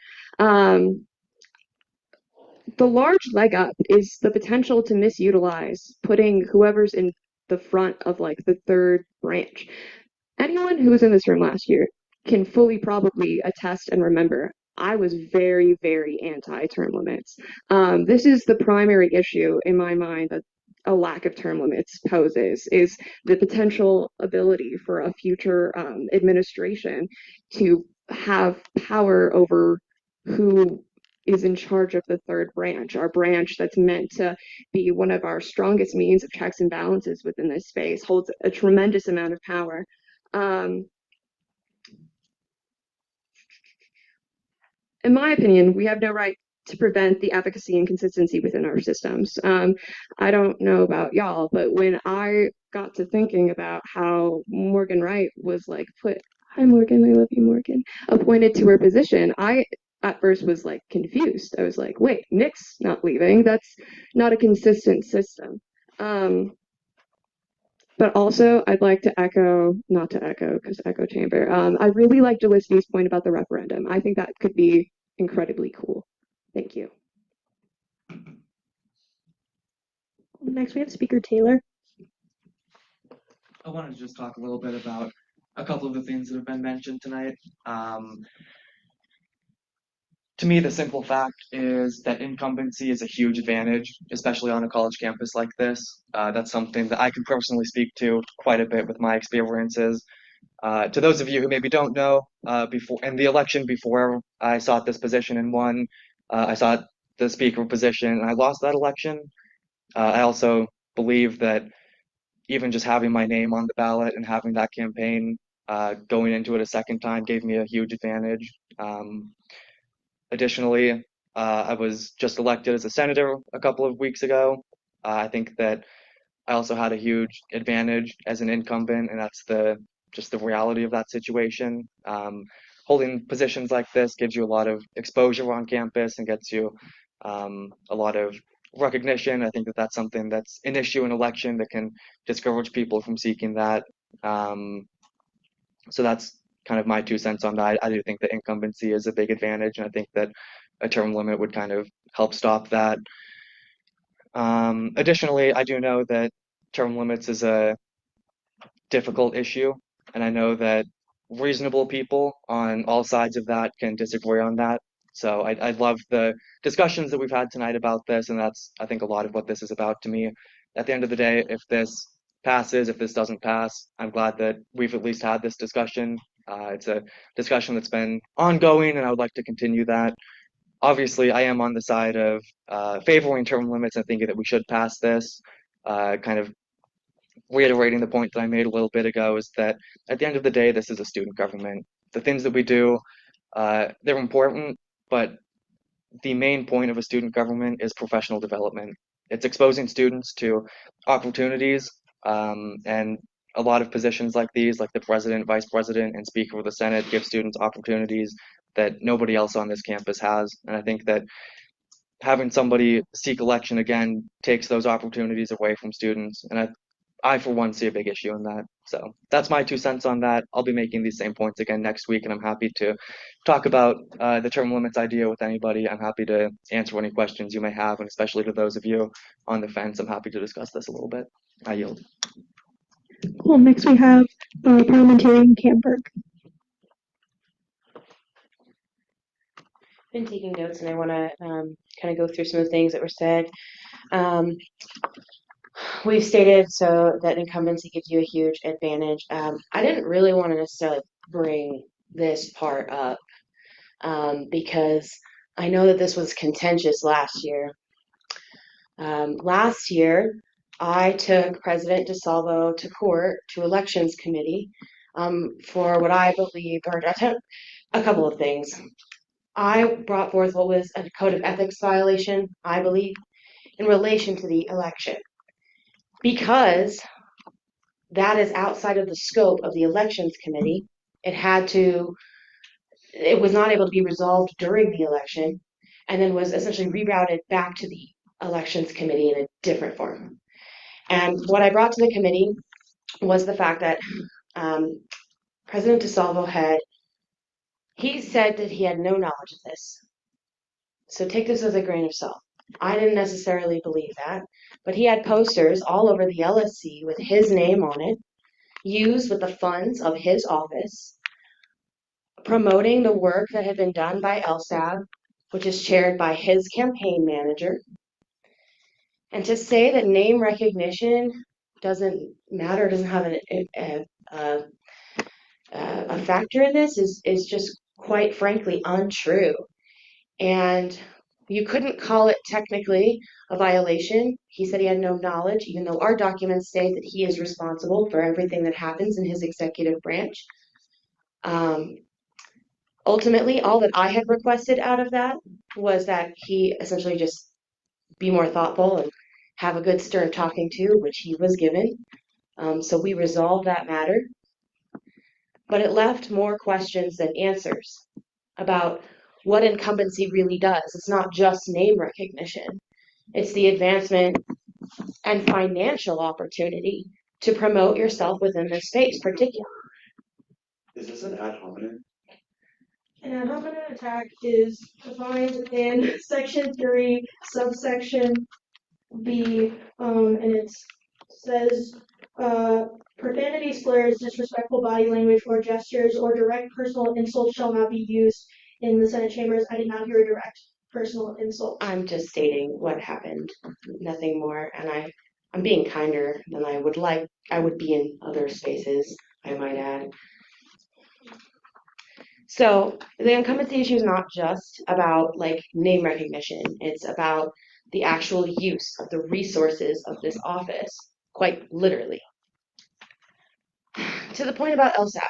The large leg up is the potential to misutilize putting whoever's in the front of like the third branch. Anyone who was in this room last year can fully probably attest and remember I was very, very anti term limits. This is the primary issue in my mind that a lack of term limits poses is the potential ability for a future administration to have power over who is in charge of the third branch, our branch that's meant to be one of our strongest means of checks and balances within this space, holds a tremendous amount of power. In my opinion, we have no right to prevent the efficacy and consistency within our systems. I don't know about y'all, but when I got to thinking about how Morgan Wright was like hi Morgan, I love you, Morgan, appointed to her position, I at first was like confused. I was like, wait, Nick's not leaving. That's not a consistent system. But also, I'd like to echo, not to echo, because echo chamber. I really like Felicitie's point about the referendum. I think that could be incredibly cool. Thank you. Next, we have Speaker Taylor. I wanted to just talk a little bit about a couple of the things that have been mentioned tonight. To me, the simple fact is that incumbency is a huge advantage, especially on a college campus like this. That's something that I can personally speak to quite a bit with my experiences. To those of you who maybe don't know, before in the election before I sought this position and won, I sought the speaker position and I lost that election. I also believe that even just having my name on the ballot and having that campaign going into it a second time gave me a huge advantage. Additionally, I was just elected as a senator a couple of weeks ago. I think that I also had a huge advantage as an incumbent, and that's just the reality of that situation. Holding positions like this gives you a lot of exposure on campus and gets you a lot of recognition. I think that that's something that's an issue in election that can discourage people from seeking that. So that's kind of my 2 cents on that. I do think that incumbency is a big advantage, and I think that a term limit would kind of help stop that. Additionally, I do know that term limits is a difficult issue, and I know that reasonable people on all sides of that can disagree on that. So I love the discussions that we've had tonight about this, and that's, I think, a lot of what this is about to me. At the end of the day, if this passes, if this doesn't pass, I'm glad that we've at least had this discussion. It's a discussion that's been ongoing, and I would like to continue that. Obviously, I am on the side of favoring term limits and thinking that we should pass this. Kind of reiterating the point that I made a little bit ago is that at the end of the day, this is a student government. The things that we do, they're important, but the main point of a student government is professional development. It's exposing students to opportunities, and a lot of positions like these, like the president, vice president, and speaker of the Senate, give students opportunities that nobody else on this campus has. And I think that having somebody seek election again takes those opportunities away from students. And I for one, see a big issue in that. So that's my 2 cents on that. I'll be making these same points again next week, and I'm happy to talk about the term limits idea with anybody. I'm happy to answer any questions you may have, and especially to those of you on the fence, I'm happy to discuss this a little bit. I yield. Cool. Next, we have Parliamentarian Camberg. Been taking notes, and I want to kind of go through some of the things that were said. We've stated so that incumbency gives you a huge advantage. I didn't really want to necessarily bring this part up because I know that this was contentious last year. Last year, I took President DeSalvo to court, to Elections Committee, for what I believe are a couple of things. I brought forth what was a code of ethics violation, I believe, in relation to the election, because that is outside of the scope of the Elections Committee. It was not able to be resolved during the election, and then was essentially rerouted back to the Elections Committee in a different form. And what I brought to the committee was the fact that President DeSalvo he said that he had no knowledge of this. So take this with a grain of salt. I didn't necessarily believe that, but he had posters all over the LSC with his name on it, used with the funds of his office, promoting the work that had been done by LSAB, which is chaired by his campaign manager. And to say that name recognition doesn't matter, doesn't have a factor in this is just quite frankly untrue. And you couldn't call it technically a violation. He said he had no knowledge, even though our documents state that he is responsible for everything that happens in his executive branch. Ultimately, all that I had requested out of that was that he essentially just be more thoughtful and have a good stern talking to, which he was given. So we resolved that matter. But it left more questions than answers about what incumbency really does. It's not just name recognition. It's the advancement and financial opportunity to promote yourself within this space, particularly. Is this an ad hominem? An ad hominem attack is defined in Section 3, subsection B, and it says profanity, slurs, disrespectful body language or gestures, or direct personal insults shall not be used in the Senate chambers. I did not hear a direct personal insult. I'm just stating what happened, nothing more, and I'm being kinder than I would be in other spaces, I might add. So the incumbency issue is not just about like name recognition. It's about the actual use of the resources of this office, quite literally. To the point about LSAB.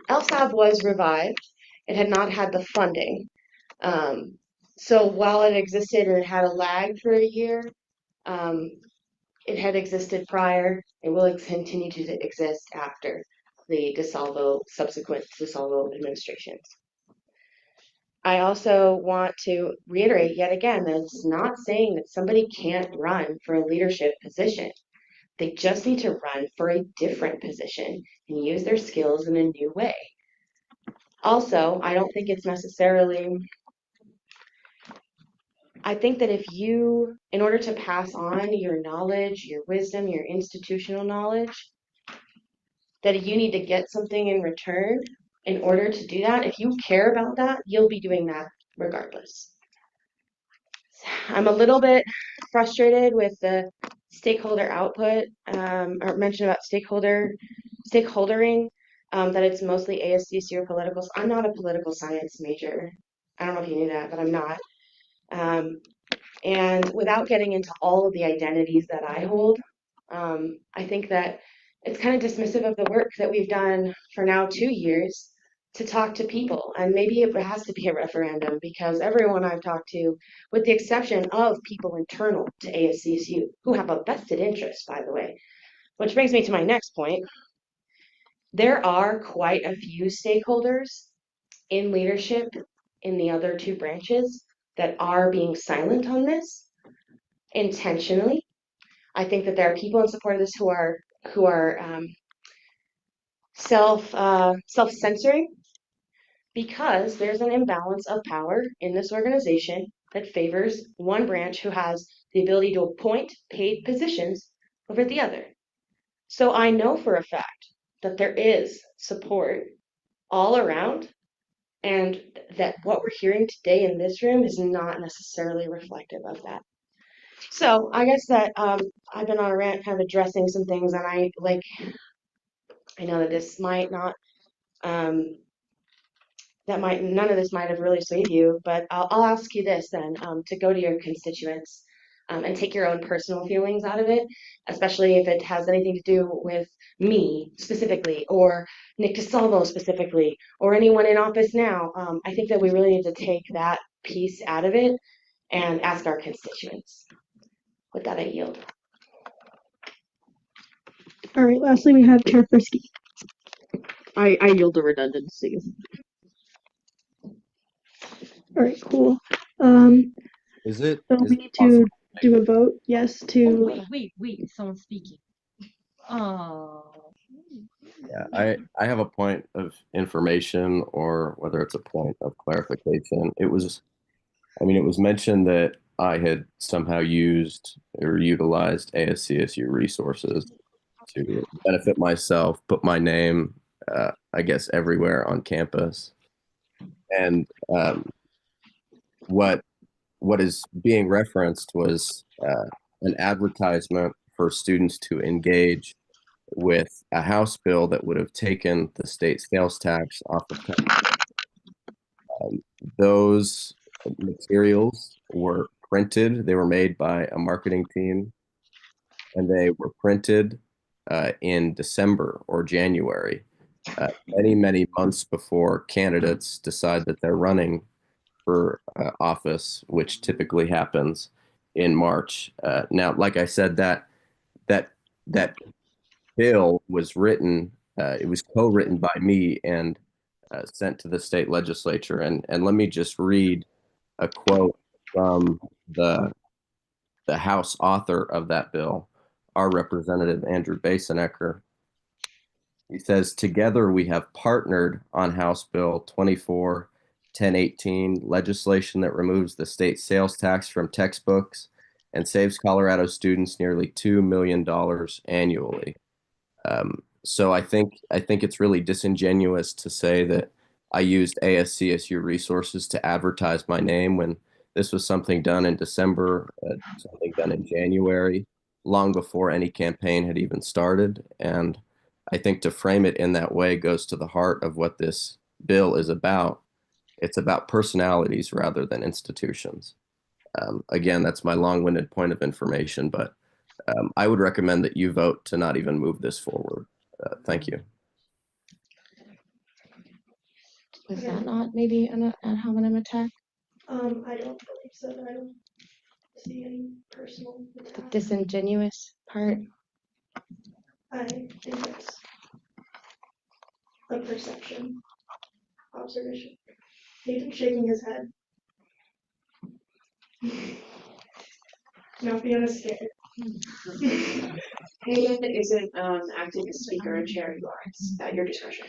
LSAB was revived. It had not had the funding. So while it existed and it had a lag for a year, it had existed prior. It will continue to exist after the subsequent DeSalvo administrations. I also want to reiterate yet again that it's not saying that somebody can't run for a leadership position. They just need to run for a different position and use their skills in a new way. Also, I don't think it's necessarily, I think that in order to pass on your knowledge, your wisdom, your institutional knowledge, that you need to get something in return. In order to do that, if you care about that, you'll be doing that regardless. I'm a little bit frustrated with the stakeholder output, or mention about stakeholdering, that it's mostly ASCSU or politicals. I'm not a political science major. I don't know if you knew that, but I'm not. And without getting into all of the identities that I hold, I think that it's kind of dismissive of the work that we've done for now 2 years to talk to people. And maybe it has to be a referendum because everyone I've talked to, with the exception of people internal to ASCSU, who have a vested interest, by the way, which brings me to my next point. There are quite a few stakeholders in leadership in the other two branches that are being silent on this intentionally. I think that there are people in support of this who are self-censoring because there's an imbalance of power in this organization that favors one branch who has the ability to appoint paid positions over the other. So I know for a fact that there is support all around, and that what we're hearing today in this room is not necessarily reflective of that. So I guess that I've been on a rant kind of addressing some things, and I know that this might not none of this might have really swayed you, but I'll ask you this then, to go to your constituents, and take your own personal feelings out of it, especially if it has anything to do with me specifically, or Nick DeSalvo specifically, or anyone in office now. I think that we really need to take that piece out of it and ask our constituents. With that, I yield. All right, lastly, we have Chair Frisky. I yield the redundancy. All right, cool. Is it So we need to do a vote, yes, to. Wait, someone's speaking. Oh. Yeah, I have a point of information, or whether it's a point of clarification. It was mentioned that I had somehow used or utilized ASCSU resources to benefit myself, put my name, I guess, everywhere on campus. And what is being referenced was an advertisement for students to engage with a House bill that would have taken the state sales tax off of textbooks. Those materials were printed. They were made by a marketing team, and they were printed in December or January, many months before candidates decide that they're running for office, which typically happens in March. Now, like I said, that bill was written. It was co-written by me and sent to the state legislature. And let me just read a quote from the House author of that bill, our representative Andrew Basenecker. He says, "Together we have partnered on House Bill 24-1018, legislation that removes the state sales tax from textbooks and saves Colorado students nearly $2 million annually." So I think it's really disingenuous to say that I used ASCSU resources to advertise my name when this was something done in December, something done in January, long before any campaign had even started. And I think to frame it in that way goes to the heart of what this bill is about. It's about personalities rather than institutions. Again, that's my long-winded point of information, but I would recommend that you vote to not even move this forward. Thank you. Was that not maybe an ad hominem attack? I don't believe so. I don't see any personal The attack. disingenuous part? I think it's a perception, observation. Nathan's shaking his head. Now Fiona's scared. Anyone that isn't acting as speaker and chair, you are. It's at your discretion.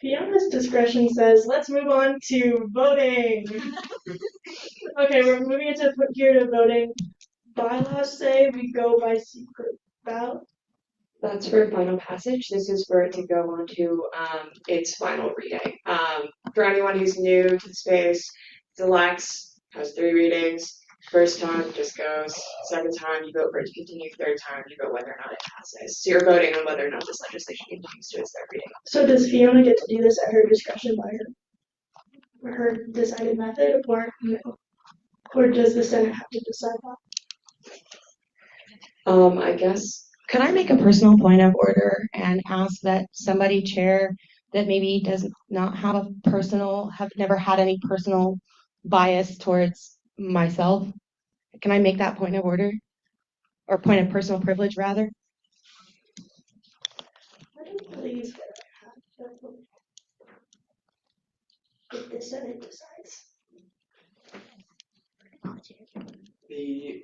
Fiona's discretion says, let's move on to voting. Okay, we're moving into here to voting. Bylaws say we go by secret ballot. That's for final passage. This is for it to go on to its final reading. For anyone who's new to the space, it's elects, has 3 readings. First time just goes. Second time you vote for it to continue. Third time you vote whether or not it passes. So you're voting on whether or not this legislation continues to its third reading. So does Fiona get to do this at her discretion by her decided method, or no? Or does the Senate have to decide that? I guess. Could I make a personal point of order and ask that somebody chair that maybe does not have never had any personal bias towards myself? Can I make that point of order? Or point of personal privilege, rather? I don't believe that I have that vote. If the Senate decides. The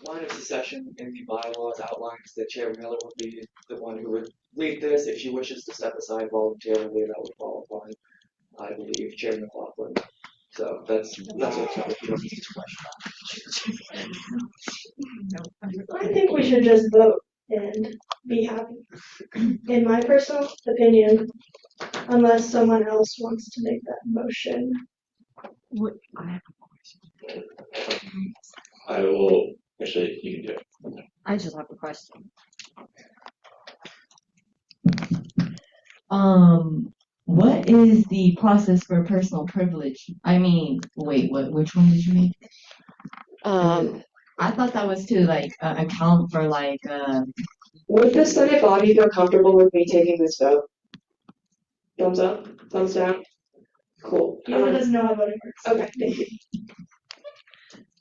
line of succession in the bylaws outlines that Chair Miller would be the one who would lead this. If she wishes to step aside voluntarily, that would fall upon, I believe, Chair McLaughlin. So that's what's up with this question. I think we should just vote and be happy. In my personal opinion, unless someone else wants to make that motion. I will, actually, you can do it. I just have a question. what is the process for personal privilege? I mean, wait, which one did you make? I thought that was to like account for like Would the Senate body feel comfortable with me taking this vote? Thumbs up, thumbs down. Cool. Fiona doesn't know how voting works. Okay, thank you.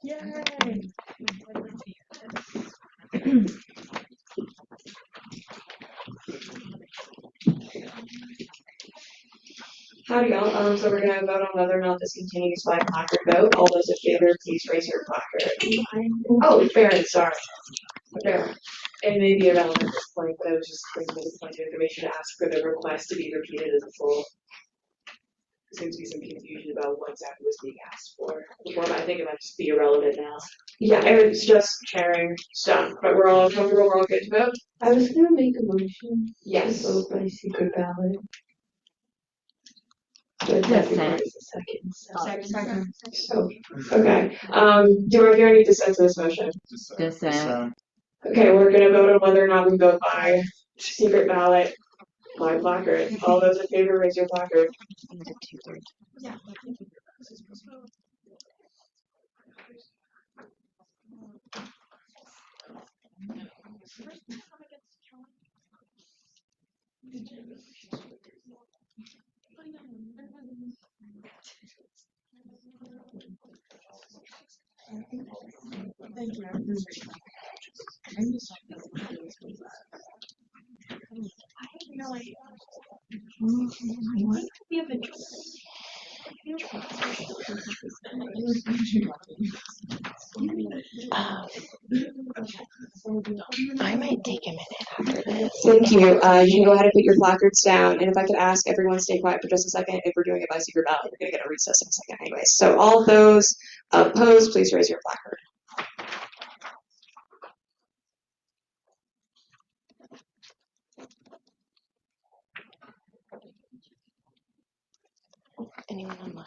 Yay! Howdy y'all. So we're gonna vote on whether or not this continues by placard vote. All those in favor, please raise your placard. Oh, Farron, sorry. Farron. It may be irrelevant at this point, but I was just bringing this point of information to ask for the request to be repeated as a full. There seems to be some confusion about what exactly was being asked for. Well, I think it might just be irrelevant now. Yeah, it's just chairing stuff, but we're all comfortable, we're all good to vote? I was gonna make a motion. Yes. To vote by secret ballot. But Yes, that requires a second. Second. So, okay. Do I hear any dissent to this motion? Dissent. Okay, we're gonna vote on whether or not we vote by secret ballot by placard. All those in favor, raise your placard. Yeah. Thank you. I might take a minute after this. Thank you. You can go ahead and put your placards down. And if I could ask everyone to stay quiet for just a second, if we're doing it by secret ballot, we're going to get a recess in a second anyway. So all of those opposed, please raise your placard. Anyone online?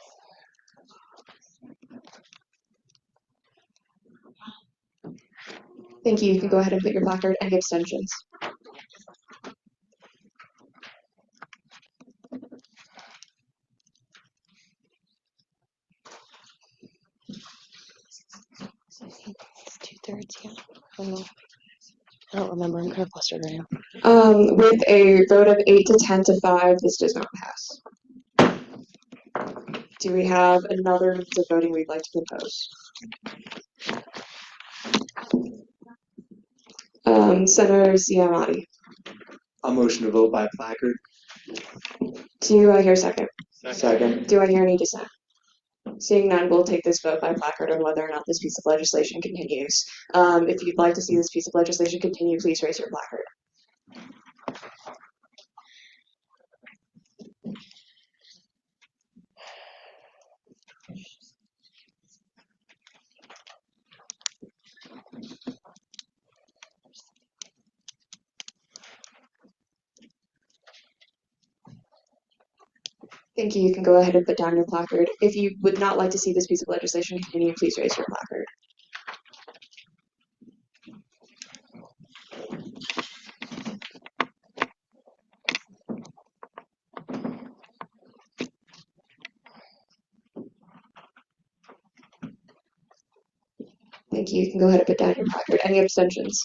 Thank you. You can go ahead and put your placard. Any abstentions? It's 2/3, yeah. I don't remember. I'm kind of flustered right now. With a vote of 8 to 10 to 5, this does not pass. Do we have another method of voting we'd like to propose? Senator Ziamati. I'll motion to vote by placard. Do I hear a second? Second. Do I hear any dissent? Seeing none, we'll take this vote by placard on whether or not this piece of legislation continues. If you'd like to see this piece of legislation continue, please raise your placard. Thank you. You can go ahead and put down your placard. If you would not like to see this piece of legislation continue, please raise your placard. Thank you. You can go ahead and put down your placard. Any abstentions?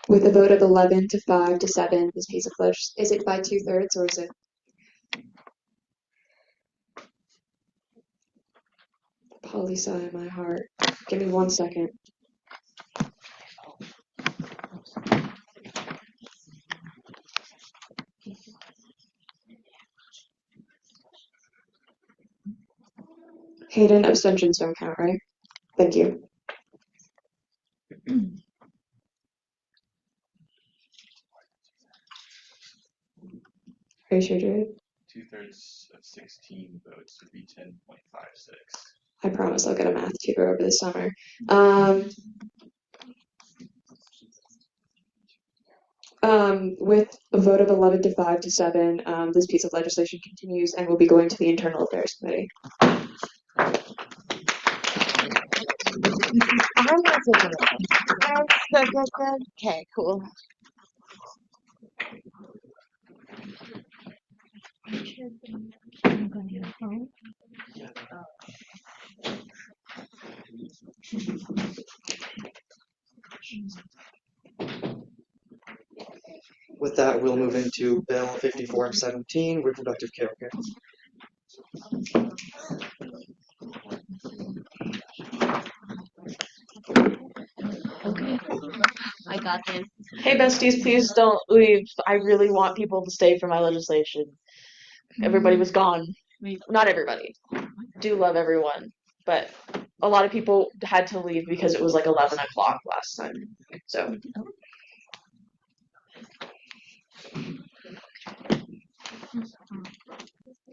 With a vote of 11 to 5 to 7, this piece of legislation, is it by 2/3 or is it? Poli sci in my heart. Give me 1 second. Hayden, abstentions don't count, right? Thank you. Are you sure, Jared? 2/3 of 16 votes would be 10.56. I promise I'll get a math tutor over the summer. With a vote of 11 to 5 to 7, this piece of legislation continues and will be going to the Internal Affairs Committee. I'm gonna take a look. Good. Okay, cool. With that, we'll move into Bill 5417, Reproductive Care Kits. Okay, I got this. Hey besties, please don't leave. I really want people to stay for my legislation. Everybody was gone. Not everybody. Do love everyone, but a lot of people had to leave because it was like 11 o'clock last time. So.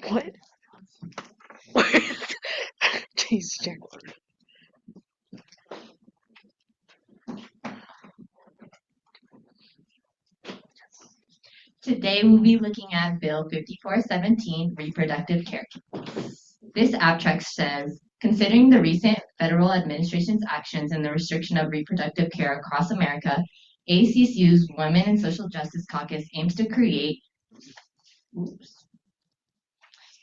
What? Jeez, Jack. Today we'll be looking at Bill 5417, Reproductive Care. This abstract says, considering the recent federal administration's actions in the restriction of reproductive care across America, ASCSU's Women and Social Justice Caucus aims to create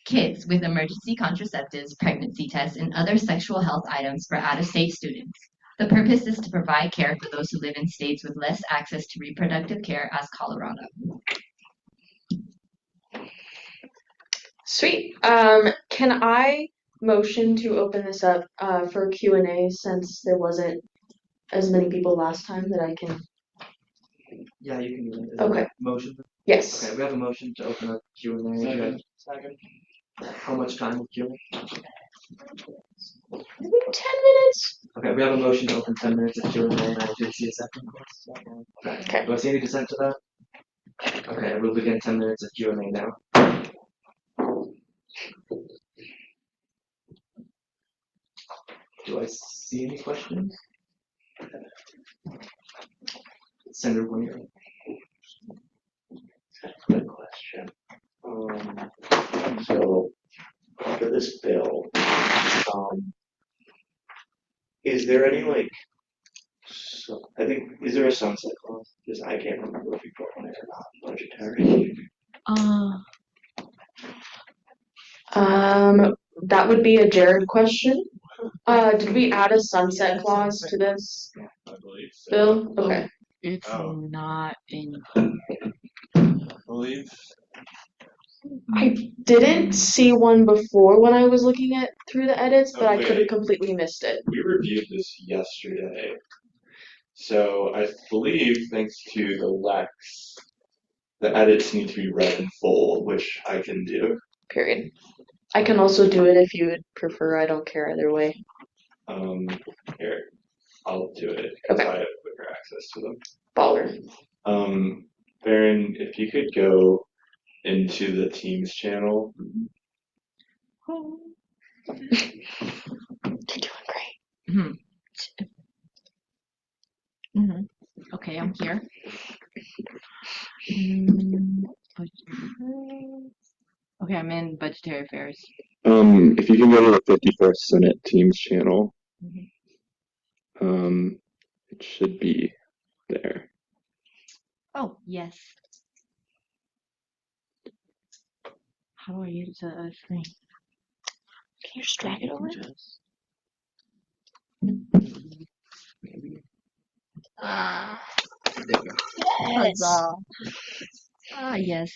kits with emergency contraceptives, pregnancy tests, and other sexual health items for out-of-state students. The purpose is to provide care for those who live in states with less access to reproductive care as Colorado. Sweet. Can I motion to open this up for Q&A since there wasn't as many people last time that I can? Yeah, you can do that. Is Okay. that a motion? Yes. Okay, we have a motion to open up Q&A. Second. How much time with Q&A? 10 minutes. Okay, we have a motion to open 10 minutes of Q&A, and I do see a second. Okay. Do I see any dissent to that? Okay, we'll begin 10 minutes of Q&A now. Do I see any questions? Senator Winter. Good question. So for this bill, is there any I think, is there a sunset clause? Because I can't remember if we put one in or not, budgetary. That would be a Jared question. Did we add a sunset clause to this I believe so. bill? Okay. It's not in. I believe. I didn't see one before when I was looking at through the edits, but I Okay. could have completely missed it. We reviewed this yesterday. So I believe, thanks to the Lex, the edits need to be read in full, which I can do. Period. I can also do it if you would prefer. I don't care either way. Here, I'll do it because I have quicker access to them. Baller. Baron, if you could go into the Teams channel. You're doing great. Okay, I'm here. Okay, I'm in budgetary affairs. If you can go to the 54th Senate Teams channel, it should be there. Oh, yes. How do I use the screen? Can you just drag it over? Yes. Yes.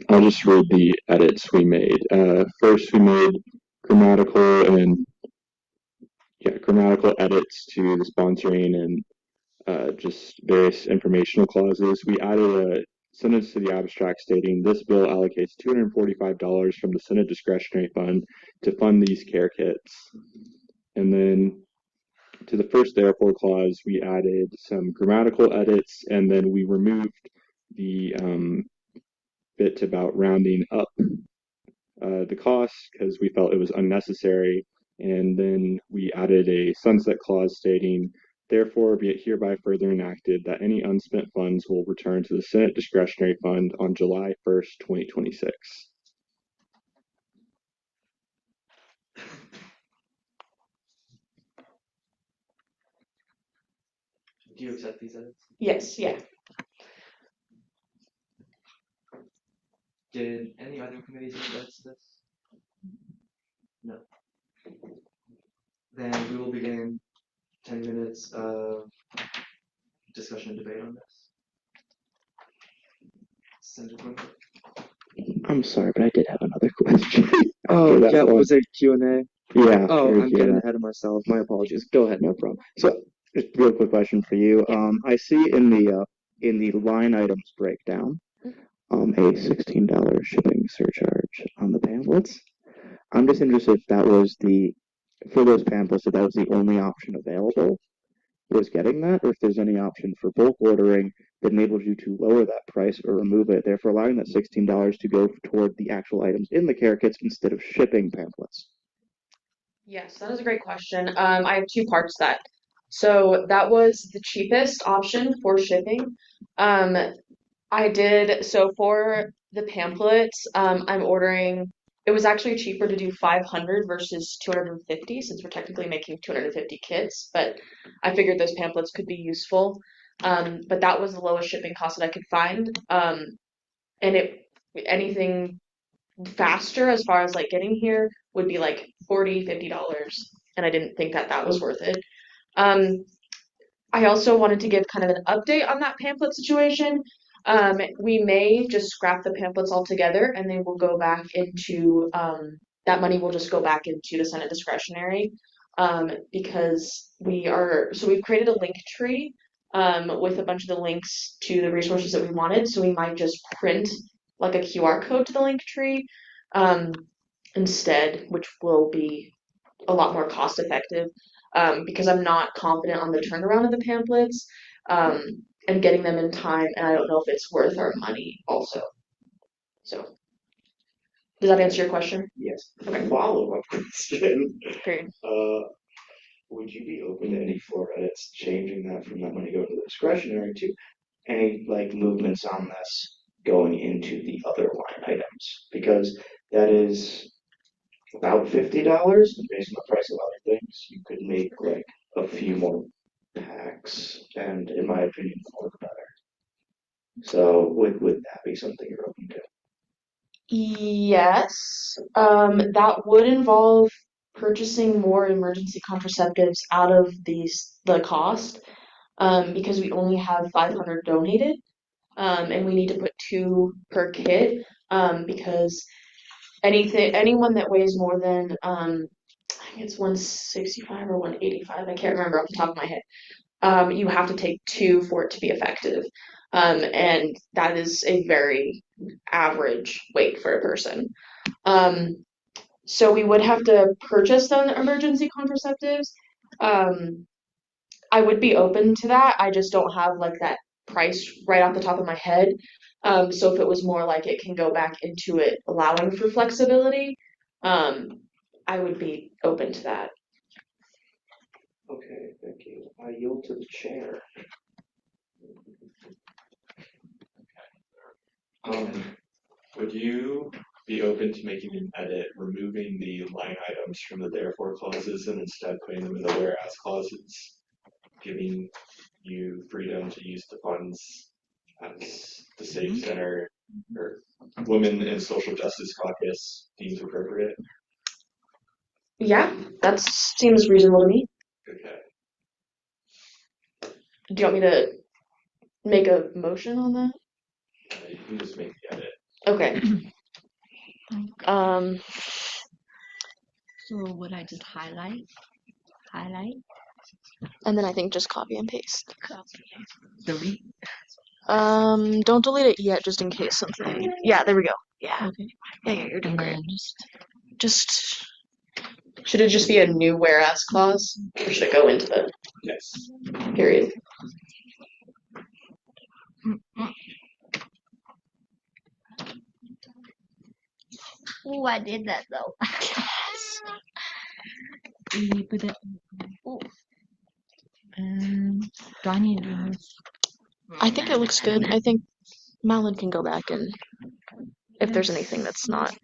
I'll just read the edits we made. First, we made grammatical edits to the sponsoring and just various informational clauses. We added a sentence to the abstract stating this bill allocates $245 from the Senate discretionary fund to fund these care kits. And then to the first therefore clause, we added some grammatical edits, and then we removed the bit about rounding up the cost because we felt it was unnecessary. And then we added a sunset clause stating Therefore, be it hereby further enacted that any unspent funds will return to the Senate discretionary fund on July 1st, 2026. Do you accept these edits? Yes, yeah. Did any other committees make edits to this? No. Then we will begin 10 minutes of discussion and debate on this. Senator Quimby? I'm sorry, but I did have another question. Oh, After that yeah, one. was it Q&A? Yeah. Oh, or I'm getting Q&A. ahead of myself. My apologies. Go ahead. No problem. So, just a real quick question for you. I see in the line items breakdown, a $16 shipping surcharge on the pamphlets. I'm just interested if that was for those pamphlets, if that was the only option available, was getting that, or if there's any option for bulk ordering that enables you to lower that price or remove it, therefore allowing that $16 to go toward the actual items in the care kits instead of shipping pamphlets. Yes, that is a great question. I have two parts to that. So that was the cheapest option for shipping. So for the pamphlets, I'm ordering, it was actually cheaper to do 500 versus 250 since we're technically making 250 kits, but I figured those pamphlets could be useful. But that was the lowest shipping cost that I could find. And anything faster as far as like getting here would be like $40-$50, and I didn't think that was worth it. I also wanted to give kind of an update on that pamphlet situation. We may just scrap the pamphlets altogether, and they will go back into that money will just go back into the Senate discretionary, because we've created a link tree with a bunch of the links to the resources that we wanted. So we might just print like a QR code to the link tree instead, which will be a lot more cost effective, because I'm not confident on the turnaround of the pamphlets and getting them in time, and I don't know if it's worth our money also. So, does that answer your question? Yes. Okay. Follow-up question. Great. Would you be open to any floor edits, changing that from that money going to the discretionary to any like movements on this going into the other line items? Because that is about $50, and based on the price of other things, you could make like a few more packs, and in my opinion, more the better. So would that be something you're open to? Yes, that would involve purchasing more emergency contraceptives out of the cost, because we only have 500 donated, and we need to put 2 per kit, because anyone that weighs more than I think it's 165 or 185, I can't remember off the top of my head. You have to take 2 for it to be effective. And that is a very average weight for a person. So we would have to purchase the emergency contraceptives. I would be open to that. I just don't have like that price right off the top of my head. So if it was more like it can go back into it, allowing for flexibility, I would be open to that. Okay, thank you. I yield to the chair. Would you be open to making an edit, removing the line items from the therefore clauses and instead putting them in the whereas clauses, giving you freedom to use the funds as the Safe Center or Women in Social Justice Caucus deems appropriate? Yeah, that seems reasonable to me. Okay. Do you want me to make a motion on that? You can just make the edit. Okay. So would I just highlight? And then I think just copy and paste. Delete. Don't delete it yet, just in case something. Yeah, there we go. Yeah. Okay. Yeah, you're doing And great. then Just should it just be a new whereas clause, or should it go into the Yes. period? Oh, I did that though. you put it. Do I need to do this? I think it looks good. I think Malin can go back and if there's anything that's not.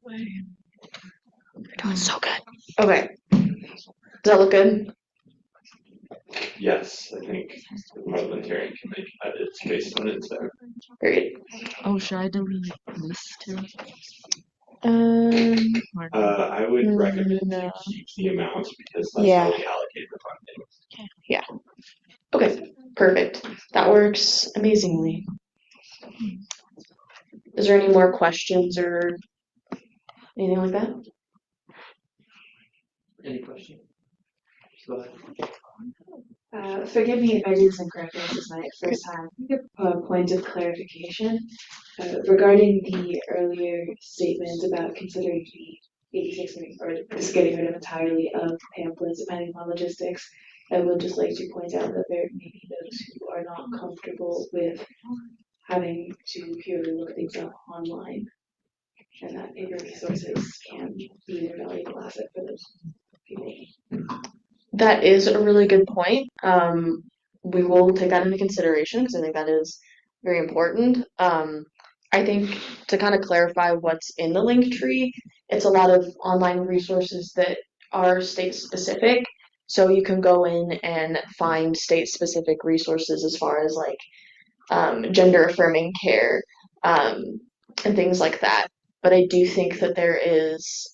You're doing so good. Okay. Does that look good? Yes, I think the parliamentarian can make edits based on its there. Great. Oh, should I delete this too? I would recommend no. to keep the amount because that's Yeah. how we allocate the funding. Yeah. Okay. Perfect. That works amazingly. Is there any more questions or anything like that? Any questions? Go ahead. Forgive me if I do this incorrectly. This is my first time. A point of clarification regarding the earlier statement about considering the 86 or just getting rid of entirely of pamphlets depending on logistics. I would just like to point out that there may be those who are not comfortable with having to purely look things up online, and that paper resources can be a valuable asset for those people. That is a really good point. We will take that into consideration because I think that is very important. I think to kind of clarify what's in the link tree, it's a lot of online resources that are state specific. So you can go in and find state specific resources as far as like gender affirming care and things like that. But I do think that there is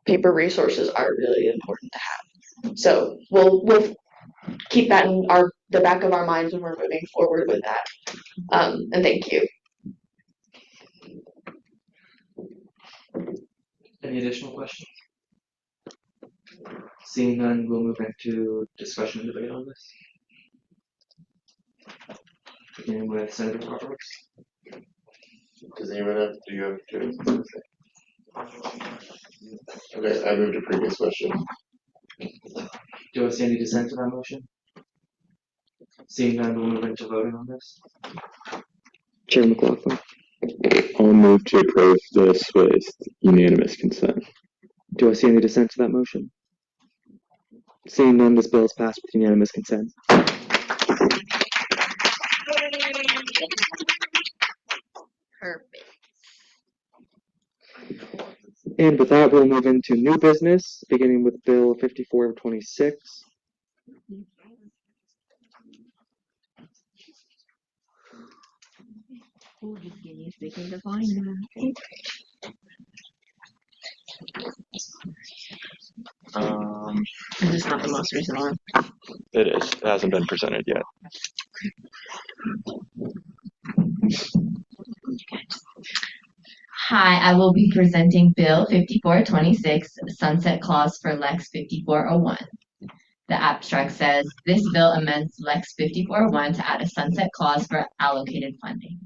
paper resources are really important to have. So we'll keep that in the back of our minds when we're moving forward with that. And thank you. Any additional questions? Seeing none, we'll move into discussion and debate on this. Beginning with Senator Roberts. Does anyone have, do you have to? Okay, I moved a previous question. Do I see any dissent to that motion? Seeing none, we'll move into voting on this. Chair McLaughlin. I'll move to approve this with unanimous consent. Do I see any dissent to that motion? Seeing none, this bill is passed with unanimous consent. Perfect. And with that, we'll move into new business, beginning with Bill 5426. Oh, just give me a second to find that. Is this not the most recent one? It is. It hasn't been presented yet. Hi, I will be presenting Bill 5426, Sunset Clause for Lex 5401. The abstract says, this bill amends Lex 5401 to add a sunset clause for allocated funding.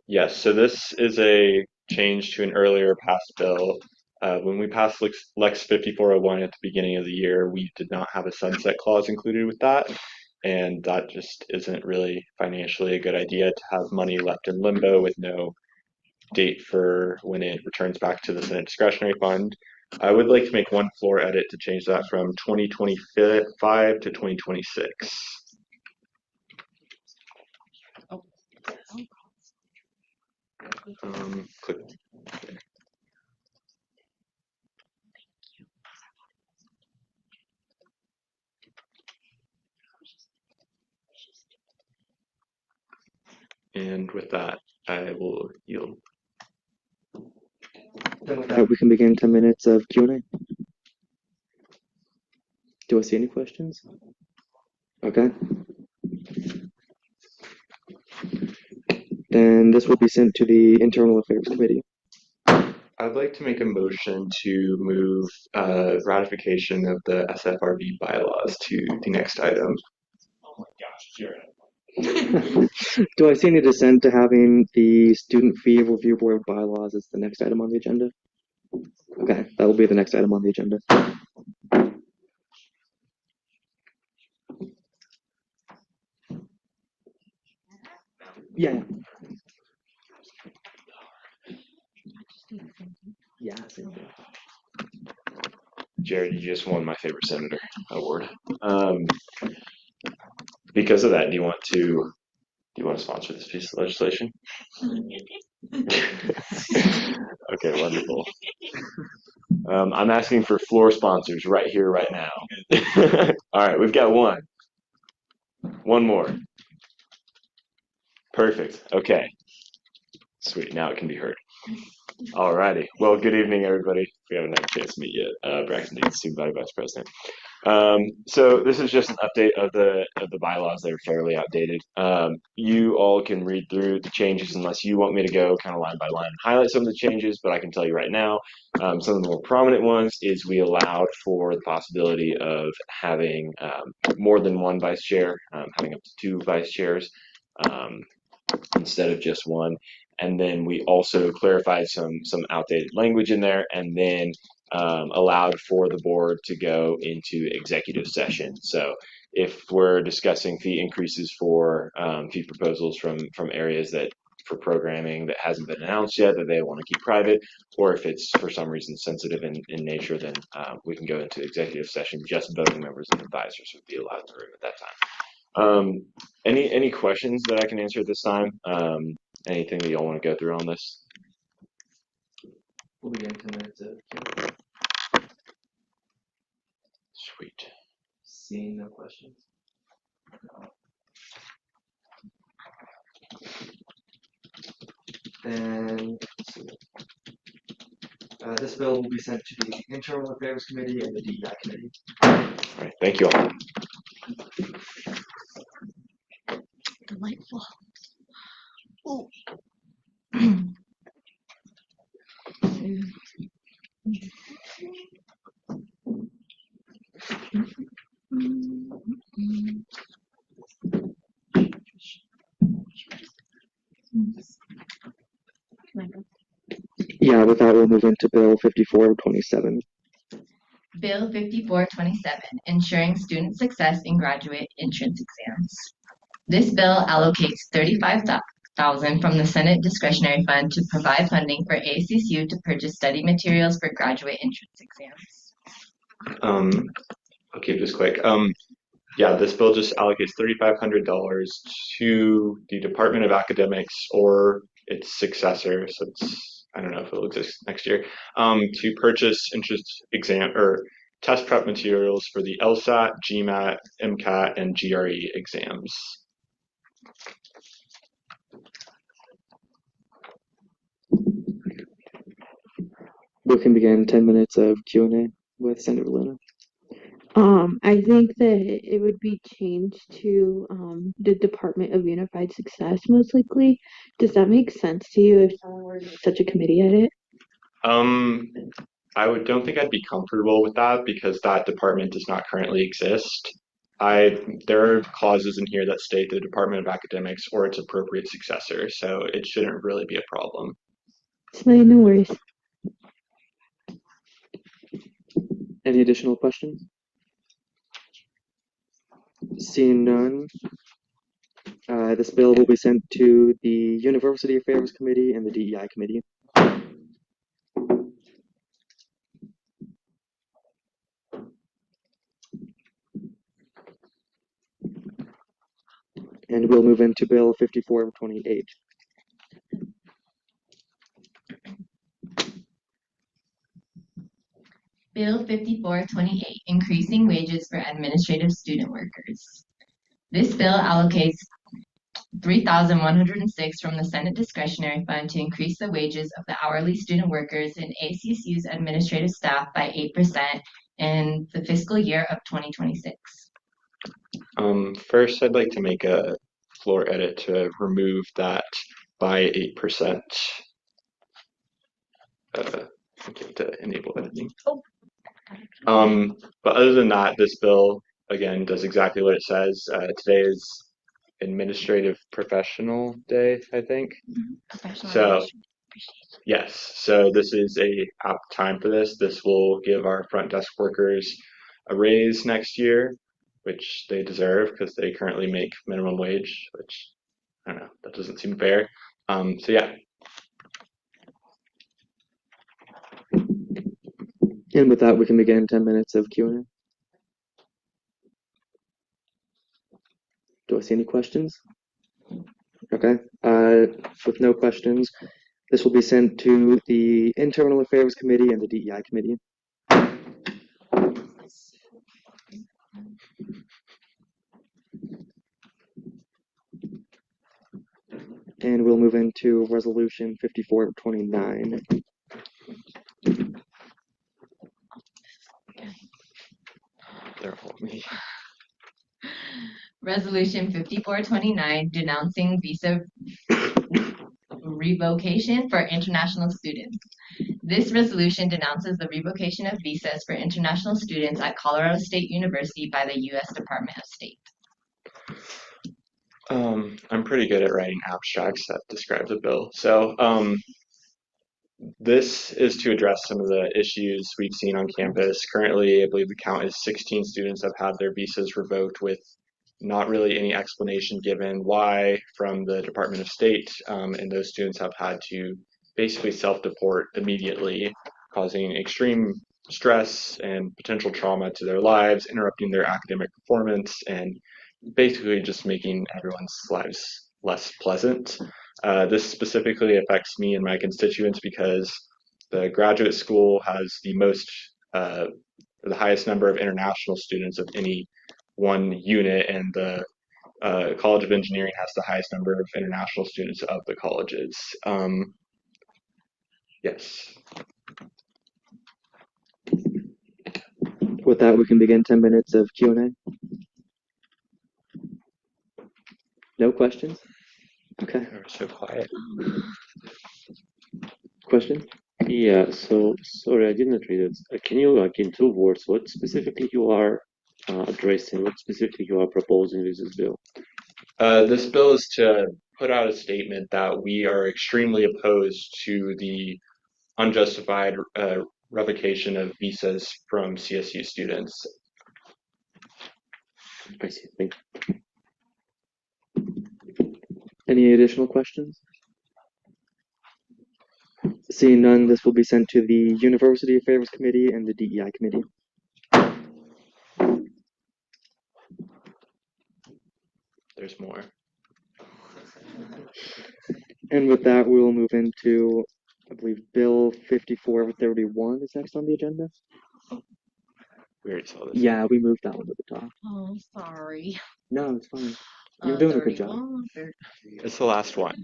Yes, so this is a change to an earlier passed bill. When we passed Lex 5401 at the beginning of the year, we did not have a sunset clause included with that. And that just isn't really financially a good idea to have money left in limbo with no date for when it returns back to the Senate discretionary fund. I would like to make one floor edit to change that from 2025 to 2026. Click. And with that, I will yield. Then with that, we can begin 10 minutes of Q&A. Do I see any questions? Okay. Then this will be sent to the Internal Affairs Committee. I'd like to make a motion to move ratification of the SFRB bylaws to the next item. Oh my gosh, sure. Do I see any dissent to having the Student Fee Review Board bylaws as the next item on the agenda? Okay, that will be the next item on the agenda. Yeah. Yeah, same thing. Jared, you just won my favorite senator award. Because of that, do you want to sponsor this piece of legislation? Okay, wonderful. I'm asking for floor sponsors right here, right now. All right, we've got one. One more. Perfect. Okay. Sweet. Now it can be heard. Alrighty. Well, good evening, everybody. We haven't had a chance to meet yet. Braxton Dean, Student Body Vice President. So this is just an update of the bylaws that are fairly outdated. You all can read through the changes unless you want me to go kind of line by line and highlight some of the changes, but I can tell you right now, some of the more prominent ones is we allowed for the possibility of having more than one vice chair, having up to 2 vice chairs instead of just one. And then we also clarified some outdated language in there, and then allowed for the board to go into executive session. So if we're discussing fee increases for fee proposals from areas that for programming that hasn't been announced yet that they want to keep private, or if it's for some reason sensitive in nature, then we can go into executive session. Just voting members and advisors would be allowed in the room at that time. Any questions that I can answer at this time? Anything that y'all want to go through on this? We'll begin 10 minutes of Sweet. seeing no questions. Then this bill will be sent to the Internal Affairs Committee and the DEI Committee. All right, thank you all. Delightful. Oh. Yeah, with that, we'll move into Bill 5427. Bill 5427, Ensuring Student Success in Graduate Entrance Exams. This bill allocates $35,000 from the Senate Discretionary Fund to provide funding for ASCSU to purchase study materials for graduate entrance exams. I'll keep this quick. Yeah, this bill just allocates $3,500 to the Department of Academics or its successor, so I don't know if it'll exist next year, to purchase entrance exam or test prep materials for the LSAT, GMAT, MCAT, and GRE exams. We can begin 10 minutes of Q&A with Senator Luna. I think that it would be changed to the Department of Unified Success most likely. Does that make sense to you if someone were to make such a committee edit? Don't think I'd be comfortable with that because that department does not currently exist. There are clauses in here that state the Department of Academics or its appropriate successor, so it shouldn't really be a problem. No worries. Any additional questions? Seeing none, this bill will be sent to the University Affairs Committee and the DEI Committee. And we'll move into Bill 5428. Bill 5428, Increasing Wages for Administrative Student Workers. This bill allocates $3,106 from the Senate Discretionary Fund to increase the wages of the hourly student workers in ASCSU's administrative staff by 8% in the fiscal year of 2026. First, I'd like to make a floor edit to remove that by 8%. To enable editing. But other than that, this bill, again, does exactly what it says. Today is Administrative Professional Day, I think. So, yes, so this is a apt time for this. This will give our front desk workers a raise next year, which they deserve because they currently make minimum wage, which, I don't know, that doesn't seem fair. So yeah. And with that, we can begin 10 minutes of Q&A. Do I see any questions? Okay. With no questions, this will be sent to the Internal Affairs Committee and the DEI Committee. And we'll move into Resolution 5429. Resolution 5429 denouncing visa revocation for international students. This resolution denounces the revocation of visas for international students at Colorado State University by the U.S. Department of State. I'm pretty good at writing abstracts that describe the bill. So this is to address some of the issues we've seen on campus. Currently, I believe the count is 16 students have had their visas revoked with not really any explanation given why from the Department of State, and those students have had to basically self-deport immediately, causing extreme stress and potential trauma to their lives, interrupting their academic performance, and basically just making everyone's lives less pleasant. This specifically affects me and my constituents because the graduate school has the highest number of international students of any one unit, and the College of Engineering has the highest number of international students of the colleges. Yes. With that, we can begin 10 minutes of Q&A. No questions? Okay. We're so quiet. Question? Yeah, so sorry, I didn't read it. Can you, like, in 2 words, what specifically you are addressing, what specifically you are proposing with this bill? This bill is to put out a statement that we are extremely opposed to the unjustified revocation of visas from CSU students. I see. Thank you. Any additional questions? Seeing none, this will be sent to the University Affairs Committee and the DEI Committee. There's more. And with that, we will move into, I believe, Bill 5431 is next on the agenda. We already saw this. Yeah, we moved that one to the top. Oh, sorry. No, it's fine. You're doing a good job. It's the last one.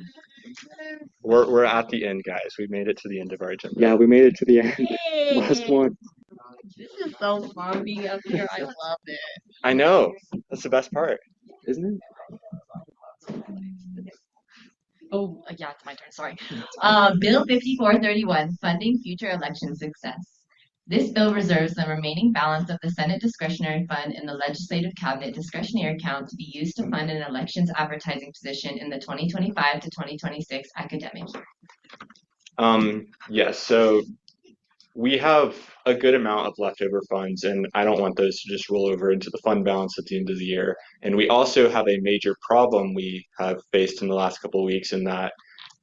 We're at the end, guys. We made it to the end of our agenda. Yeah, we made it to the end. Last one. This is so fun being up here. I love it. I know. That's the best part. Isn't it? Oh, yeah, it's my turn. Sorry. Bill 5431, funding future election success. This bill reserves the remaining balance of the Senate discretionary fund in the Legislative Cabinet discretionary account to be used to fund an elections advertising position in the 2025 to 2026 academic year. Yes, so we have a good amount of leftover funds, and I don't want those to just roll over into the fund balance at the end of the year. And we also have a major problem we have faced in the last couple of weeks in that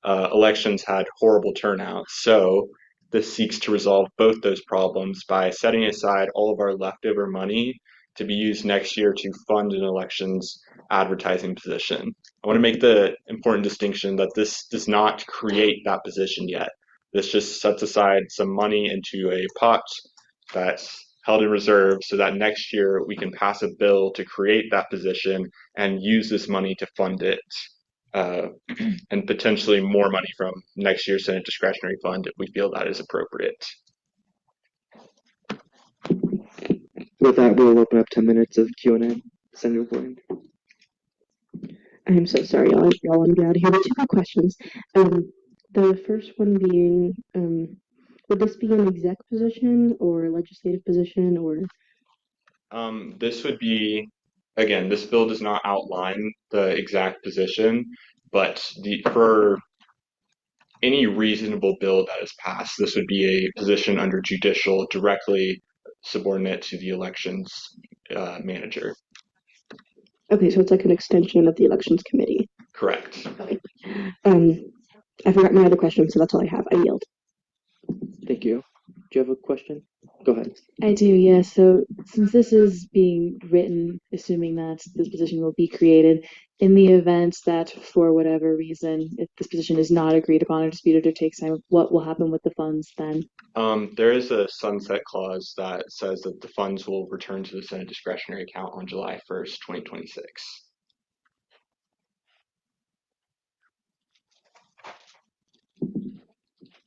elections had horrible turnout. So this seeks to resolve both those problems by setting aside all of our leftover money to be used next year to fund an elections advertising position. I want to make the important distinction that this does not create that position yet. This just sets aside some money into a pot that's held in reserve so that next year we can pass a bill to create that position and use this money to fund it. And potentially more money from next year's Senate discretionary fund if we feel that is appropriate. With that, we'll open up 10 minutes of Q&A. Senator Gordon. I'm so sorry, y'all want to get out of here. Two quick questions. The first one being, would this be an exec position or a legislative position or? This would be, again, this bill does not outline the exact position, but for any reasonable bill that is passed, this would be a position under judicial directly subordinate to the elections manager. Okay, so it's like an extension of the elections committee. Correct. Okay. I forgot my other question, so that's all I have. I yield. Thank you. Do you have a question? Go ahead. I do, yeah. So since this is being written, assuming that this position will be created, in the event that for whatever reason, if this position is not agreed upon or disputed or takes time, what will happen with the funds then? There is a sunset clause that says that the funds will return to the Senate discretionary account on July 1st, 2026.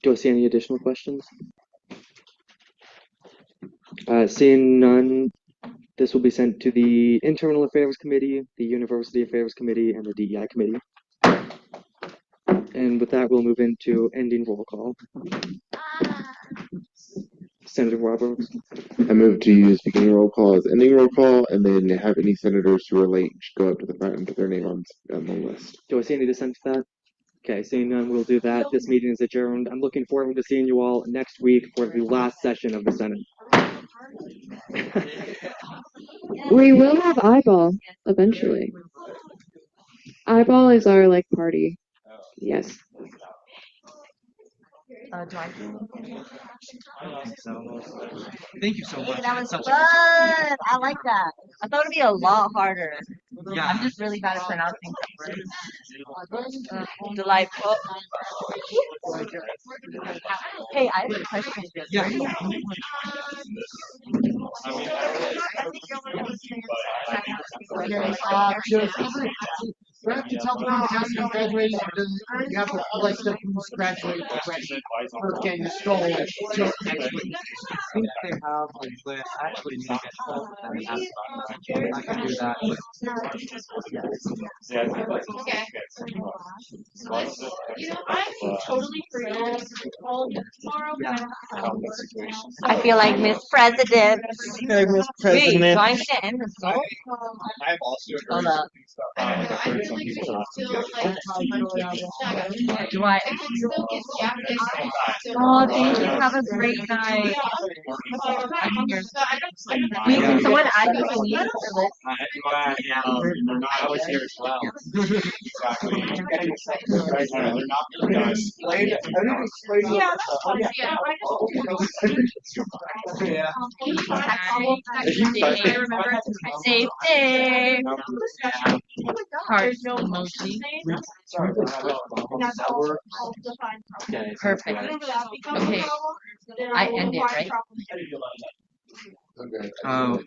Do I see any additional questions? Seeing none, this will be sent to the Internal Affairs Committee, the University Affairs Committee, and the DEI Committee. And with that, we'll move into ending roll call. Senator Roberts. I move to use beginning roll call as ending roll call, and then have any senators who are late go up to the front and put their name on the list. Do I see any dissent to that? Okay, seeing none, we'll do that. This meeting is adjourned. I'm looking forward to seeing you all next week for the last session of the Senate. We will have eyeball eventually. Eyeball is our like party. Yes. Do I do anything? Thank you so much. That was Such fun. I like that. I thought it'd be a lot harder. Yeah. I'm just really bad at pronouncing words. Delightful. Hey, I have a question. Yeah. Do I have to tell the class I'm graduating, or does you have to like step from graduate or can you stole just next week? I think they have a list. Actually, need to get told them and ask about it. I can do that. Okay. You know, I'm totally free all tomorrow. I feel like Miss President. Hey, Miss Wait, President. do I need to end the song? I've also Hold up. Do I? Oh, thank you. Have a great night. Wait, can someone add me to the list? I was here as well. Exactly. They're not really nice. Yeah, that's fine. Yeah, I remember Safe day. Heart emoji. Perfect. Okay. I end it, right? Oh,